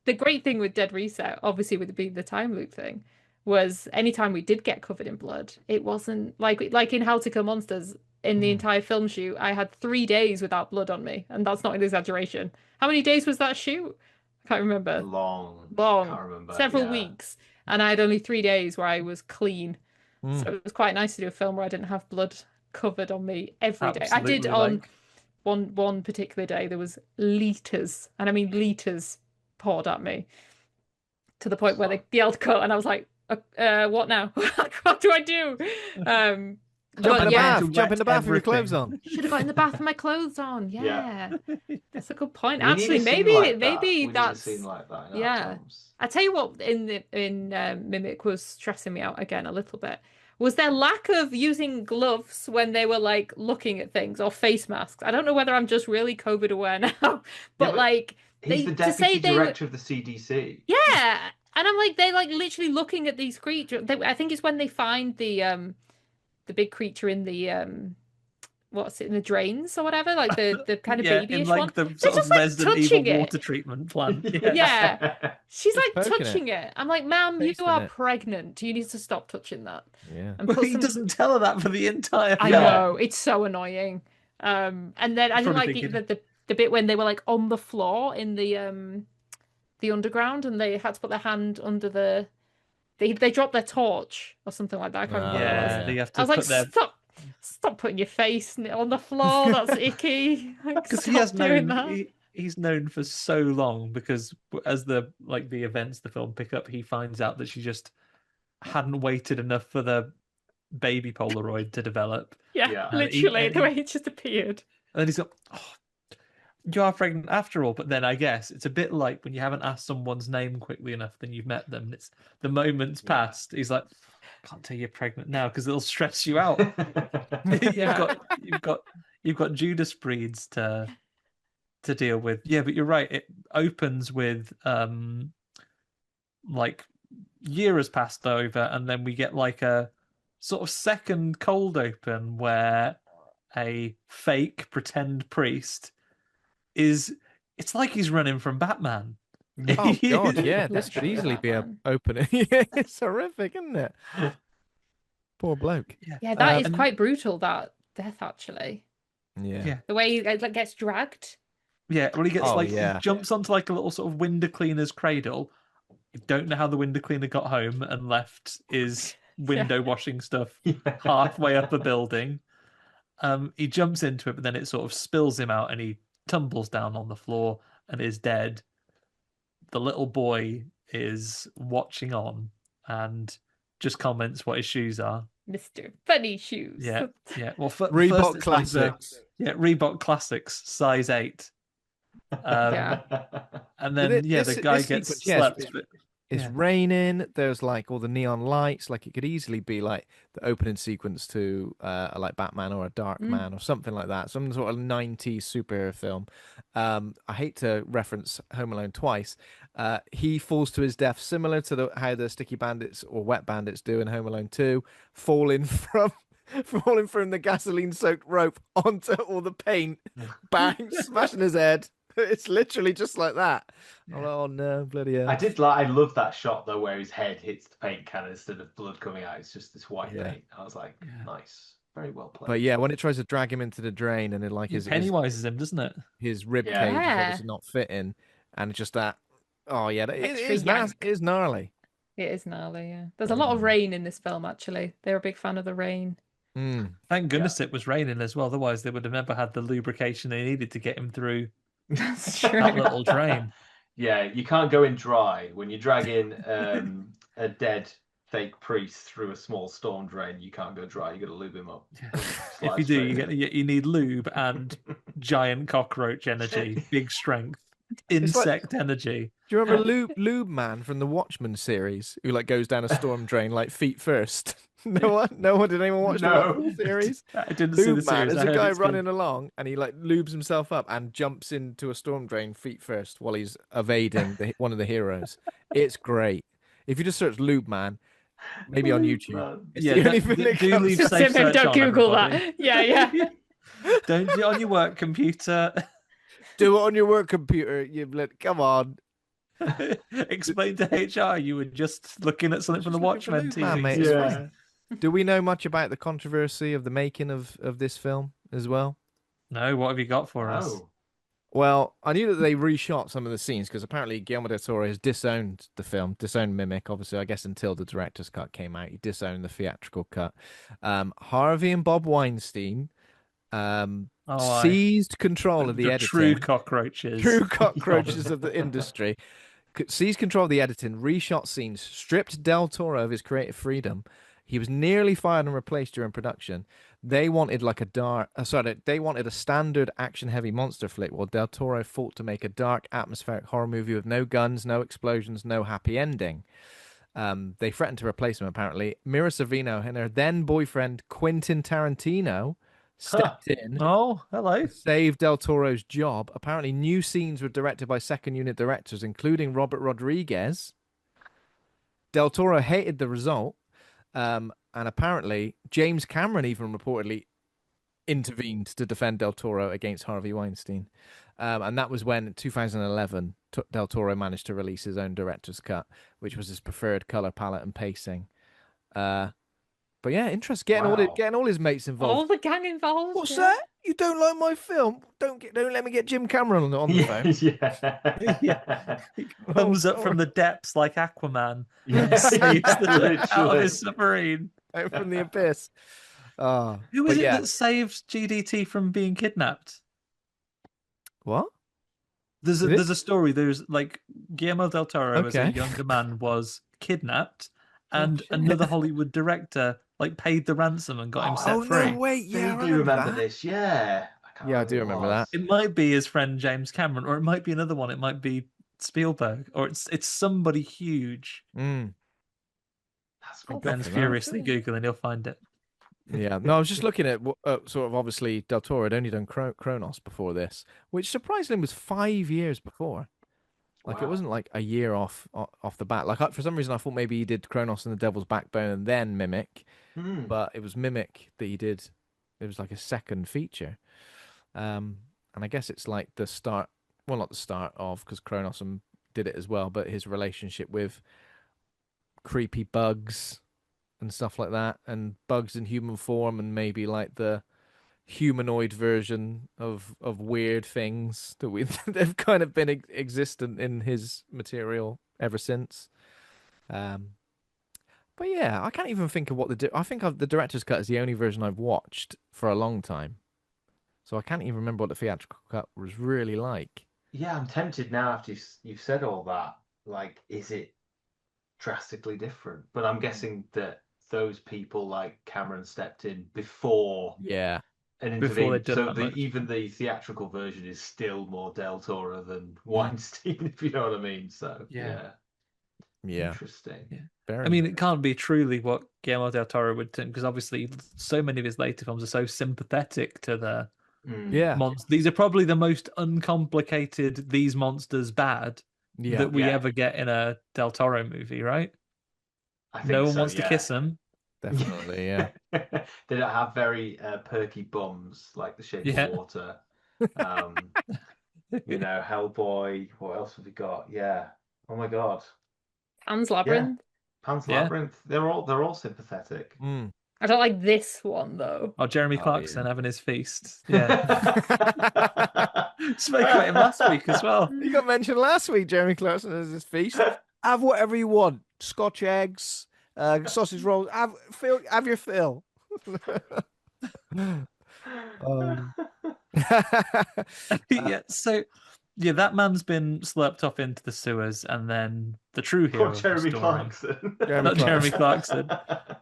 the great thing with Dead Reset, obviously with it being the time loop thing, was anytime we did get covered in blood, it wasn't like in How to Kill Monsters. In the entire film shoot, I had 3 days without blood on me, and that's not an exaggeration. How many days was that shoot? I can't remember. Long. Long. Can't remember. Several yeah. weeks, and I had only 3 days where I was clean. Mm. So it was quite nice to do a film where I didn't have blood covered on me every day. I did Absolutely, on like- one particular day. There was liters, and I mean liters, poured at me to the point where they yelled cut, and I was like, what now? What do I do? Jump in But the yeah, bath. Jump in the bath with your clothes on. should have got in the bath with my clothes on. Yeah, that's a good point. We need Actually, a scene maybe like that. maybe We need that's a scene like that in our yeah. films. I tell you what, in Mimic was stressing me out again a little bit. Was their lack of using gloves when they were like looking at things or face masks? I don't know whether I'm just really COVID aware now, but like He's the to say deputy they were, director of the CDC. yeah, and I'm like they're like literally looking at these creatures. I think it's when they find the big creature in the what's it in the drains or whatever, like the kind of babyish in like one. the They're sort just of like Resident Evil touching it. water treatment plant. Yeah. She's Just like poking touching it. I'm like, ma'am, you Tasting are it. pregnant. You need to stop touching that. Yeah. And Well, put he some... doesn't tell her that for the entire I film. know, it's so annoying. And then I didn't Probably like thinking- the bit when they were like on the floor in the underground and they had to put their hand under the they dropped their torch or something like that. I can't remember what it was. Yeah, they have I to was like, put their stop putting your face on the floor. That's icky. Like, because he stop has doing known that. he's known for so long because as the events the film pick up, he finds out that she just hadn't waited enough for the baby Polaroid to develop. Yeah, Yeah. literally And the way it just appeared. And then he's got, oh, you are pregnant after all. But then I guess it's a bit like when you haven't asked someone's name quickly enough, then you've met them. And it's the moment's passed. He's like, I can't tell you're pregnant now because it'll stress you out. Yeah. you've got Judas breeds to deal with. Yeah, but you're right. It opens with like year has passed over, and then we get like a sort of second cold open where a fake pretend priest it's like he's running from Batman. Oh God, yeah, this could Literally easily be a Batman. opening. Yeah, it's horrific, isn't it? Poor bloke. Yeah, that is and- quite brutal, that death actually. Yeah. Yeah. The way he like, gets dragged. Yeah, well, he gets Oh, like yeah. he jumps onto like a little sort of window cleaner's cradle. You don't know how the window cleaner got home and left his window washing stuff halfway up a building. He jumps into it, but then it sort of spills him out, and he tumbles down on the floor and is dead. The little boy is watching on and just comments what his shoes are. Mr. Funny Shoes. Yeah, yeah. Well, first Reebok it's like the- Classics. Reebok Classics, size 8. Yeah. And then the guy this gets sequence, yes, slept. It's Yeah. raining. There's like all the neon lights. Like it could easily be like the opening sequence to like Batman or a Dark Man or something like that. Some sort of 90s superhero film. I hate to reference Home Alone twice. He falls to his death similar to how the Sticky Bandits or Wet Bandits do in Home Alone 2, falling from the gasoline-soaked rope onto all the paint, bang, smashing his head. It's literally just like that. Yeah. Oh no, bloody hell. I love that shot though, where his head hits the paint can instead of blood coming out. It's just this white Yeah. paint. I was like, nice, very well played. But yeah, when it tries to drag him into the drain and it like his Pennywises him, doesn't it? his rib Yeah. cage is Yeah. obviously not fitting, and it's just that. Oh yeah, it Extra is yank. it is gnarly. It is gnarly, yeah. There's a lot of rain in this film, actually. They're a big fan of the rain. Mm. Thank goodness it was raining as well. Otherwise, they would have never had the lubrication they needed to get him through That's that true. little drain. Yeah, you can't go in dry when you drag in a dead fake priest through a small storm drain. You can't go dry. You got to lube him up. If Slide you do, straight in. you need lube and giant cockroach energy, big strength, It's like- insect energy. Do you remember Lube Man from the Watchmen series, who like goes down a storm drain like feet first? No one. Did anyone watch the No. Watchmen series? I didn't see the Lube Man. series. There's I a heard guy it's good. running along and he like lubes himself up and jumps into a storm drain feet first while he's evading one of the heroes. It's great. If you just search Lube Man, maybe on YouTube. Man. It's Yeah, the only do- thing that do comes leave up. safe Maybe search don't on, Google everybody. that. Yeah. Don't do it on your work computer. Do it on your work computer. Come on. Explain to HR you were just looking at something from the Just looking for Watchmen Lube Man, TV. mate. It's Yeah. fine. Do we know much about the controversy of the making of this film as well? No, what have you got for us? Oh. Well, I knew that they reshot some of the scenes because apparently Guillermo del Toro has disowned the film, disowned Mimic. Obviously, I guess until the director's cut came out, he disowned the theatrical cut. Harvey and Bob Weinstein Oh, seized control of the true editing, cockroaches. true cockroaches of the industry, seized control of the editing, reshot scenes, stripped Del Toro of his creative freedom. He was nearly fired and replaced during production. They wanted like a they wanted a standard action-heavy monster flick, while Del Toro fought to make a dark, atmospheric horror movie with no guns, no explosions, no happy ending. They threatened to replace him, apparently. Mira Sorvino and her then boyfriend, Quentin Tarantino, stepped in Oh, hello. to save Del Toro's job. Apparently, new scenes were directed by second unit directors, including Robert Rodriguez. Del Toro hated the result. And apparently, James Cameron even reportedly intervened to defend Del Toro against Harvey Weinstein. And that was when, in 2011, Del Toro managed to release his own director's cut, which was his preferred color palette and pacing. But yeah, getting all his mates involved. All the gang involved. What's that? You don't like my film? Don't let me get Jim Cameron on the phone. Yeah. He comes up from the depths like Aquaman Yeah, and saves the literally. out of his submarine. Out from the abyss. Oh, Who but is it yeah. that saves GDT from being kidnapped? What? There's a story. There's like Guillermo del Toro as a Okay. younger man was kidnapped, Oh, and shit. another Hollywood director like paid the ransom and got him set Oh free. no, wait, yeah, I do remember that. this. Yeah, Yeah, I do remember that. It might be his friend James Cameron, or it might be another one. It might be Spielberg, or it's somebody huge. Mm. That's Oh, Ben's for that. furiously googling, he'll find it. Yeah, no, I was just looking at sort of obviously Del Toro had only done Kronos before this, which surprisingly was 5 years before. Like it Wow. wasn't like a year off the bat. Like for some reason I thought maybe he did Kronos and the Devil's Backbone and then Mimic, Hmm. but it was Mimic that he did. It was like a second feature, and I guess it's like the start. Well, not the start of because Kronos did it as well, but his relationship with creepy bugs and stuff like that, and bugs in human form, and maybe like the humanoid version of weird things that they've kind of been existent in his material ever since. But yeah, I can't even think of what I think the director's cut is the only version I've watched for a long time, so I can't even remember what the theatrical cut was really like. Yeah, I'm tempted now after you've said all that. Like, is it drastically different? But I'm guessing that those people like Cameron stepped in before Yeah, and Before intervened. they'd done So that much. even the theatrical version is still more Del Toro than Weinstein, if you know what I mean. So Yeah. yeah, Interesting. Yeah. very I mean, it can't be truly what Guillermo del Toro would do, because obviously so many of his later films are so sympathetic to the Mm. yeah, monsters. These are probably the most uncomplicated these monsters bad yeah. that we Yeah. ever get in a del Toro movie, right? I think No one so, wants to yeah. kiss him. Definitely, yeah. They don't have very perky bums like The Shape Yeah. of Water. Hellboy. What else have we got? Yeah. Oh my God. Pan's Labyrinth. Pan's Yeah. Labyrinth. They're all sympathetic. Mm. I don't like this one though. Oh, Jeremy Oh, Clarkson yeah. having his feast. Yeah. Spoke about him last week as well. You got mentioned last week, Jeremy Clarkson as his feast. Have whatever you want. Scotch eggs, sausage rolls. Have your fill. Yeah, so that man's been slurped off into the sewers, and then the true hero Poor of the Jeremy story, Clarkson. not Jeremy Clarkson,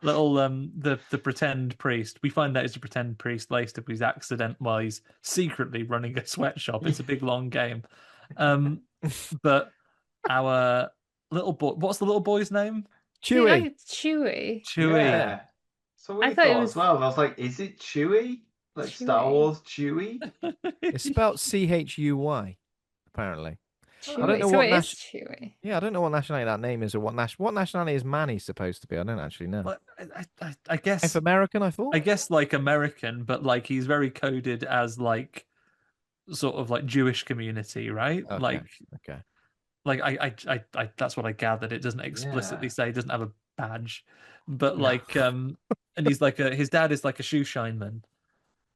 little the pretend priest. We find out he's a pretend priest later, but he's secretly running a sweatshop. It's a big long game. But our little boy, what's the little boy's name? Chewy. It's Chewy. Chewie. Yeah. So we I thought thought it was- as well. I was like, is it Chewie? Like Star Chewie. Wars Chewie? It's spelled Chuy, apparently. Chewy. I don't know so what it is Chewy. Yeah, I don't know what nationality that name is or what nationality is Manny supposed to be. I don't actually know. Well, I guess Half American, I thought. I guess like American, but like he's very coded as like sort of like Jewish community, right? Okay. Okay. Like I that's what I gathered. It doesn't explicitly say, it doesn't have a badge, but No. like and he's like his dad is like a shoe shineman,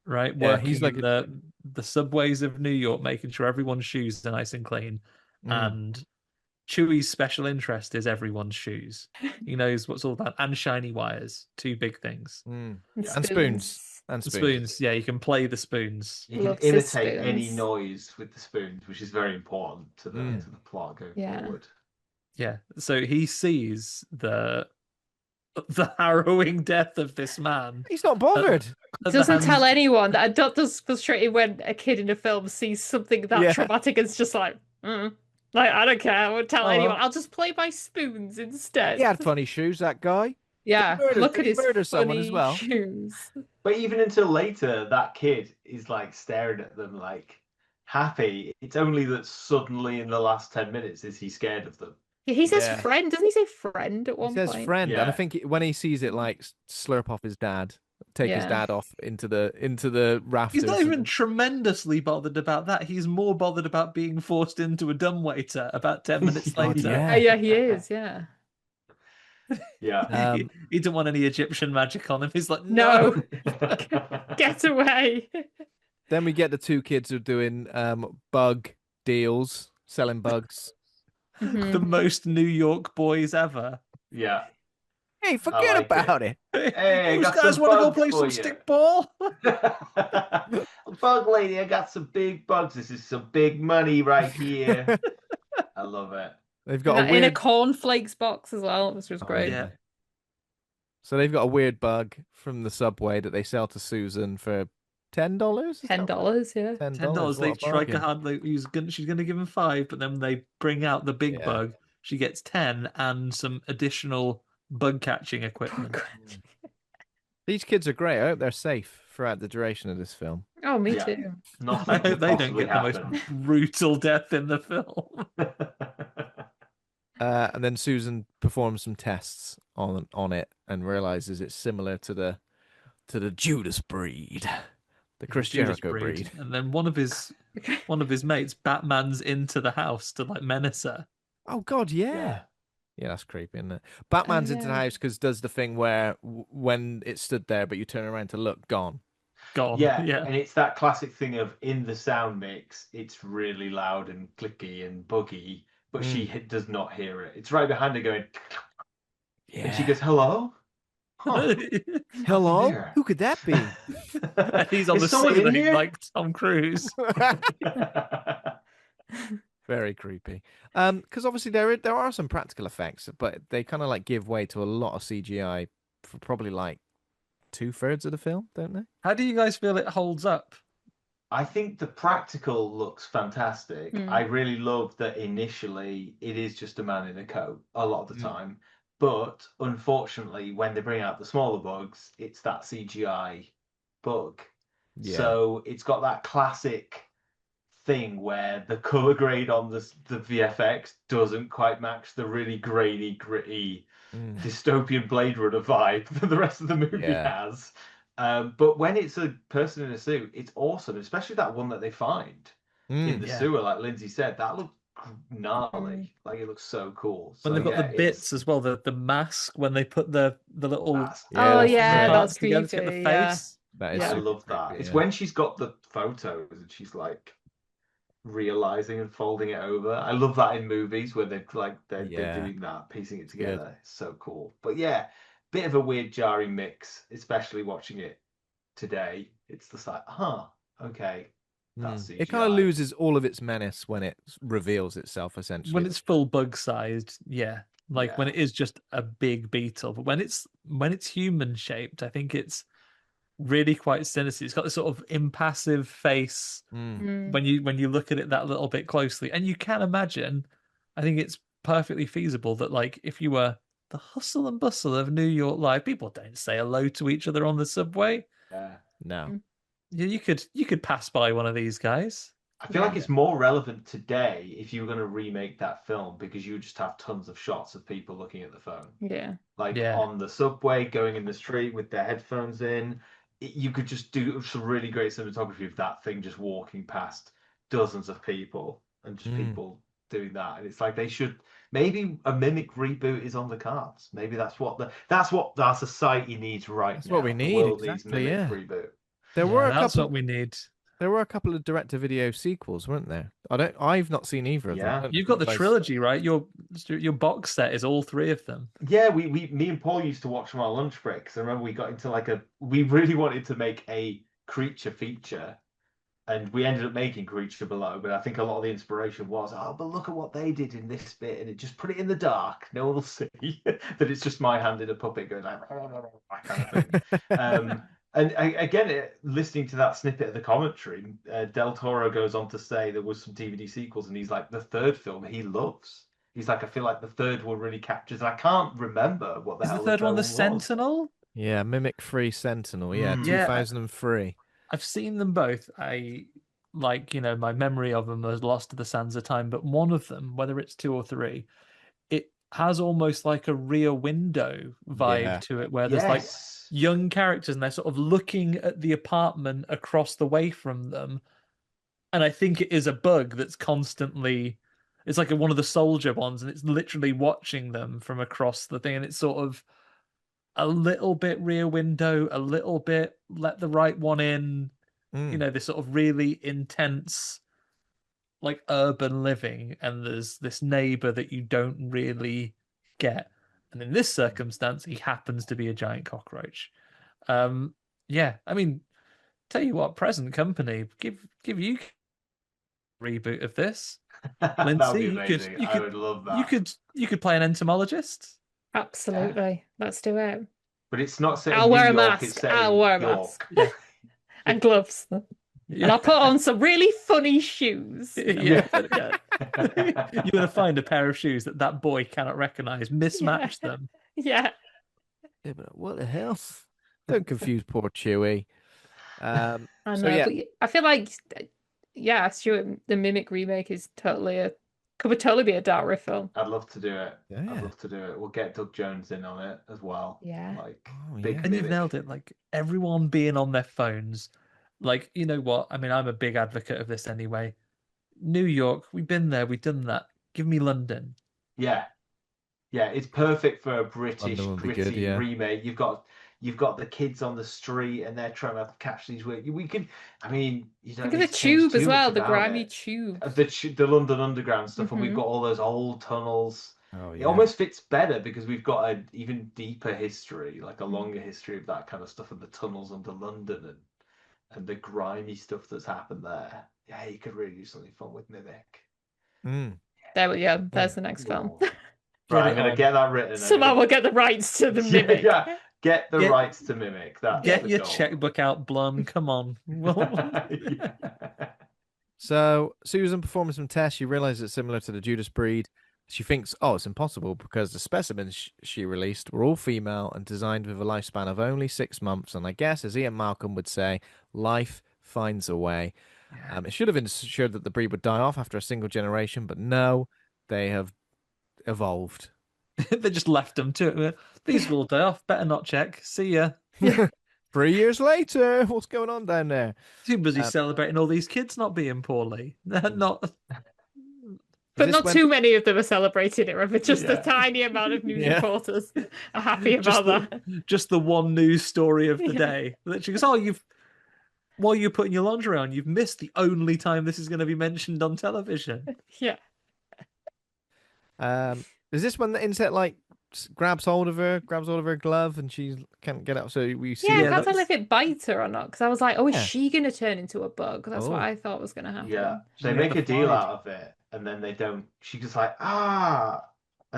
right? Yeah, Working he's like in the subways of New York, making sure everyone's shoes are nice and clean. And Chewie's special interest is everyone's shoes. He knows what's all about, and shiny wires, two big things. And Yeah. spoons. And The spoons. spoons, yeah, you can play the spoons. You can Loves his imitate any spoons. noise with the spoons, which is very important to the plot going Yeah. forward. Yeah, so he sees the harrowing death of this man. He's not bothered. at the Doesn't tell hands- anyone. That does frustrating when a kid in a film sees something that Yeah. traumatic and it's just like, like I don't care. I won't tell Oh, anyone. I'll just play my spoons instead. He had funny shoes, that guy. Yeah, look at he his murder someone as funny well? shoes. But even until later, that kid is like staring at them like happy. It's only that suddenly in the last 10 minutes is he scared of them. Yeah, he says Yeah. friend. Doesn't he say friend at He one says point? friend, and I Yeah. think when he sees it like slurp off his dad, take his Yeah. dad off into the rafters. He's not even and- tremendously bothered about that. He's more bothered about being forced into a dumbwaiter about 10 minutes God, later. yeah. Oh, yeah, he is. Yeah. Yeah. He didn't want any Egyptian magic on him. He's like, No, no. get away. Then we get the two kids who are doing bug deals, selling bugs. The most New York boys ever. Yeah. Hey, forget like about it. Hey, Those got guys some want to go bugs play for some you. stick ball? Bug lady, I got some big bugs. This is some big money right here. I love it. They've got a In a weird. cornflakes box as well, which was Oh, great. Yeah. So they've got a weird bug from the subway that they sell to Susan for $10. $10, yeah. $10. They strike a hard. She's going to give him 5, but then they bring out the big Yeah. bug. She gets 10 and some additional bug catching equipment. These kids are great. I hope they're safe throughout the duration of this film. Oh, me Yeah. too. Nothing I hope could they don't possibly get the most happen. brutal death in the film. And then Susan performs some tests on it and realizes it's similar to the Judas breed, the Chris Judas Jericho breed. And then one of his mates Batman's into the house to like menace her. Oh God, yeah. Yeah, that's creepy, isn't it? Batman's into the yeah. house because does the thing where when it stood there, but you turn around to look, gone. Gone. Yeah, Yeah. and it's that classic thing of in the sound mix, it's really loud and clicky and buggy, but she does not hear it. It's right behind her going, and she goes, "Hello, huh, Hello, there." who could that be? And he's on Is the someone in ceiling here? like Tom Cruise. Very creepy. Because obviously there are some practical effects, but they kind of like give way to a lot of CGI for probably like 2/3 of the film, don't they? How do you guys feel it holds up? I think the practical looks fantastic. Mm. I really love that initially it is just a man in a coat a lot of the time. But unfortunately, when they bring out the smaller bugs, it's that CGI bug. Yeah. So it's got that classic thing where the color grade on the VFX doesn't quite match the really grainy, gritty, dystopian Blade Runner vibe that the rest of the movie has. But when it's a person in a suit, it's awesome, especially that one that they find in the sewer, like Lyndsey said. That looked gnarly. Like, it looks so cool. When So, they've got yeah, the bits as well, the mask, when they put the little mask. Oh, yeah, parts that's together to get the creepy, yeah. face. That is I super love that. creepy, It's yeah. when she's got the photos and she's like realizing and folding it over. I love that in movies where they're doing that, piecing it together. It's so cool. But yeah, bit of a weird jarring mix, especially watching it today. It's just like, okay. That's It kind of CGI. loses all of its menace when it reveals itself, essentially. When it's full bug sized, yeah. Like when it is just a big beetle. But when it's human shaped, I think it's really quite sinister. It's got this sort of impassive face when you look at it that little bit closely. And you can imagine, I think it's perfectly feasible that like if you were the hustle and bustle of New York life, people don't say hello to each other on the subway. Yeah. No. Yeah, you could pass by one of these guys. I feel like it's more relevant today if you were going to remake that film, because you would just have tons of shots of people looking at the phone. Yeah. Like on the subway, going in the street with their headphones in. You could just do some really great cinematography of that thing just walking past dozens of people and just people doing that. And it's like they should, maybe a Mimic reboot is on the cards. Maybe that's what our society needs right now. That's what we The need, world needs exactly, Mimic yeah. reboot. There were a that's couple. what we need. There were a couple of direct-to-video sequels, weren't there? I've not seen either of them. Yeah. I don't know You've if got the you guys- trilogy, right? Your box set is all three of them. Yeah, me and Paul used to watch them on our lunch breaks. I remember we got into we really wanted to make a creature feature, and we ended up making Creature Below. But I think a lot of the inspiration was, but look at what they did in this bit, and it just put it in the dark. No one will see that it's just my hand in a puppet going like that kind of thing. And again, listening to that snippet of the commentary, Del Toro goes on to say there was some DVD sequels, and he's like, the third film he loves. He's like, I feel like the third one really captures. And I can't remember what the Is hell the third one the was. Sentinel? Yeah, Mimic Free Sentinel. Yeah, Yeah. 2003. I've seen them both. I my memory of them is lost to the sands of time, but one of them, whether it's 2 or 3, it has almost like a Rear Window vibe Yeah. to it, where there's like young characters and they're sort of looking at the apartment across the way from them. And I think it is a bug that's constantly, it's like one of the soldier ones, and it's literally watching them from across the thing. And it's sort of a little bit Rear Window, a little bit Let the Right One In, this sort of really intense, like urban living. And there's this neighbor that you don't really get. And in this circumstance, he happens to be a giant cockroach. Yeah, I mean, tell you what, present company, give you a reboot of this. That would be Lyndsey, amazing. I would love that. You could play an entomologist. Absolutely. Let's do it. But it's not set I'll in wear a New York, mask. it's set I'll in wear a York. mask. Yeah. And gloves. And I'll put on some really funny shoes. Yeah. You're going to find a pair of shoes that boy cannot recognize, mismatch them. Yeah. Yeah, but what the hell? Don't confuse poor Chewie. I know, So yeah, but I feel like, Stewart, the Mimic remake is could totally be a dark riff film. I'd love to do it. Yeah. I'd love to do it. We'll get Doug Jones in on it as well. Yeah. Like, yeah. And you've nailed it. Like everyone being on their phones. Like, you know what? I mean, I'm a big advocate of this anyway. New York, we've been there, we've done that. Give me London. Yeah. Yeah, it's perfect for a British London would be gritty good, yeah. remake. You've got the kids on the street and they're trying to catch these weird. We could, I mean, you don't Think of need the to change tube as too well, much the about grimy it. tube. The London Underground stuff, and we've Mhm. got all those old tunnels. Oh, It yeah. almost fits better because we've got an even deeper history, like a longer history of that kind of stuff, and the tunnels under London and the grimy stuff that's happened there. Yeah, you could really do something fun with Mimic. There we go. There's the next film. Right, I'm gonna get that written. Somehow we'll get the rights to the Mimic. Yeah, get the rights to Mimic. That's Get the your goal. checkbook out, Blum. Come on. Yeah. So Susan performs some tests. She realizes it's similar to the Judas breed. She thinks, it's impossible because the specimens she released were all female and designed with a lifespan of only 6 months. And I guess, as Ian Malcolm would say, life finds a way. It should have ensured that the breed would die off after a single generation, but no, they have evolved. They just left them to it. These will die off. Better not check. See ya. 3 years later, what's going on down there? Too busy celebrating all these kids not being poorly. Not. But not too many of them are celebrating it, but just a Yeah. tiny amount of news Yeah. reporters are happy about that. Just the one news story of the day. Literally goes, while you're putting your lingerie on, you've missed the only time this is going to be mentioned on television. Yeah. Is this when the insect grabs hold of her glove and she can't get up? So we see. Yeah, I Yeah, can't tell that's- if it bites her or not, because I was like, is Yeah. she going to turn into a bug? That's what Oh. I thought was going to happen. Yeah, they Yeah, make the a deal fight. out of it, and then they don't. She's just like, and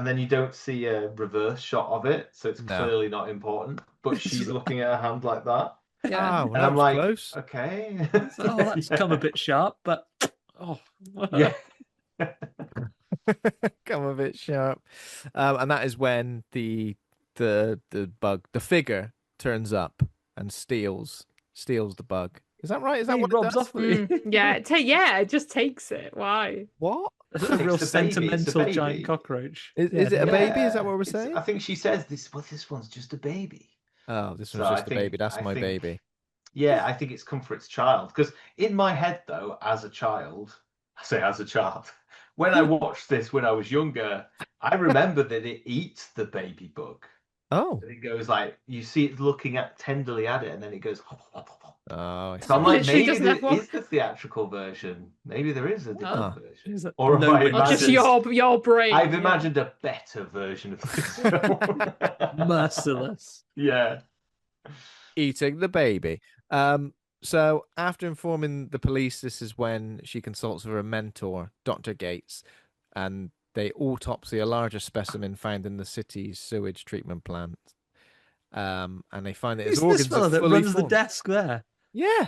then you don't see a reverse shot of it, so it's No. clearly not important. But she's looking at her hand like that, Yeah. Well, and that I'm was like, close. okay, That's come a bit sharp, but yeah. Come a bit sharp. And that is when the bug, the figure, turns up and steals the bug. Is that right? Is that He what robs it does? off with it. Yeah, it just takes it. Why? What? A real It's the baby, it's the sentimental baby. giant cockroach. Is it a baby? Is that what we're It's- saying? I think she says this. Well, this one's just a baby. Oh, this So one's I just a think- baby. That's I my think- baby. Yeah, I think it's come for its child. Because in my head, though, as a child, I say as a child, when I watched this when I was younger, I remember that it eats the baby bug. Oh. And it goes like, you see it looking tenderly at it, and then it goes. Hop, hop, hop, hop. Oh, I So I'm see. like, Literally maybe doesn't there have one. is the theatrical version. Maybe there is a different Ah. version. Is it- Or no have I witnesses. Or just imagined? your brain. I've yeah. imagined a better version of this film. Merciless. Yeah. Eating the baby. So after informing the police, this is when she consults with her mentor, Dr. Gates, and they autopsy a larger specimen found in the city's sewage treatment plant. And they find that his Who's organs this fella are that fully runs the formed. desk there? Yeah.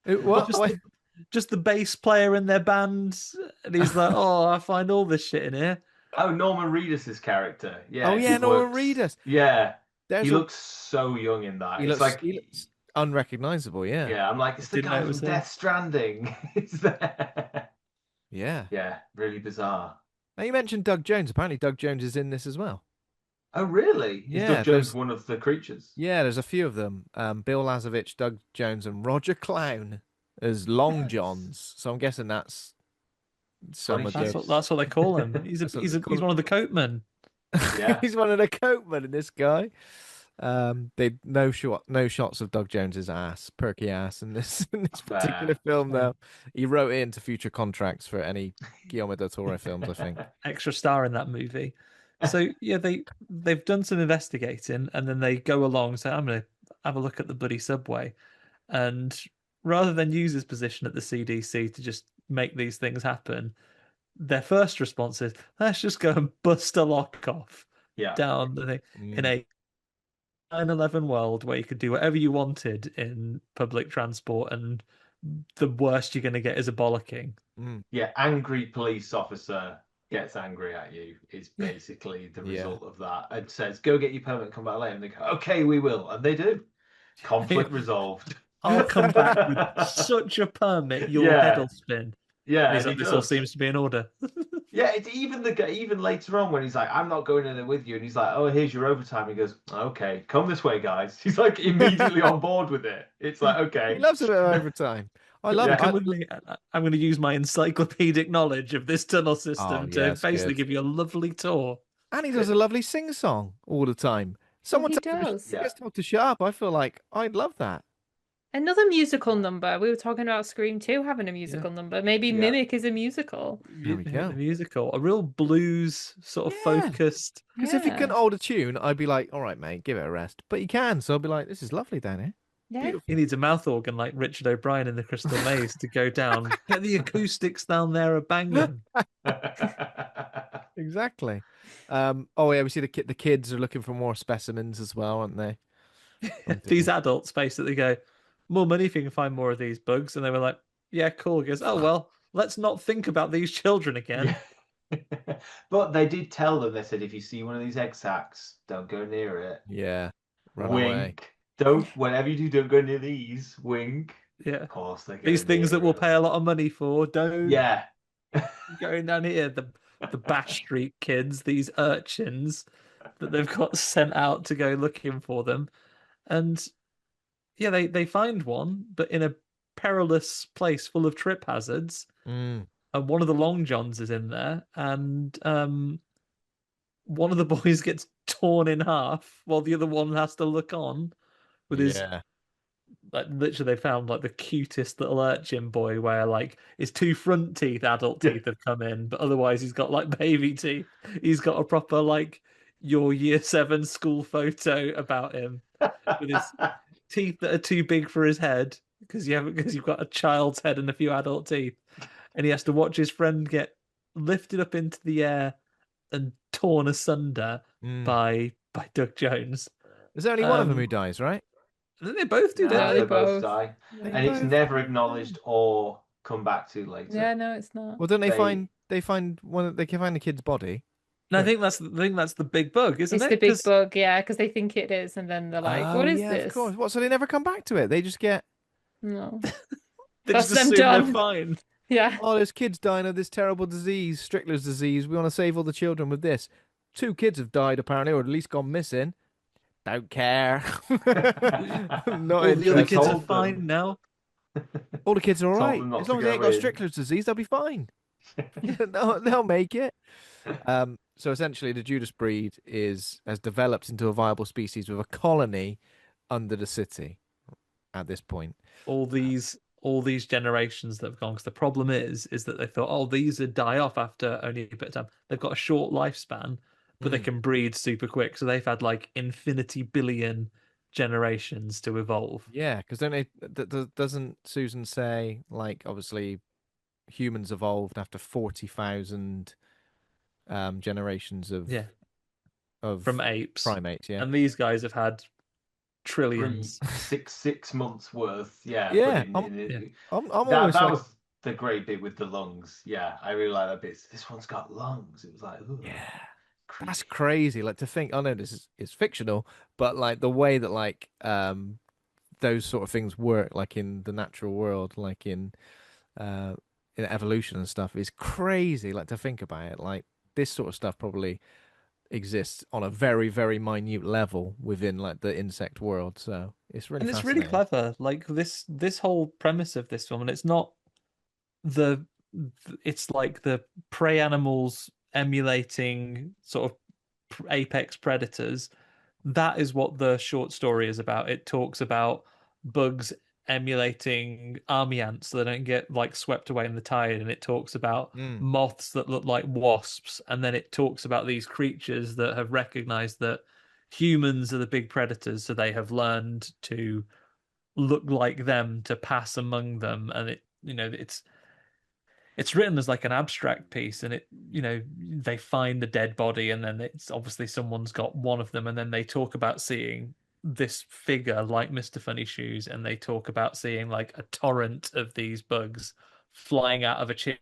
What? Just What? just the bass player in their band, and he's like, "Oh, I find all this shit in here." Oh, Norman Reedus' character. Yeah. Oh he yeah, Norman works- Reedus. Yeah. There's He looks so young in that. he It's looks like, he looks unrecognizable. Yeah. yeah, I'm like, it's the Didn't know guy it was from him. Death Stranding. It's there. Yeah. Yeah, really bizarre. Now you mentioned Doug Jones. Apparently, Doug Jones is in this as well. Oh, really? Is Yeah, Doug Jones there's- one of the creatures? Yeah, there's a few of them. Bill Lazovich, Doug Jones, and Roger Clown as Long Nice. Johns. So I'm guessing that's some of That's the. what they call him. He's That's what he's they call he's him. one of the coatmen. Yeah. He's one of the coatmen in this guy. They no shots of Doug Jones's ass, perky ass in this particular Fair. film though. He wrote it into future contracts for any Guillermo del Toro films, I think. Extra star in that movie. So yeah, they've done some investigating, and then they go along. So I'm gonna have a look at the bloody subway, and rather than use his position at the CDC to just make these things happen, their first response is, let's just go and bust a lock off Yeah. down the thing in a 9/11 world where you could do whatever you wanted in public transport, and the worst you're going to get is a bollocking. Yeah, angry police officer gets angry at you is Yeah. basically the Yeah. result of that, and says, go get your permit, come back later. And they go, okay, we will. And they do. Conflict resolved. I'll come back with such a permit, your Yeah. head will spin. Yeah, And he's he like, this all does. seems to be in order. Yeah, it's even later on when he's like, I'm not going in there with you, and he's like, oh, here's your overtime. He goes, okay, come this way, guys. He's like immediately on board with it. It's like, okay. He loves a bit of overtime. I love Yeah. it. Come with me. I'm going to use my encyclopedic knowledge of this tunnel system to yeah, it's basically good. give you a lovely tour. And he does a lovely sing song all the time. Someone he tells him does. he gets told to shut up. I feel like I'd love that. Another musical number. We were talking about Scream 2 having a musical number. Maybe Yeah. Mimic is a musical. There we go. The musical, a real blues sort of Yeah. focused. Because if he couldn't Yeah. hold a tune, I'd be like, all right, mate, give it a rest. But he can, so I'll be like, this is lovely down here. Yeah. He needs a mouth organ like Richard O'Brien in the Crystal Maze to go down. Get the acoustics down there are banging. Exactly. Oh yeah, we see the kids are looking for more specimens as well, aren't they? These adults basically go, more money if you can find more of these bugs. And they were like, yeah, cool. He goes, oh, well, let's not think about these children again. Yeah. But they did tell them, they said, if you see one of these egg sacs, don't go near it. Yeah. Run Wink. away. Don't, whenever you do, don't go near these. Wink. Yeah. Of course, they go These things near that we'll it. pay a lot of money for. Don't Yeah. going down here. The Bash Street kids, these urchins that they've got sent out to go looking for them. And yeah, they find one, but in a perilous place full of trip hazards. Mm. And one of the Long Johns is in there, and one of the boys gets torn in half while the other one has to look on with his Yeah. like literally they found like the cutest little urchin boy where like his two front teeth, adult teeth have come in, but otherwise he's got like baby teeth. He's got a proper like your year 7 school photo about him with his teeth that are too big for his head because you've got a child's head and a few adult teeth, and he has to watch his friend get lifted up into the air and torn asunder Mm. by Doug Jones. There's only one of them Um, who dies, right? I think they both do, No, don't they they? both both. die. They And it's both never die. acknowledged or come back to later. Yeah, no, it's not. Well, don't they they- find one? They can find the kid's body. No, I think that's the big bug, isn't It's it? the big 'Cause bug, yeah, because they think it is, and then they're like, Oh, "What is yeah, this?" Of course. What? So they never come back to it. They just get, No. They That's just them assume done. they're fine. Yeah. oh, there's kids dying of this terrible disease, Strickler's disease. We want to save all the children with this. 2 kids have died apparently, or at least gone missing. Don't care. Not All the other They kids are told them. fine now. all the kids are all Told right. them not As to long as they go ain't got in. Strickler's disease, they'll be fine. They'll make it. So essentially, the Judas breed has developed into a viable species with a colony under the city at this point. All these generations that have gone. Because the problem is that they thought, oh, these would die off after only a bit of time. They've got a short lifespan, but they Mm. can breed super quick. So they've had like infinity billion generations to evolve. Yeah, because don't they? Doesn't Susan say like obviously humans evolved after 40,000 generations Yeah, of from apes, primates? Yeah. and these guys have had Three, trillions. six months worth. Yeah, put Yeah, in Yeah. it. I'm That almost that like, was the great bit with the lungs. Yeah, I really like that bit. This one's got lungs. It was like, ugh, yeah, that's creepy. crazy. Like to think, I know this is it's fictional, but like the way that like those sort of things work, like in the natural world, like uh in evolution and stuff, is crazy. Like to think about it, like this sort of stuff probably exists on a very, very minute level within like the insect world. So it's really And it's really fascinating. clever. Like this whole premise of this film, and it's not the it's like the prey animals emulating sort of apex predators. That is what the short story is about. It talks about bugs emulating army ants so they don't get like swept away in the tide, and it talks about Mm. moths that look like wasps, and then it talks about these creatures that have recognized that humans are the big predators, so they have learned to look like them to pass among them, and it's written as like an abstract piece, and they find the dead body, and then it's obviously someone's got one of them, and then they talk about seeing this figure like Mr. Funny Shoes, and they talk about seeing like a torrent of these bugs flying out of a chimney.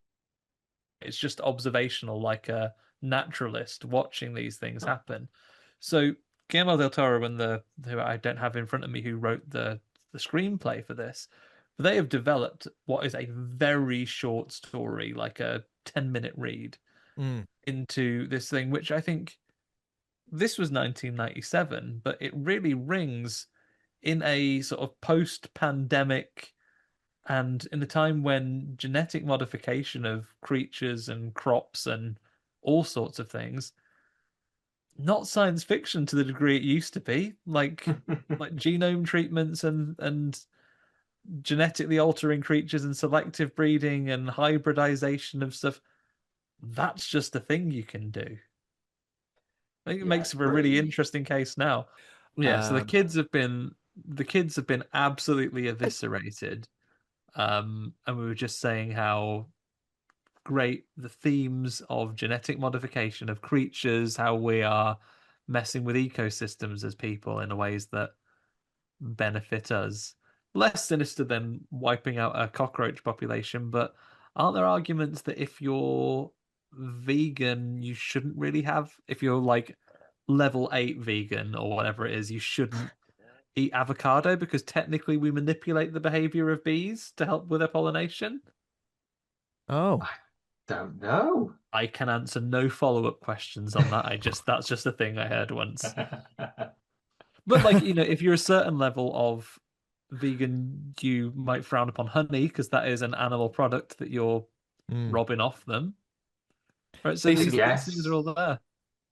It's just observational, like a naturalist watching these things happen. So Guillermo del Toro and who I don't have in front of me, who wrote the screenplay for this, they have developed what is a very short story, like a 10-minute read, Mm. into this thing, which I think this was 1997, but it really rings in a sort of post-pandemic and in a time when genetic modification of creatures and crops and all sorts of things, not science fiction to the degree it used to be, like genome treatments and genetically altering creatures and selective breeding and hybridization of stuff. That's just a thing you can do. I think it Yeah, makes it's for a really pretty. interesting case now. Yeah, so the Um, kids have been the kids have been absolutely eviscerated. And we were just saying how great the themes of genetic modification of creatures, how we are messing with ecosystems as people in ways that benefit us. Less sinister than wiping out a cockroach population, but aren't there arguments that if you're vegan, you shouldn't really have, if you're like level 8 vegan or whatever it is, you shouldn't eat avocado because technically we manipulate the behavior of bees to help with their pollination? oh, I don't know. I can answer no follow-up questions on that. That's just a thing I heard once. But like, if you're a certain level of vegan, you might frown upon honey because that is an animal product that you're mm. robbing off them. Right. So I these things are guess. all there.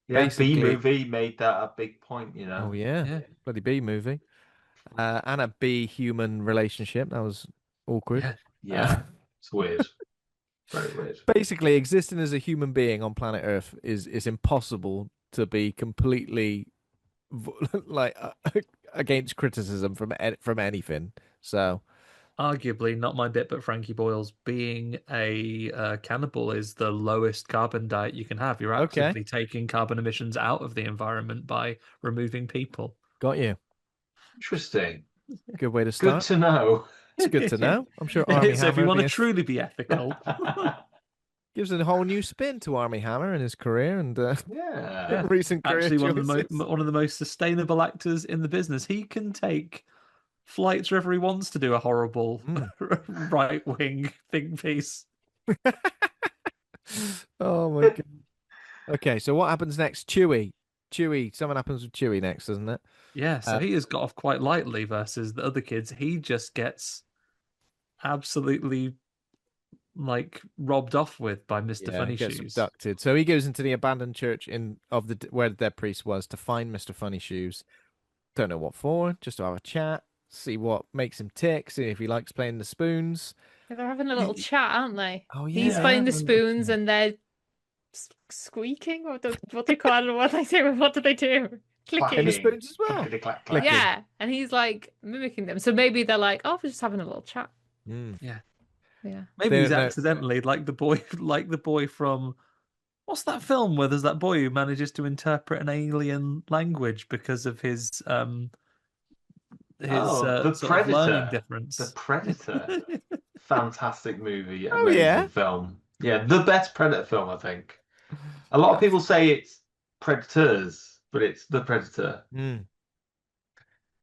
Yeah, B Basically, movie made that a big point. oh yeah, Yeah. bloody bee movie, and a bee human relationship that was awkward. Yeah. Uh, Yeah, it's weird. Very weird. basically, existing as a human being on planet Earth is impossible to be completely like against criticism from anything. So Arguably not my bit, but Frankie Boyle's being a cannibal is the lowest carbon diet you can have. You're okay, actively taking carbon emissions out of the environment by removing people. got you. Interesting. Good way to Good start. to know. It's good to Yeah. know. I'm sure Army So if you Hammer want to being truly be ethical, gives a whole new spin to Army Hammer and his career and Yeah. yeah, recent career actually choices. one of the most sustainable actors in the business. He can take flights wherever he wants to do a horrible Mm. right wing think piece. Oh my god. Okay, so what happens next? Chewie. Chewie. Something happens with Chewie next, doesn't it? Yeah, so Uh, he has got off quite lightly versus the other kids. He just gets absolutely like robbed off with by Mr. Yeah, Funny gets Shoes. abducted. So he goes into the abandoned church where the dead priest was to find Mr. Funny Shoes. Don't know what for, just to have a chat, see what makes him tick, see if he likes playing the spoons. They're having a little chat, aren't they? Oh He's yeah, playing the having a little spoons chat. and they're squeaking. What do they call it? What they do? What do they do? clacking the Clicking. spoons as well. Clackety clack clack. Clicking. Yeah, and he's like mimicking them. So maybe they're like, oh, we're just having a little chat. Mm. Yeah. Yeah. Maybe he's No. accidentally like the boy from what's that film where there's that boy who manages to interpret an alien language because of his The sort of learning Predator. difference. The Predator. Fantastic movie, Oh, amazing yeah? film. Yeah, the best Predator film, I think. A lot of people say it's Predators, but it's The Predator, Mm.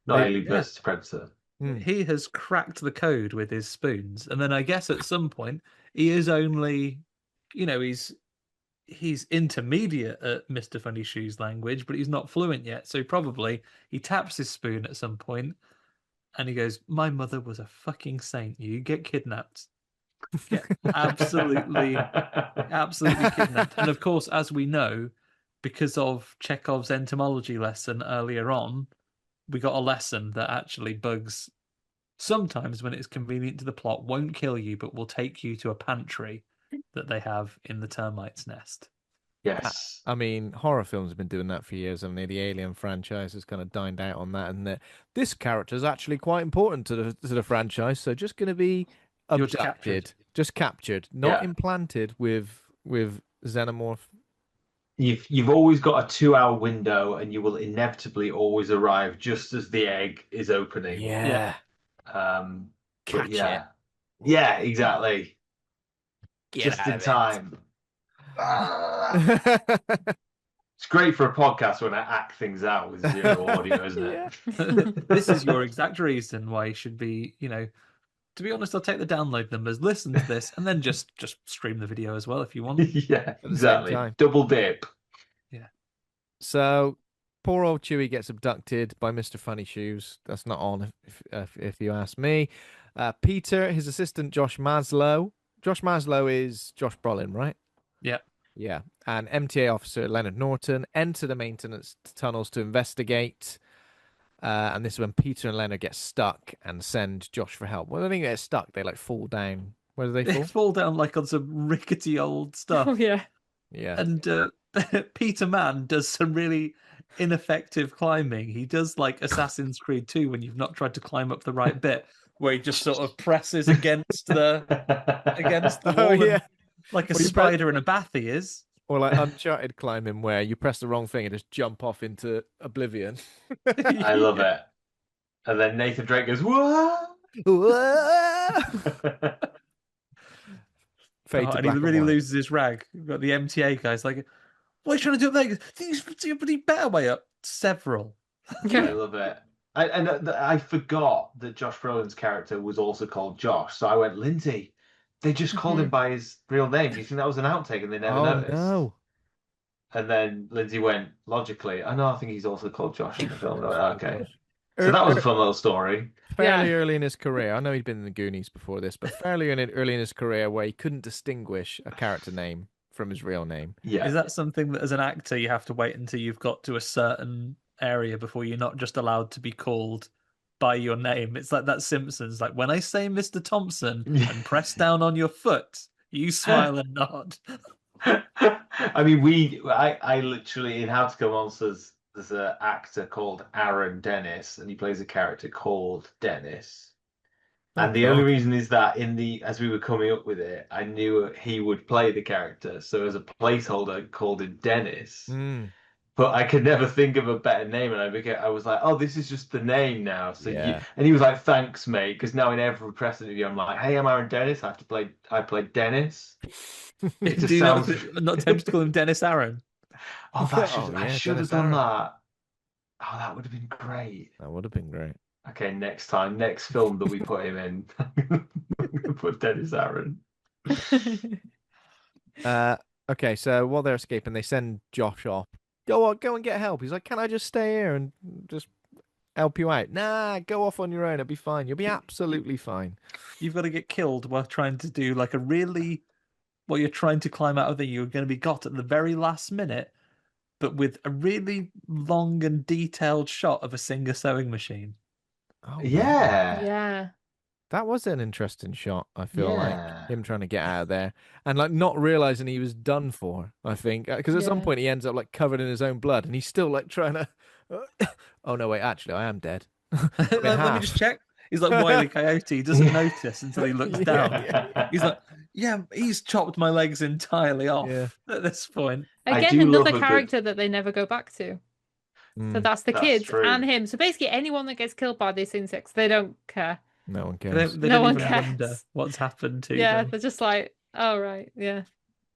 not They- Alien yeah. versus Predator. Mm. He has cracked the code with his spoons, and then I guess at some point he is only, he's intermediate at Mr. Funny Shoes language, but he's not fluent yet. So probably he taps his spoon at some point, and he goes, "My mother was a fucking saint. You get kidnapped, get absolutely kidnapped." And of course, as we know, because of Chekhov's entomology lesson earlier on, we got a lesson that actually bugs, sometimes when it's convenient to the plot, won't kill you, but will take you to a pantry that they have in the termite's nest. Yes. I mean, horror films have been doing that for years, haven't they? The Alien franchise has kind of dined out on that, and this character is actually quite important to the franchise. So just going to be You're just captured. abducted, just captured, not Yeah. implanted with xenomorph. You've always got a 2-hour window, and you will inevitably always arrive just as the egg is opening. Yeah, But catch yeah. Yeah, exactly. Get Just out in of it. time. It's great for a podcast when I act things out with zero audio, isn't it? This is your exact reason why you should be, to be honest, I'll take the download numbers, listen to this, and then just stream the video as well if you want. Yeah, the same exactly. time. Double dip. So poor old Chewie gets abducted by Mr. Funny Shoes. That's not on, if you ask me. Peter, his assistant Josh Maslow. Josh Maslow is Josh Brolin, right? Yeah. Yeah. And MTA officer Leonard Norton enter the maintenance tunnels to investigate. And this is when Peter and Leonard get stuck and send Josh for help. Well, they don't get stuck. They like fall down. Where do they They fall? fall down like on some rickety old stuff. Oh yeah. Yeah. And Peter Mann does some really ineffective climbing. He does like Assassin's Creed 2 when you've not tried to climb up the right bit, where he just sort of presses against the Oh, wall, yeah. and, like a Well, you spider in a bath he is. Or like Uncharted climbing, where you press the wrong thing and just jump off into oblivion. I love it. And then Nathan Drake goes, "What?" Fade to And he black and really white. loses his rag. You've got the MTA guys like, "What are you trying to do up there?" He goes, "There's a pretty better way up." Several. I love it. I forgot that Josh Brolin's character was also called Josh. So I went, Lyndsey, they just called him by his real name. Do you think that was an outtake and they never Oh noticed? no! And then Lyndsey went, logically, I know, I think he's also called Josh in the film. I went, okay. Er- So that was a fun little story. Fairly Yeah. early in his career. I know he'd been in the Goonies before this, but fairly early in his career, where he couldn't distinguish a character name from his real name. Yeah. Is that something that as an actor you have to wait until you've got to a certain area before you're not just allowed to be called by your name? It's like that Simpsons, like when I say Mr. Thompson and press down on your foot, you smile and nod. I mean, I literally, in How to Kill Monsters, there's an actor called Aaron Dennis, and he plays a character called Dennis. And the only reason is that as we were coming up with it, I knew he would play the character. So as a placeholder, I called him Dennis. Mm. But I could never think of a better name, and I was like, "Oh, this is just the name now." So Yeah. and he was like, "Thanks, mate," because now in every press interview, I'm like, "Hey, I'm Aaron Dennis. I played Dennis." It just Do you sounds. not tempted to call him Dennis Aaron? Oh, Oh, I yeah, should have Dennis done Aaron. that. Oh, that would have been great. That would have been great. Okay, next film that we put him in, I'm gonna put Dennis Aaron. Okay, so while they're escaping, they send Josh off. Go on, go and get help. He's like, "Can I just stay here and just help you out. Nah, go off on your own. It'll be fine. You'll be absolutely fine. You've got to get killed while trying to do like a really, while you're trying to climb out of the, you're going to be got at the very last minute, but with a really long and detailed shot of a Singer sewing machine. Oh, Yeah. Yeah. that was an interesting shot. I feel like Yeah. him trying to get out of there and like not realizing he was done for. I think because at some Yeah. point he ends up like covered in his own blood, and he's still like trying to. Oh no, wait! Actually, I am dead. Let me half. just check. He's like Wile E. Coyote. He doesn't notice until he looks Yeah, down. yeah, He's like, yeah, he's chopped my legs entirely off Yeah. at this point. I Again, do love another a good- character that they never go back to. So Mm, that's the That's kids true. and him. So basically, anyone that gets killed by these insects, they don't care. no one They cares. don't, they No don't one even cares. wonder what's happened to Yeah, them. they're just like, oh right, yeah.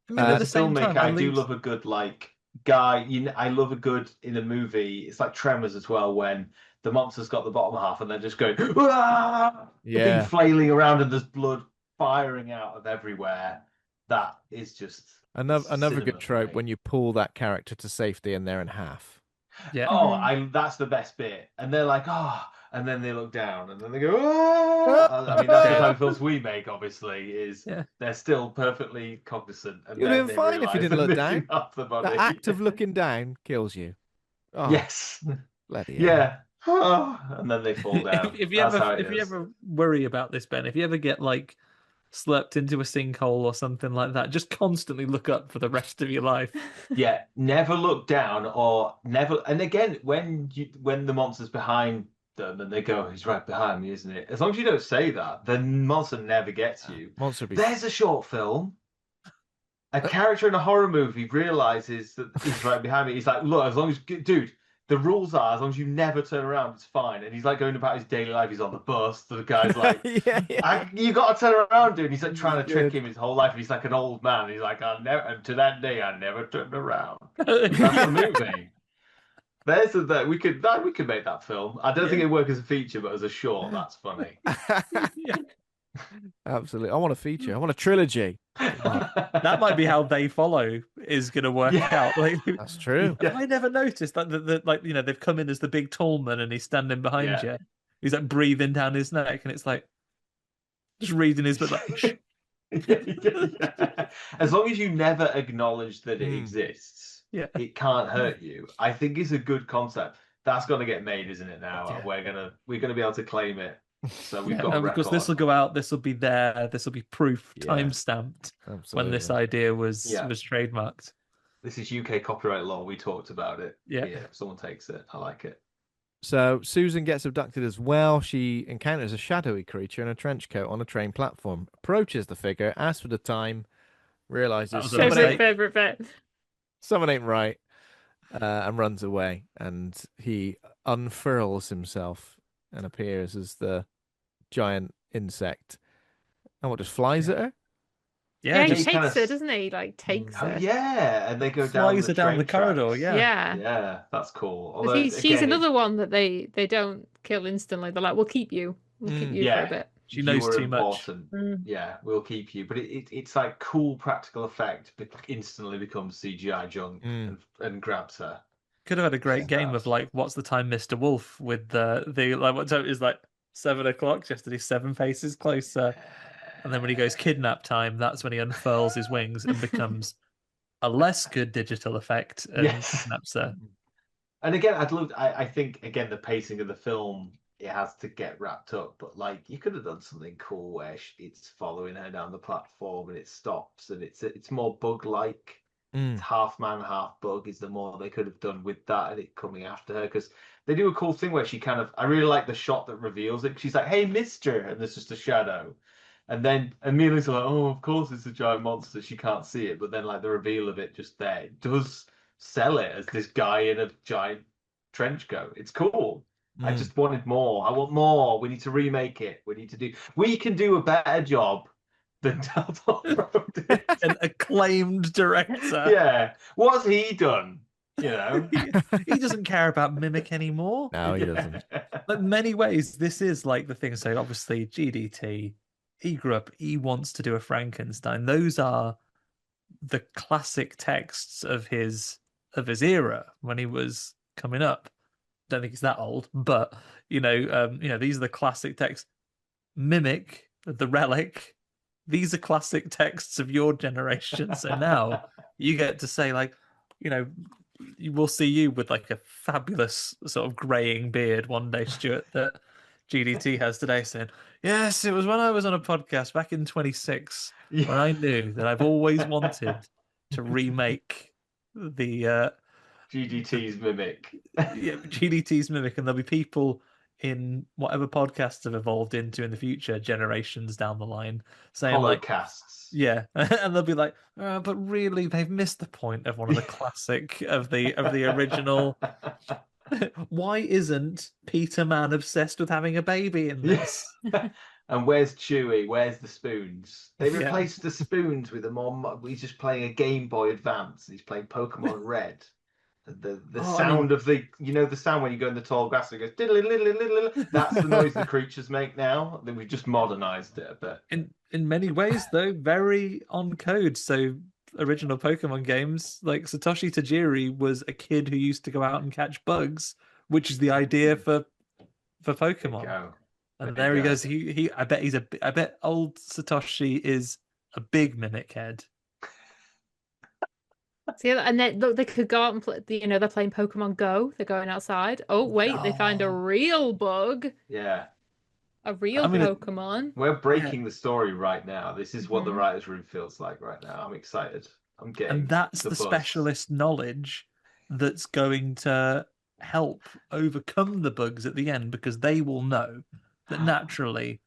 I mean, As at a the same filmmaker, time, I at do least- love a good like guy. I love a good in a movie. It's like Tremors as well when the monster's got the bottom half and they're just going, "Ah!" The thing Yeah. flailing around and there's blood firing out of everywhere. That is just Another cinema good for trope me. when you pull that character to safety and they're in half. yeah. Oh, that's the best bit. And they're like, oh, and then they look down and then they go, ah! I mean, that's the Yeah. type of films we make, obviously, is Yeah. they're still perfectly cognizant. And You'd then have they been fine if you realise didn't they're look missing down. half the body. The act of looking down kills you. Oh, Yes. bloody hell. Yeah. Oh, and then they fall down. If you That's how ever it if you is. ever worry about this, Ben, if you ever get like slept into a sinkhole or something like that, just constantly look up for the rest of your life. Yeah, never look down or never. And again, when the monster's behind them and they go, he's right behind me, isn't it? As long as you don't say that, the monster never gets you. Monster be There's a short film. A character in a horror movie realizes that he's right behind me. He's like, look, as long as, dude, the rules are as long as you never turn around, it's fine. And he's like going about his daily life. He's on the bus. The guy's like, yeah. you got to turn around, dude. He's like trying to trick Good. him his whole life. And he's like an old man. He's like, and to that day, I never turned around. That's the movie. We could make that film. I don't think it'd work as a feature, but as a short, that's funny. Absolutely. I want a feature. I want a trilogy. That might be how They Follow is going to work Yeah. out. Like, That's true. Yeah. I never noticed that like they've come in as the big tall man and he's standing behind Yeah. you. He's like breathing down his neck, and it's like just reading his book. Like, shh. Yeah. As long as you never acknowledge that it exists, Yeah. it can't hurt you. I think it's a good concept. That's going to get made, isn't it? Now Yeah. we're gonna be able to claim it. So we've Yeah, got a no, because record. this will go out. This will be there. This will be proof, Yeah. time stamped when this Absolutely. idea was Yeah. trademarked. This is UK copyright law. We talked about it. Yeah. If someone takes it, I like it. So Susan gets abducted as well. She encounters a shadowy creature in a trench coat on a train platform, approaches the figure, asks for the time, That realizes was a someone mistake. Favorite bit. ain't right, and runs away. And he unfurls himself and appears as the giant insect. And what, just flies at her? Yeah, Yeah, he just kind takes of- her, doesn't he? Like takes Oh her. yeah, and they go down flies the her down the train corridor. tracks. Yeah. Yeah, that's cool. 'Cause Although she's again, another one that they don't kill instantly. They're like, we'll keep you. We'll keep you for yeah. a bit. She knows you were too much. important. Mm. Yeah, we'll keep you. But it's like cool practical effect, but instantly becomes CGI junk and grabs her. Could have had a great game of Snaps. like, what's the time, Mr. Wolf, with the like what time is like 7 o'clock, just to do 7 faces closer. And then when he goes kidnap time, that's when he unfurls his wings and becomes a less good digital effect and Yes. kidnaps her. And again, I think again the pacing of the film, it has to get wrapped up. But like you could have done something cool where it's following her down the platform and it stops and it's more bug like. It's half man, half bug is the more they could have done with that and it coming after her, because they do a cool thing where she kind of, I really like the shot that reveals it. She's like, "Hey, mister," and there's just a shadow. And then Amelia's like, "Oh, of course it's a giant monster." She can't see it, but then like the reveal of it just there does sell it as this guy in a giant trench coat. It's cool. I just wanted more. I want more. We need to remake it. We can do a better job than Del Toro did. An acclaimed director. Yeah. What's he done? You know? He doesn't care about mimic anymore. No, he doesn't. But in many ways, this is like the thing. So obviously, GDT, he grew up, he wants to do a Frankenstein. Those are the classic texts of his era when he was coming up. don't think it's that old, but these are the classic texts. Mimic, the relic, these are classic texts of your generation. So now you get to say, like, we'll see you with like a fabulous sort of graying beard one day, Stuart, that GDT has today, saying, yes, it was when I was on a podcast back in 26 when I knew that I've always wanted to remake the GDT's Mimic. GDT's Mimic, and there'll be people in whatever podcasts have evolved into in the future, generations down the line, saying like, Holocasts. yeah, and they'll be like, but really, they've missed the point of one of the classic of the original. Why isn't Peter Man obsessed with having a baby in this? And where's Chewie? Where's the spoons? They Yeah. replaced the spoons with them on. He's just playing a Game Boy Advance. He's playing Pokemon Red. The sound of the the sound when you go in the tall grass, it goes diddle-diddle-diddle-diddle. That's the noise the creatures make now. That we've just modernized it a bit. In many ways, though, very on code. So original Pokemon games, like Satoshi Tajiri was a kid who used to go out and catch bugs, which is the idea for Pokemon. And there he goes. He I bet old Satoshi is a big Mimic head. See, and then look, they could go out and play. They're playing Pokemon Go. They're going outside. Oh wait, they find a real bug. Yeah, a real Pokemon. We're breaking the story right now. This is what the writers' room feels like right now. I'm excited. I'm getting. And that's the specialist knowledge that's going to help overcome the bugs at the end, because they will know that naturally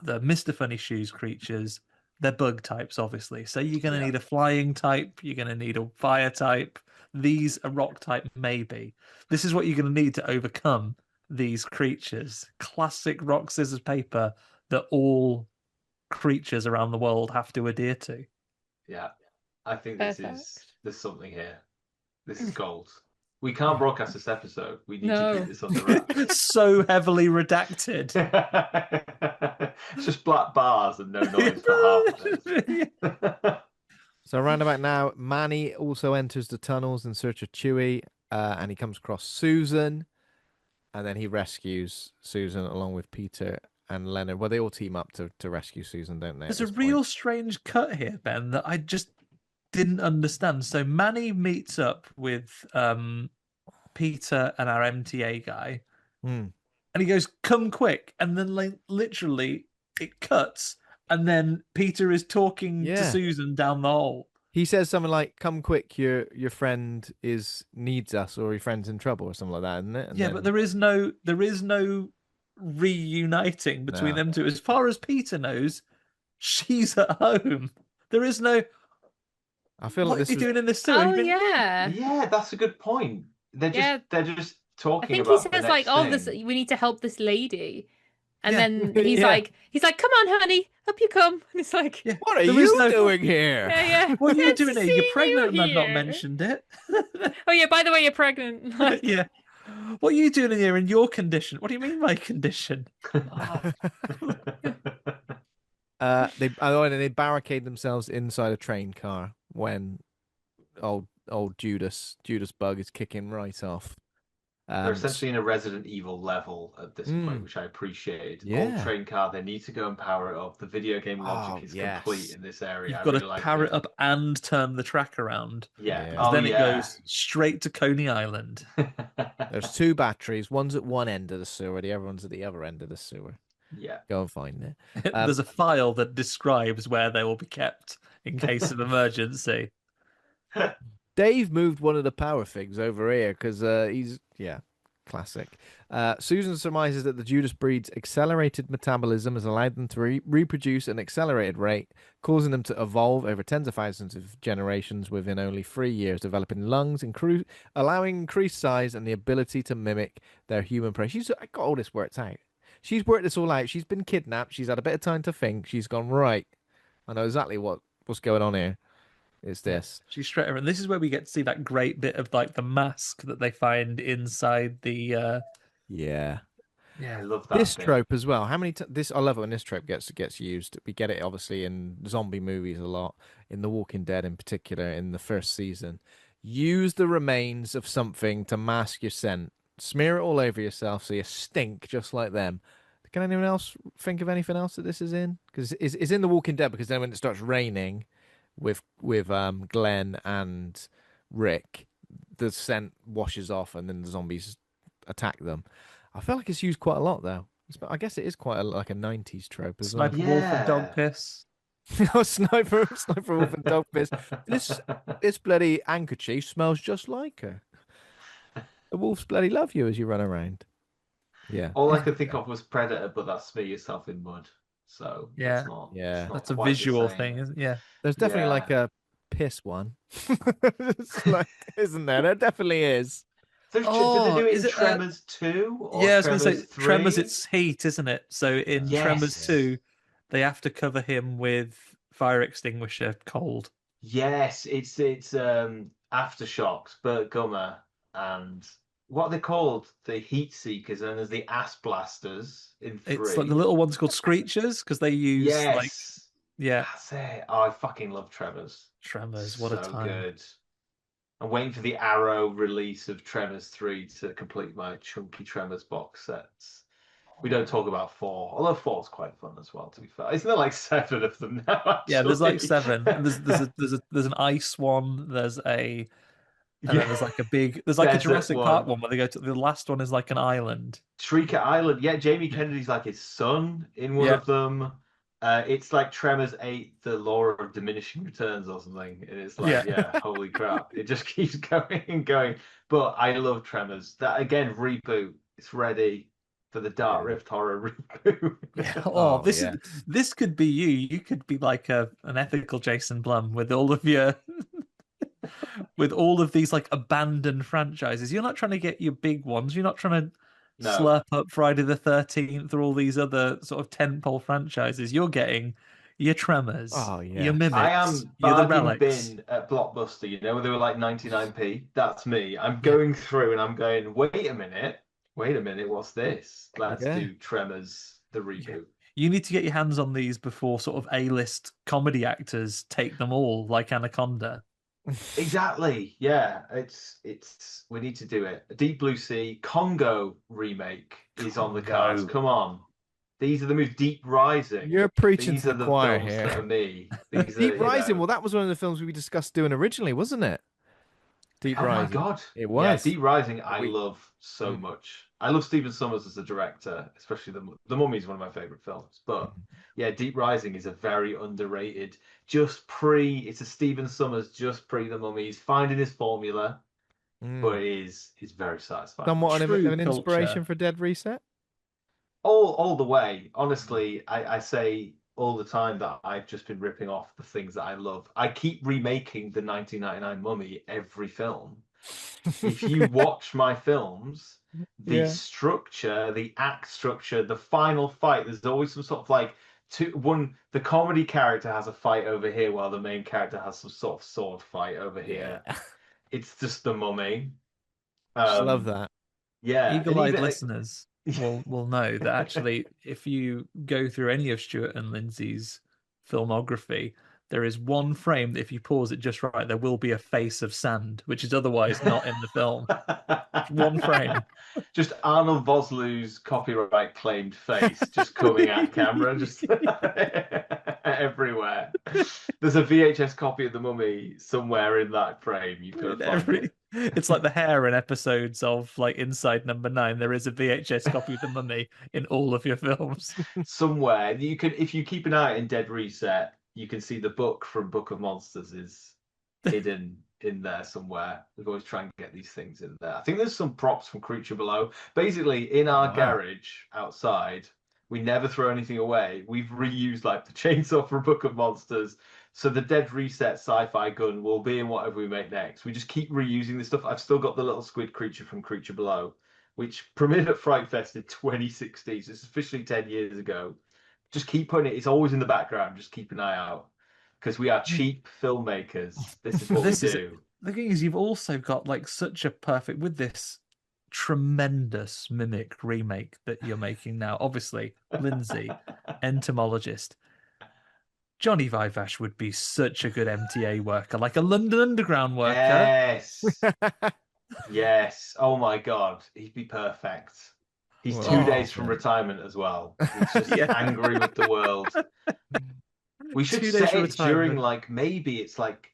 the Mr. Funny Shoes creatures, they're bug types, obviously. So you're going to need a flying type. You're going to need a fire type. These, a rock type, maybe. This is what you're going to need to overcome these creatures. Classic rock, scissors, paper that all creatures around the world have to adhere to. Yeah, I think there's something here. This is gold. We can't broadcast this episode. We need to keep this on the wraps. So heavily redacted. It's just black bars and no noise for half of it. So around about now, Manny also enters the tunnels in search of Chewie, and he comes across Susan, and then he rescues Susan along with Peter and Leonard. Well, they all team up to rescue Susan, don't they? There's a real strange cut here, Ben, that I just didn't understand. So Manny meets up with Peter and our MTA guy, and he goes, "Come quick!" And then, like, literally, it cuts, and then Peter is talking to Susan down the hall. He says something like, "Come quick, your friend needs us, or your friend's in trouble," or something like that, isn't it? And but there is no reuniting between them two. As far as Peter knows, she's at home. There is no. I feel what like is he doing in this too? Yeah, that's a good point. They're just talking. I think he says like, "Oh, we need to help this lady," and then he's like, "Come on, honey, up you come." And it's like, "What are you doing here?" Yeah. What are you doing here? You're pregnant, and I've not mentioned it. Oh yeah, by the way, you're pregnant. Yeah. What are you doing in here in your condition? What do you mean my condition? They barricade themselves inside a train car when old Judas Bug is kicking right off. They're essentially in a Resident Evil level at this point, which I appreciated. Old train car, they need to go and power it up. The video game logic is complete in this area. You've got to power it up and turn the track around. Yeah. Then it goes straight to Coney Island. There's two batteries. One's at one end of the sewer. The other one's at the other end of the sewer. Yeah. Go and find it. There's a file that describes where they will be kept in case of emergency. Dave moved one of the power figs over here because he's classic. Susan surmises that the Judas breed's accelerated metabolism has allowed them to reproduce at an accelerated rate, causing them to evolve over tens of thousands of generations within only 3 years, developing lungs, allowing increased size and the ability to mimic their human prey. I got all this worked out. She's worked this all out. She's been kidnapped. She's had a bit of time to think. She's gone, right, I know exactly what's going on here. It's this. She's straight over. And this is where we get to see that great bit of like the mask that they find inside the Yeah, I love that. This trope as well. How many I love it when this trope gets used. We get it obviously in zombie movies a lot, in The Walking Dead in particular, in the first season. Use the remains of something to mask your scent. Smear it all over yourself so you stink just like them. Can anyone else think of anything else that this is in? Because it's in The Walking Dead. Because then when it starts raining, with Glenn and Rick, the scent washes off, and then the zombies attack them. I feel like it's used quite a lot though. I guess it is quite like a '90s trope as well. Sniper Wolf and Dog Yeah. Piss. Oh, sniper wolf and dog piss. This bloody handkerchief smells just like her. The wolves bloody love you as you run around. Yeah. All I could think of was Predator, but that's smear yourself in mud. So Yeah. it's not. Yeah. It's not That's a quite the visual same. thing, isn't it? Yeah. There's definitely like Yeah. a piss one. It's like, isn't there? There definitely is. So did they Oh, do it is in it, Tremors 2 or Yeah, I was going to Tremors say 3? Tremors. It's heat, isn't it? So in Tremors Yes. 2, they have to cover him with fire extinguisher cold. Yes, it's Aftershocks, Burt Gummer, and what are they called? The Heat Seekers, and there's the Ass Blasters in 3. It's like the little ones called Screechers because they use like Yes, yeah that's it. Oh, I fucking love Tremors. Tremors. What a So time! good. I'm waiting for the Arrow release of Tremors 3 to complete my chunky Tremors box sets. We don't talk about 4, although 4's quite fun as well, to be fair. Isn't there like 7 of them now, actually? Yeah, there's like 7. And there's an ice one. And then there's like there's like a Desert Jurassic Park one. one where they go to the last one is like an island. Shrieker Island. Yeah, Jamie Kennedy's like his son in one Yeah. of them. It's like Tremors 8, the law of diminishing returns or something. And it's like, yeah, holy crap. It just keeps going and going. But I love Tremors. That, again, reboot. It's ready for the Dark Rift horror reboot. Yeah. Oh, This could be you. You could be like an ethical Jason Blum with all of your with all of these like abandoned franchises. You're not trying to get your big ones. You're not trying to No. slurp up Friday the 13th or all these other sort of tentpole franchises. You're getting your Tremors, Oh, yeah. your Mimics, I am you're the bargain Relics. bin at Blockbuster, you know, where they were like 99p. That's me. I'm going through and I'm going, wait a minute, what's this? Let's Yeah. do Tremors, the reboot. You need to get your hands on these before sort of A-list comedy actors take them all, like Anaconda. Exactly. Yeah. It's we need to do it. A Deep Blue Sea Congo remake is on the cards. Congo. Come on. These are the movies. Deep Rising. You're preaching These to are the the choir films here. that are me. These Deep are, Rising. Well, that was one of the films we discussed doing originally, wasn't it? Deep Oh Rising. my God. It Yeah, was. Deep Rising I We- love so much. I love Stephen Sommers as a director, especially the Mummy is one of my favorite films. But yeah, Deep Rising is a very underrated. It's a Stephen Sommers just pre the Mummy. He's finding his formula, but it's very satisfying. Somewhat of True an inspiration culture. for Dead Reset. All the way. Honestly, I say all the time that I've just been ripping off the things that I love. I keep remaking the 1999 Mummy every film. If you watch my films, the structure, the act structure, the final fight, there's always some sort of like the comedy character has a fight over here while the main character has some sort of sword fight over here. It's just the Mummy. Just love that. Yeah. Eagle-eyed listeners will know that actually, if you go through any of Stewart and Lyndsey's filmography, there is one frame that if you pause it just right, there will be a face of sand, which is otherwise not in the film. One frame. Just Arnold Vosloo's copyright claimed face just coming at camera, just everywhere. There's a VHS copy of the Mummy somewhere in that frame. You've got to find it. It's like the hair in episodes of like Inside Number 9. There is a VHS copy of the Mummy in all of your films. Somewhere you could, if you keep an eye in Dead Reset, you can see the book from Book of Monsters is hidden in there somewhere. We've always try and get these things in there. I think there's some props from Creature Below. Basically, in our garage outside, we never throw anything away. We've reused like the chainsaw from Book of Monsters. So the Dead Reset sci-fi gun will be in whatever we make next. We just keep reusing this stuff. I've still got the little squid creature from Creature Below, which premiered at Fright Fest in 2016. So it's officially 10 years ago. Just keep putting it. It's always in the background. Just keep an eye out. Because we are cheap filmmakers. This is what we do. The thing is, you've also got like such a perfect with this tremendous Mimic remake that you're making now. Obviously, Lyndsey, entomologist. Johnny Vivash would be such a good MTA worker, like a London Underground worker. Yes. Yes. Oh my God, he'd be perfect. He's Well, 2 days from yeah. retirement as well. He's just Yeah. angry with the world. We should 2 days set from it during retirement. like maybe it's like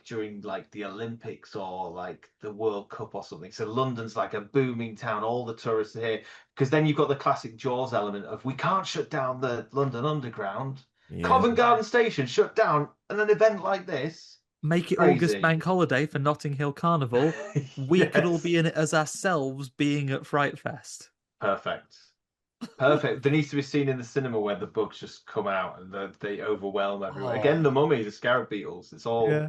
during like the Olympics or like the World Cup or something. So London's like a booming town, all the tourists are here. Because then you've got the classic Jaws element of we can't shut down the London Underground. Yeah. Covent Garden Station shut down, and an event like this. Make it Crazy. August bank holiday for Notting Hill Carnival. We could all Yes. be in it as ourselves being at Fright Fest. Perfect. Perfect. There needs to be a scene in the cinema where the bugs just come out and they overwhelm everyone. Oh. Again, the mummy, the scarab beetles. It's all Yeah.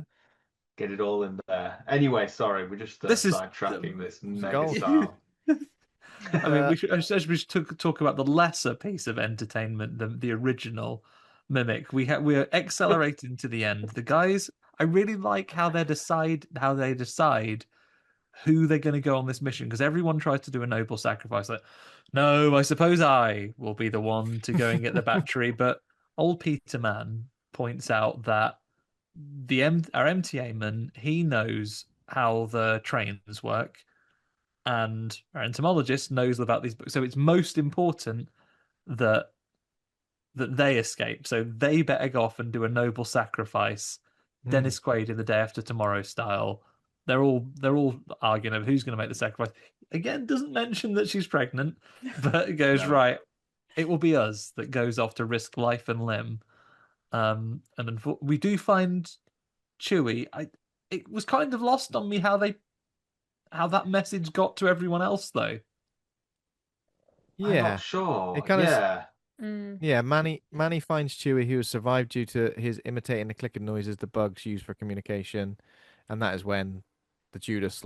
get it all in there. Anyway, sorry, we're just This is- sidetracking this mega gold. style. I mean, we should talk about the lesser piece of entertainment than the original Mimic. We're accelerating to the end. The guys, I really like how they decide who they're going to go on this mission, because everyone tries to do a noble sacrifice. Like, no, I suppose I will be the one to go and get the battery. But old Peter Mann points out that our MTA man, he knows how the trains work, and our entomologist knows about these books. So it's most important that they escape. So they better go off and do a noble sacrifice. Dennis Quaid in The Day After Tomorrow style. They're all arguing over who's going to make the sacrifice. Again, doesn't mention that she's pregnant, but it goes No. right. It will be us that goes off to risk life and limb. And then we do find Chewie. It was kind of lost on me how that message got to everyone else, though. I'm Yeah. not sure. It kind of- yeah. Yeah, Manny finds Chewie, who has survived due to his imitating the clicking noises the bugs use for communication, and that is when the Judas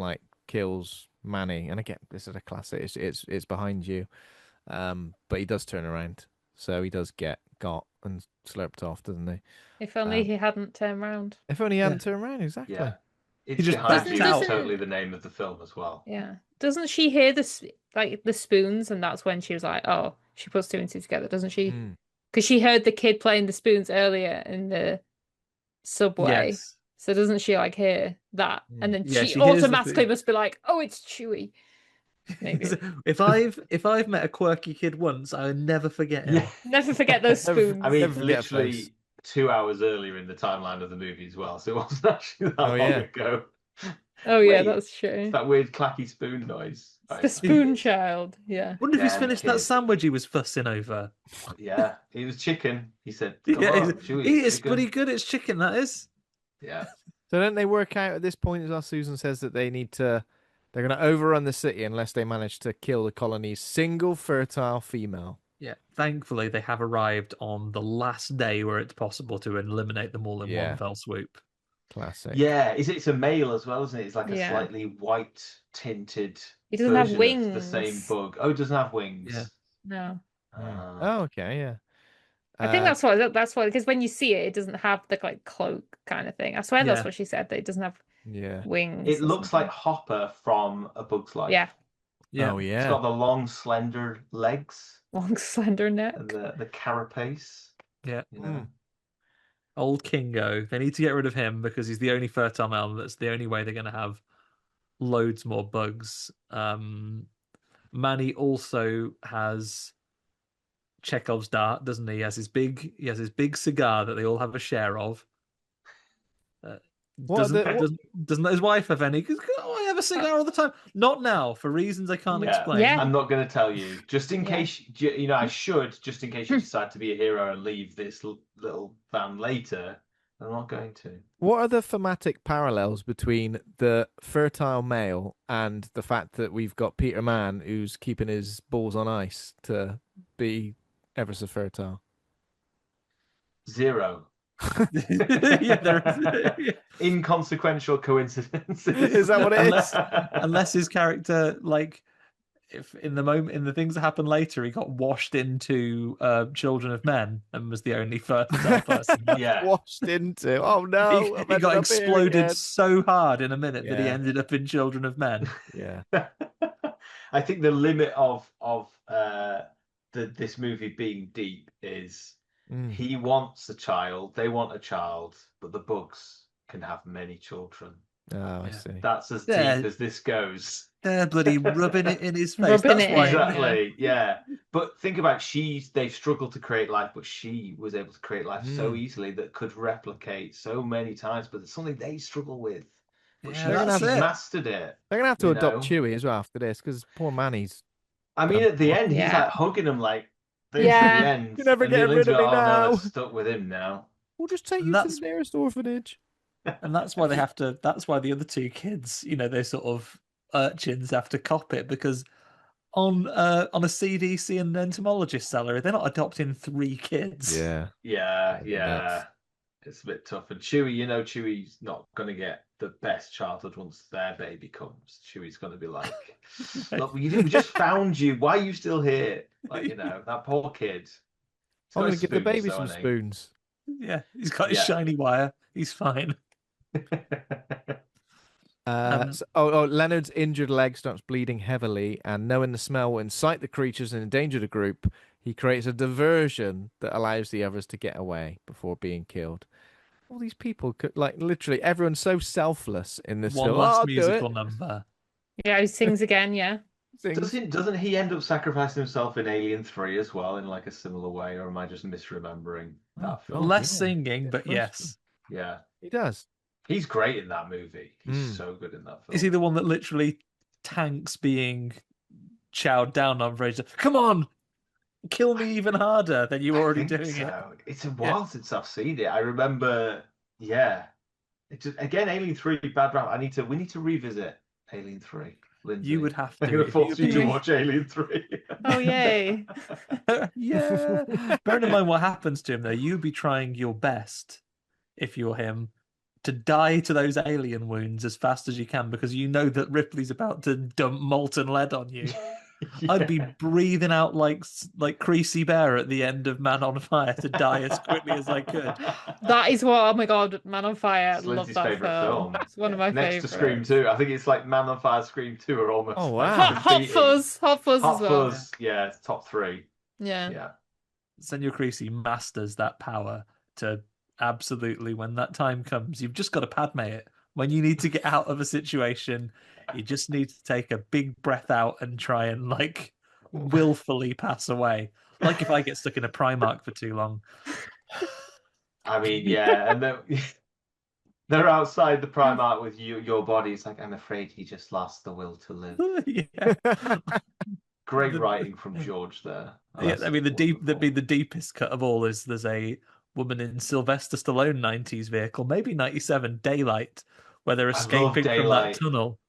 kills Manny. And again, this is a classic. It's behind you, but he does turn around, so he does get got and slurped off, doesn't he? If only he hadn't turned round. If only he hadn't turned around, exactly. Yeah. It's He just behind backed you. out. Is totally the name of the film as well. Yeah. Doesn't she hear the spoons, and that's when she was like, oh, she puts two and two together, doesn't she? Mm. Because she heard the kid playing the spoons earlier in the subway. Yes. So doesn't she hear that? And then Yeah, she she hears the automatically thing. must be like, oh, it's Chewie. Maybe. If I've met a quirky kid once, I'll never forget him. Yeah. Never forget those spoons. I mean, Never forget a face. literally 2 hours earlier in the timeline of the movie as well, so it wasn't actually that Oh, long yeah. ago. Oh yeah, Wait, that's true. It's that weird clacky spoon noise. It's the spoon child. Yeah. Wonder if he's Damn finished kid. that sandwich he was fussing over. Yeah, it was chicken. He said, "Come Yeah, on, Chewie, he is chicken." pretty good. It's chicken, that is. Yeah, So don't they work out at this point, as our Susan says, that they're going to overrun the city unless they manage to kill the colony's single fertile female. Yeah. Thankfully, they have arrived on the last day where it's possible to eliminate them all in Yeah. one fell swoop. Classic. yeah. It's a male as well, isn't it? It's like a Yeah. slightly white tinted. He doesn't have version of the same wings. bug. Oh, it doesn't have wings. Yeah. No. Ah. Oh, okay, yeah. I think that's why because when you see it, it doesn't have the cloak kind of thing. I swear that's Yeah. what she said. That it doesn't have Yeah. wings. It or looks something. like Hopper from A Bug's Life. Yeah. Yeah. Oh, It's yeah. got the long, slender legs Long slender neck. and the carapace. Yeah. You know? Old Kingo. They need to get rid of him because he's the only fertile male. That's the only way they're going to have loads more bugs. Manny also has Chekhov's dart, doesn't he? He has his big cigar that they all have a share of. Doesn't let his wife have any? Because I have a cigar all the time. Not now, for reasons I can't explain. Yeah. I'm not going to tell you. Just in Yeah. case, I should, just in case you decide to be a hero and leave this little van later. I'm not going to. What are the thematic parallels between the fertile male and the fact that we've got Peter Mann who's keeping his balls on ice to be ever so fertile? Zero. Yeah, Inconsequential coincidences. Is that what it is? Unless his character, if in the things that happen later, he got washed into Children of Men and was the only fertile person. Yeah. Washed into. Oh no! He got exploded so hard in a minute that he Yeah. ended up in Children of Men. Yeah. I think the limit of this movie being deep is he wants a child, they want a child, but the bugs can have many children. Oh, I see. That's as Yeah. deep as this goes. They're bloody rubbing it in his face. Rubbing That's it why. in. Exactly, yeah. But think about they've struggled to create life, but she was able to create life so easily that could replicate so many times. But it's something they struggle with. But Yeah, that's she's it. mastered it. They're gonna have to you adopt know? Chewie as well after this because poor Manny's. I mean, at the end, he's Yeah. like hugging him like this Yeah. at the end. You're never and then getting rid Lyndsey of me went, oh, no, now." they're stuck with him now. We'll just take And you to that's- the nearest orphanage. And that's why they have to. That's why the other two kids, they sort of urchins have to cop it because on a CDC and entomologist salary, they're not adopting 3 kids. Yeah. Yeah, Yeah, yeah. It's a bit tough. And Chewie, Chewie's not going to get the best childhood once their baby comes. Chewie's going to be like, look, we just found you. Why are you still here? Like, that poor kid. He's I'm got gonna his give the spoons, baby though, some hasn't he? spoons. Yeah, he's got his Yeah. shiny wire. He's fine. Leonard's injured leg starts bleeding heavily, and knowing the smell will incite the creatures and endanger the group, he creates a diversion that allows the others to get away before being killed. All these people could, literally, everyone's so selfless in this One film. last I'll do musical it. number. Yeah, he sings again, yeah. Sings. Doesn't he end up sacrificing himself in Alien 3 as well in like a similar way, or am I just misremembering that film? Less yeah. singing, but First yes. Yeah. He does. He's great in that movie. He's so good in that film. Is he the one that literally tanks being chowed down on? Fraser? Come on, kill me even harder than you were already doing it. It's a while since I've seen it. I remember, yeah. It's just, again, Alien 3, bad rap. We need to revisit Alien 3. Lyndsey. You would have to. I'm going to if force you- you to watch Alien 3. Oh, yay. Yeah. Bearing in mind what happens to him, though, you'd be trying your best, if you're him, to die to those alien wounds as fast as you can because you know that Ripley's about to dump molten lead on you. Yeah. I'd be breathing out like Creasy Bear at the end of Man on Fire to die as quickly as I could. That is what, oh my God, Man on Fire. It's Love Lindsay's that favourite film. It's one of my Next favourites. to Scream 2. I think it's like Man on Fire, Scream 2 are almost Oh, like wow. Hot competing. Fuzz. Hot Fuzz Hot as well. Fuzz, yeah, it's top 3. Yeah. Yeah. Senor Creasy masters that power to absolutely, when that time comes, you've just got to Padme it. When you need to get out of a situation, you just need to take a big breath out and try and willfully pass away. Like if I get stuck in a Primark for too long. I mean, yeah, and they're outside the Primark with your body. It's like, I'm afraid he just lost the will to live. Yeah. Great writing from George there. Yeah, I mean the wonderful. deepest cut of all is there's a woman in Sylvester Stallone 90s vehicle, maybe 97 Daylight, where they're love escaping from that Daylight. tunnel.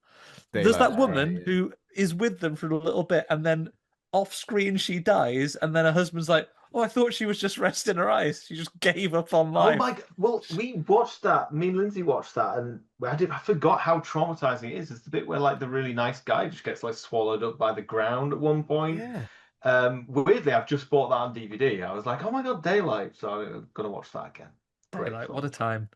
There's that Daylight, woman right. who is with them for a little bit and then off screen she dies, and then her husband's like, "Oh, I thought she was just resting her eyes. She just gave up on life." Oh my God! Well, we watched that. Me and Lyndsey watched that, and I forgot how traumatizing it is. It's the bit where the really nice guy just gets swallowed up by the ground at one point. Yeah. Weirdly, I've just bought that on DVD. I was like, oh my God, Daylight! So I'm gonna watch that again. Great Daylight, film. what a time.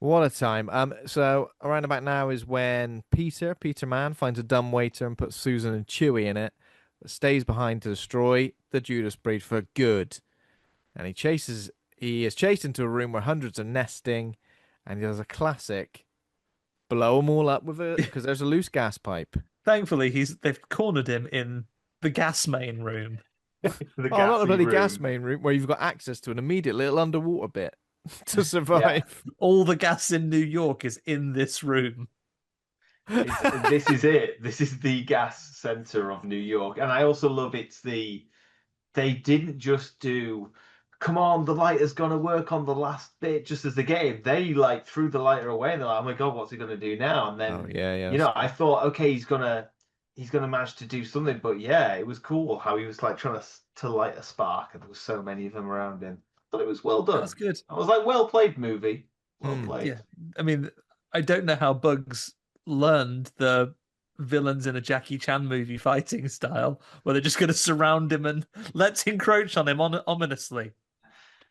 What a time. So around about now is when Peter Man finds a dumb waiter and puts Susan and Chewie in it, but stays behind to destroy the Judas breed for good. And he is chased into a room where hundreds are nesting, and he does a classic blow them all up with because there's a loose gas pipe. Thankfully, they've cornered him in the gas main room. The Not the bloody gassy gas room. main room where you've got access to an immediate little underwater bit to survive. All the gas in New York is in this room. This is it. This is the gas center of New York, and I also love they didn't just do, come on, the lighter's gonna work on the last bit just as the game. They threw the lighter away and they're like, oh my God, what's he gonna do now? And then I thought, okay, he's gonna manage to do something, but yeah, it was cool how he was trying to light a spark, and there was so many of them around him. I thought it was well done. That's good. I was like, well played, movie. Well played. Yeah, I mean, I don't know how Bugs learned the villains in a Jackie Chan movie fighting style, where they're just going to surround him and let's encroach on him ominously.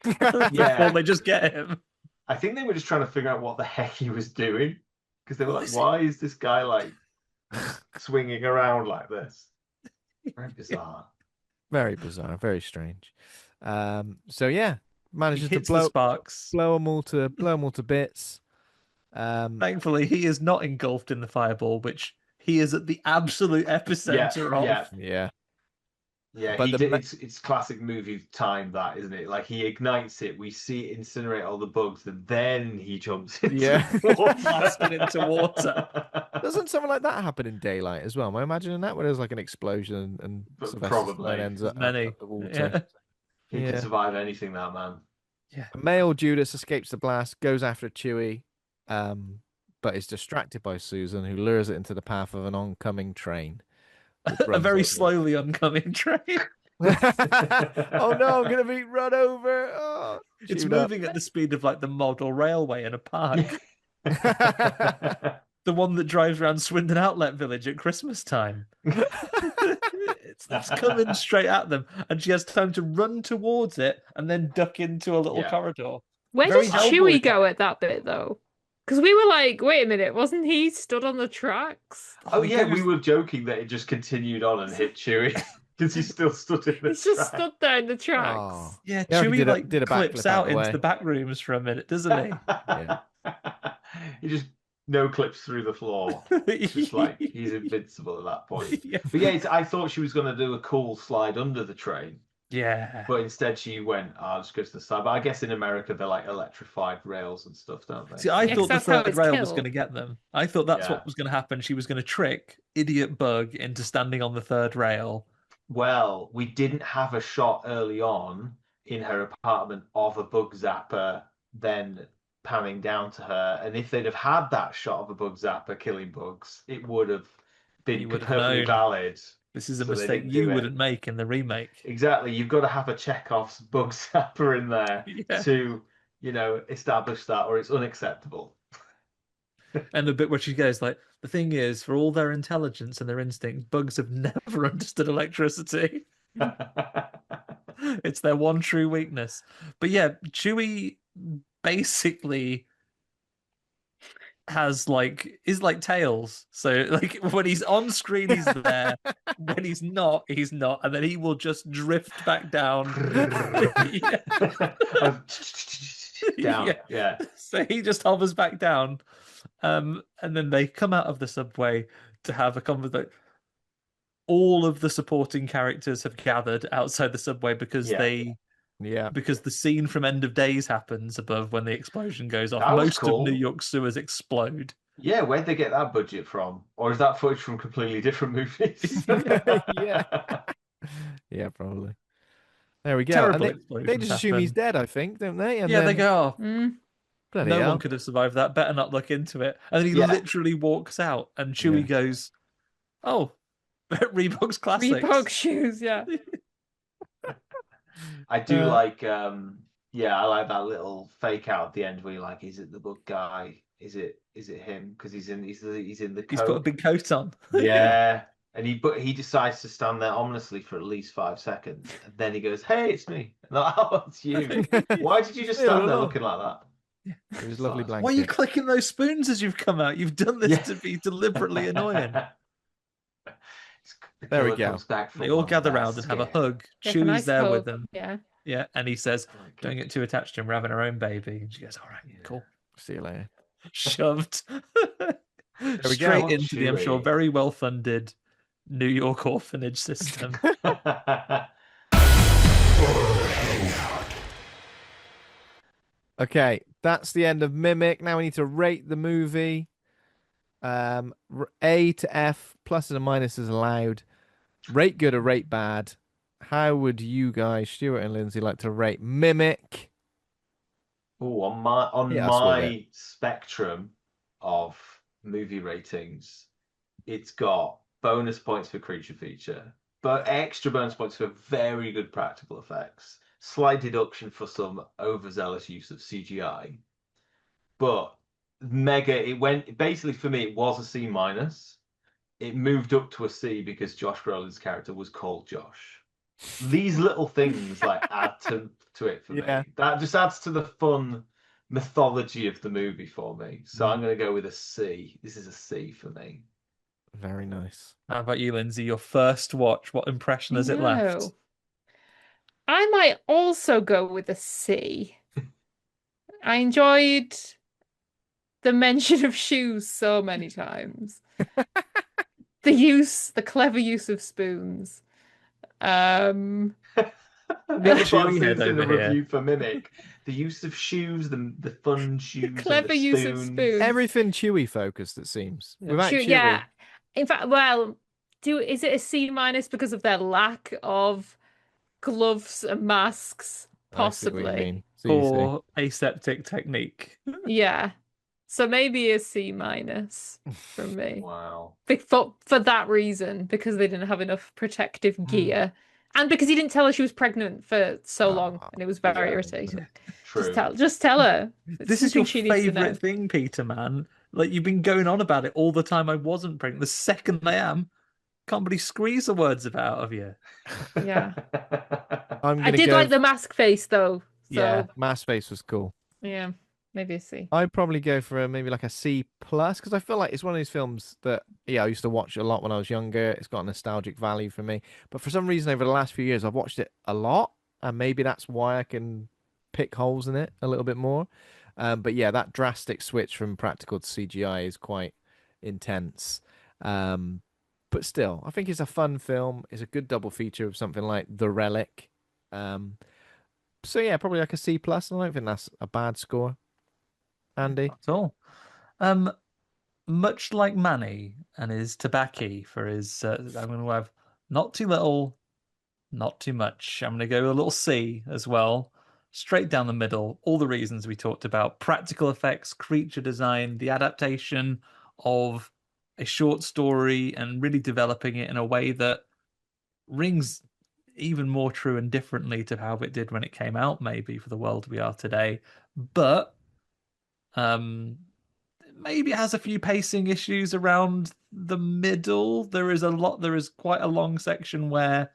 Before they just get him. I think they were just trying to figure out what the heck he was doing, because they were like, why is this guy swinging around like this? Very bizarre. Very bizarre, very strange. So yeah, manages to Hits the sparks. blow them all to bits. Thankfully, he is not engulfed in the fireball, which he is at the absolute epicenter of. Yeah, But it's classic movie time, that, isn't it? Like, he ignites it, we see it incinerate all the bugs, and then he jumps into blasted into water. Doesn't something like that happen in Daylight as well? Am I imagining that where there's like an explosion and Sylvester Stallone ends up the water? He can survive anything, that man. Yeah. Male Judas escapes the blast, goes after Chewie, but is distracted by Susan, who lures it into the path of an oncoming train. A very slowly oncoming train. Oh no, I'm gonna be run over. Oh, it's moving at the speed of like the model railway in a park. The one that drives around Swindon Outlet Village at Christmas time. It's coming straight at them, and she has time to run towards it and then duck into a little corridor. Where does Chewie go at that bit though? Because we were like, wait a minute, wasn't he stood on the tracks? Oh yeah, we were joking that it just continued on and hit Chewie because he still stood in the tracks. He's just stood there in the tracks. Oh. Yeah, Chewie did a clips out into the back rooms for a minute, doesn't he? Yeah. He just no clips through the floor. Just like he's invincible at that point. Yeah. But yeah, I thought she was going to do a cool slide under the train. Yeah. But instead she went, just goes to the side. But I guess in America they're like electrified rails and stuff, don't they? See, I thought the third rail was going to get them. I thought that's what was going to happen. She was going to trick Idiot Bug into standing on the third rail. Well, we didn't have a shot early on in her apartment of a bug zapper then panning down to her. And if they'd have had that shot of a bug zapper killing bugs, it would have been perfectly valid. This is a mistake you wouldn't make in the remake. Exactly. You've got to have a Chekhov's bug zapper in there to, establish that, or it's unacceptable. And the bit where she goes like, the thing is, for all their intelligence and their instinct, bugs have never understood electricity. It's their one true weakness. But yeah, Chewie basically is like Tails. So like when he's on screen, he's there. When he's not, and then he will just drift back down. Down. Yeah. So he just hovers back down. And then they come out of the subway to have a conversation. All of the supporting characters have gathered outside the subway because because the scene from End of Days happens above when the explosion goes off. Most of New York sewers explode. Yeah, where'd they get that budget from? Or is that footage from completely different movies? Yeah, probably. There we go. They just assume he's dead, I think, don't they? And they go, no one could have survived that. Better not look into it. And then he literally walks out, and Chewie goes, "Oh, Reebok's classics. Reebok shoes, yeah." I do like, I like that little fake out at the end where you're like, is it the bug guy? Is it him? Because he's in the coat. He's got a big coat on. Yeah. And he decides to stand there ominously for at least 5 seconds. And then he goes, "Hey, it's me." And I'm like, "Oh, it's you. Why did you just stand there looking like that?" It was lovely blanket. Why are you clicking those spoons as you've come out? You've done this to be deliberately annoying. There we go. They all gather around and have a hug. Chewie's there with them. Yeah. Yeah, and he says, "Don't get too attached to him. We're having our own baby." And she goes, "All right, cool. See you later." Shoved straight into the, I'm sure, very well-funded New York orphanage system. Okay, that's the end of Mimic. Now we need to rate the movie. A to F, pluses and minuses allowed. Rate good or rate bad. How would you guys, Stuart and Lyndsey, like to rate Mimic? Oh, on my spectrum of movie ratings, it's got bonus points for creature feature, but extra bonus points for very good practical effects. Slight deduction for some overzealous use of CGI. But it went, basically for me, it was a C minus. It moved up to a C because Josh Brolin's character was called Josh. These little things add to it for me. That just adds to the fun mythology of the movie for me. So I'm going to go with a C. This is a C for me. Very nice. How about you, Lyndsey? Your first watch, what impression has it left? I might also go with a C. I enjoyed the mention of shoes so many times. The clever use of spoons. Um, And the other part of Chewy head this in the over here. review for Mimic, the use of shoes, the fun the shoes, and clever the use of spoons. spoons. Everything Chewy focused, it seems. Without Chewy, Yeah. In fact, well, is it a C minus because of their lack of gloves and masks? I see what you Possibly. mean. Poor aseptic technique. Yeah. So maybe a C minus from me. Wow. For that reason, because they didn't have enough protective gear. And because he didn't tell her she was pregnant for so long, and it was very Yeah. irritating. True. Just tell her. It's This is your something she needs to know. favorite thing, Peter, man. Like, you've been going on about it all the time I wasn't pregnant. The second I am, can't believe squeeze the words out of you. Yeah. I'm I gonna did go. like the mask face though. So Yeah. Mass Face was cool. yeah, maybe a C. I'd probably go for maybe like a C plus because I feel like it's one of these films that I used to watch a lot when I was younger. It's got a nostalgic value for me, but for some reason over the last few years I've watched it a lot, and maybe that's why I can pick holes in it a little bit more. But yeah, that drastic switch from practical to CGI is quite intense. But still, I think it's a fun film. It's a good double feature of something like The Relic. So yeah, probably like a C plus. I don't think that's a bad score. Andy? Not at all. Much like Manny and his tobacco for his, I'm going to have not too little, not too much. I'm going to go a little C as well. Straight down the middle. All the reasons we talked about: practical effects, creature design, the adaptation of a short story, and really developing it in a way that rings even more true and differently to how it did when it came out, maybe for the world we are today. But maybe it has a few pacing issues around the middle. There is quite a long section where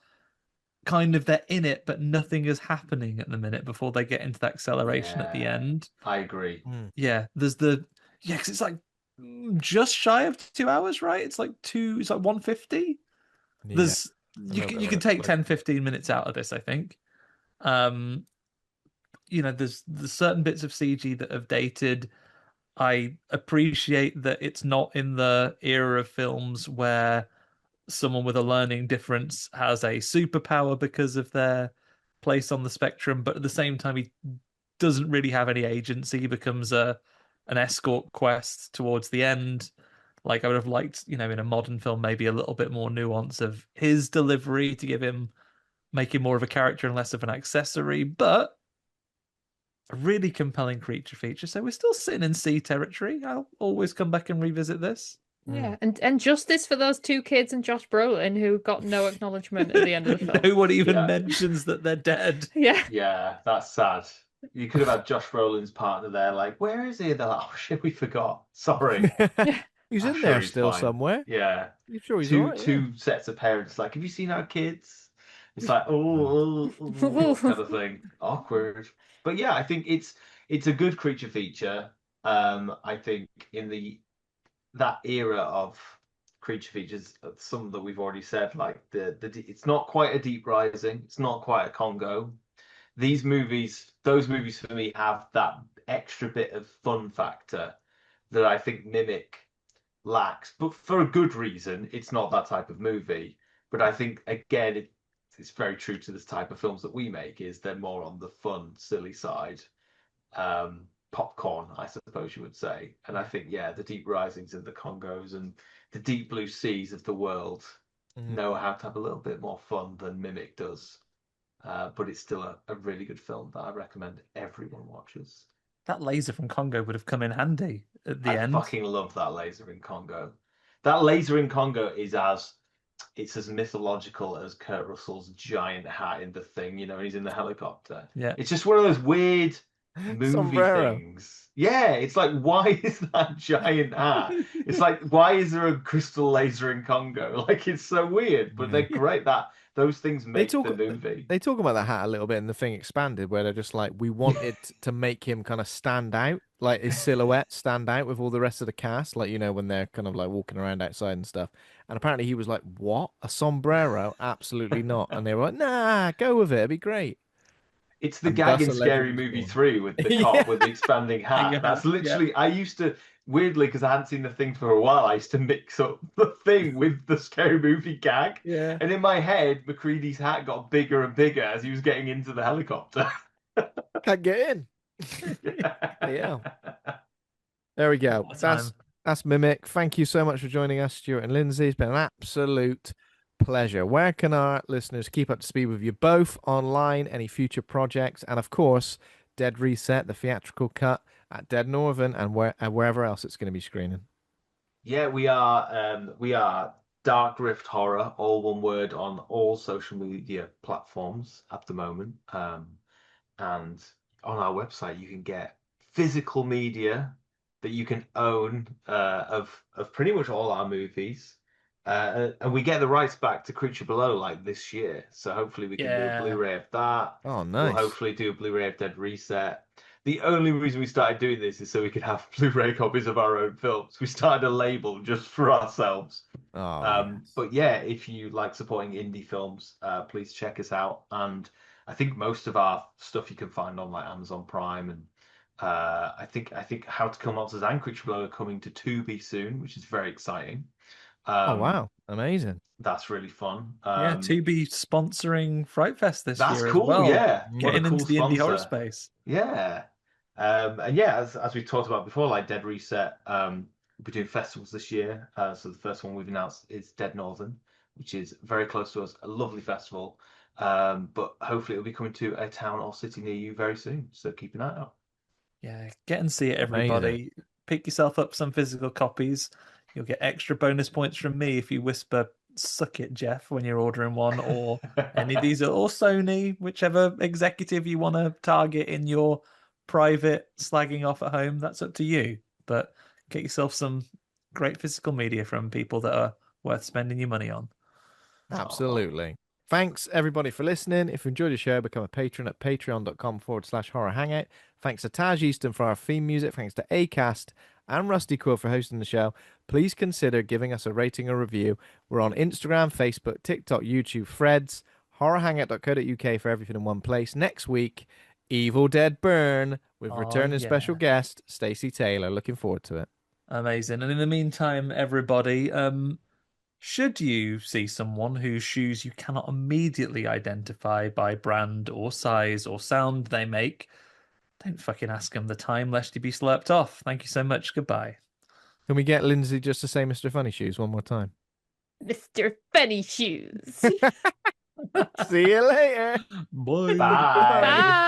kind of they're in it, but nothing is happening at the minute before they get into the acceleration at the end. I agree. Yeah, because it's like just shy of 2 hours, right? It's like 150. Yeah. You can take 10-15 minutes out of this, I think. There's certain bits of CG that have dated. I appreciate that it's not in the era of films where someone with a learning difference has a superpower because of their place on the spectrum, but at the same time he doesn't really have any agency. He becomes an escort quest towards the end. Like, I would have liked, in a modern film, maybe a little bit more nuance of his delivery to make him more of a character and less of an accessory, but a really compelling creature feature. So we're still sitting in C territory. I'll always come back and revisit this. Yeah, and justice for those two kids and Josh Brolin who got no acknowledgement at the end of the film. No one even mentions that they're dead. Yeah. Yeah, that's sad. You could have had Josh Brolin's partner there, like, where is he? They're like, oh shit, we forgot. Sorry. He's I'm in sure there he's still fine. somewhere. Yeah. You sure he's two all right? two sets of parents, like, have you seen our kids? It's like, oh, kind of thing. Awkward. But yeah, I think it's a good creature feature. I think in that era of creature features, some that we've already said, like it's not quite a Deep Rising, it's not quite a Congo. Those movies for me have that extra bit of fun factor that I think Mimic lacks, but for a good reason. It's not that type of movie, but I think again it's very true to this type of films that we make, is they're more on the fun, silly side. Popcorn, I suppose you would say. And I think, yeah, the Deep Risings and the Congos and the Deep Blue Seas of the world know how to have a little bit more fun than Mimic does. But it's still a really good film that I recommend everyone watches. That laser from Congo would have come in handy at the end. I fucking love that laser in Congo. That laser in Congo is as mythological as Kurt Russell's giant hat in The Thing, and he's in the helicopter. Yeah. It's just one of those weird movie Sombrero. things. Yeah, it's like, why is that giant hat? It's like, why is there a crystal laser in Congo? Like, it's so weird, but they're great. Those things make the movie. They talk about that hat a little bit in The Thing Expanded, where they're just like, we wanted to make him kind of stand out, like his silhouette stand out with all the rest of the cast, like, when they're kind of like walking around outside and stuff. And apparently he was like, what? A sombrero? Absolutely not. And they were like, nah, go with it. It'd be great. It's the And gag thus in a Scary legend was Movie born. 3 with the cop with the expanding hat. Yeah, That's literally, I used to, weirdly, because I hadn't seen the thing for a while, I used to mix up the thing with the Scary Movie gag. Yeah. And in my head, McCready's hat got bigger and bigger as he was getting into the helicopter. Can't get in. Yeah. There we go. What a time. That's Mimic. Thank you so much for joining us, Stuart and Lyndsey. It's been an absolute pleasure. Where can our listeners keep up to speed with you both online, any future projects, and of course, Dead Reset, the theatrical cut at Dead Northern, and wherever else it's going to be screening? Yeah, we are Dark Rift Horror, all one word, on all social media platforms at the moment. And on our website, you can get physical media that you can own of pretty much all our movies. And we get the rights back to Creature Below like this year. So hopefully we can do a Yeah. Blu-ray of that. Oh, We'll nice. hopefully do a Blu-ray of Dead Reset. The only reason we started doing this is so we could have Blu-ray copies of our own films. We started a label just for ourselves. Oh, yes. But yeah, if you like supporting indie films, please check us out. And I think most of our stuff you can find on like Amazon Prime, and I think How to Kill Monsters and Creature Below are coming to Tubi soon, which is very exciting. Oh, wow. Amazing. That's really fun. Yeah, Tubi sponsoring Fright Fest this That's year cool, as well. yeah. What a Getting cool into the indie horror sponsor. space. Yeah. And yeah, as we talked about before, like Dead Reset, we'll be doing festivals this year. So the first one we've announced is Dead Northern, which is very close to us, a lovely festival. But hopefully it'll be coming to a town or city near you very soon. So keep an eye out. Yeah, get and see it, everybody. Pick yourself up some physical copies. You'll get extra bonus points from me if you whisper "suck it, Jeff" when you're ordering one, or any of these, or Sony, whichever executive you want to target in your private slagging off at home. That's up to you. But get yourself some great physical media from people that are worth spending your money on. Absolutely. Thanks, everybody, for listening. If you enjoyed the show, become a patron at patreon.com/horror hangout. Thanks to Taj Easton for our theme music. Thanks to Acast and Rusty Quill for hosting the show. Please consider giving us a rating or review. We're on Instagram, Facebook, TikTok, YouTube, Threads, horrorhangout.co.uk for everything in one place. Next week, Evil Dead Burn with returning special guest Stacey Taylor. Looking forward to it. Amazing. And in the meantime, everybody, should you see someone whose shoes you cannot immediately identify by brand or size or sound they make, don't fucking ask them the time lest you be slurped off. Thank you so much. Goodbye. Can we get Lyndsey just to say Mr. Funny Shoes one more time? Mr. Funny Shoes. See you later. Bye. Bye. Bye.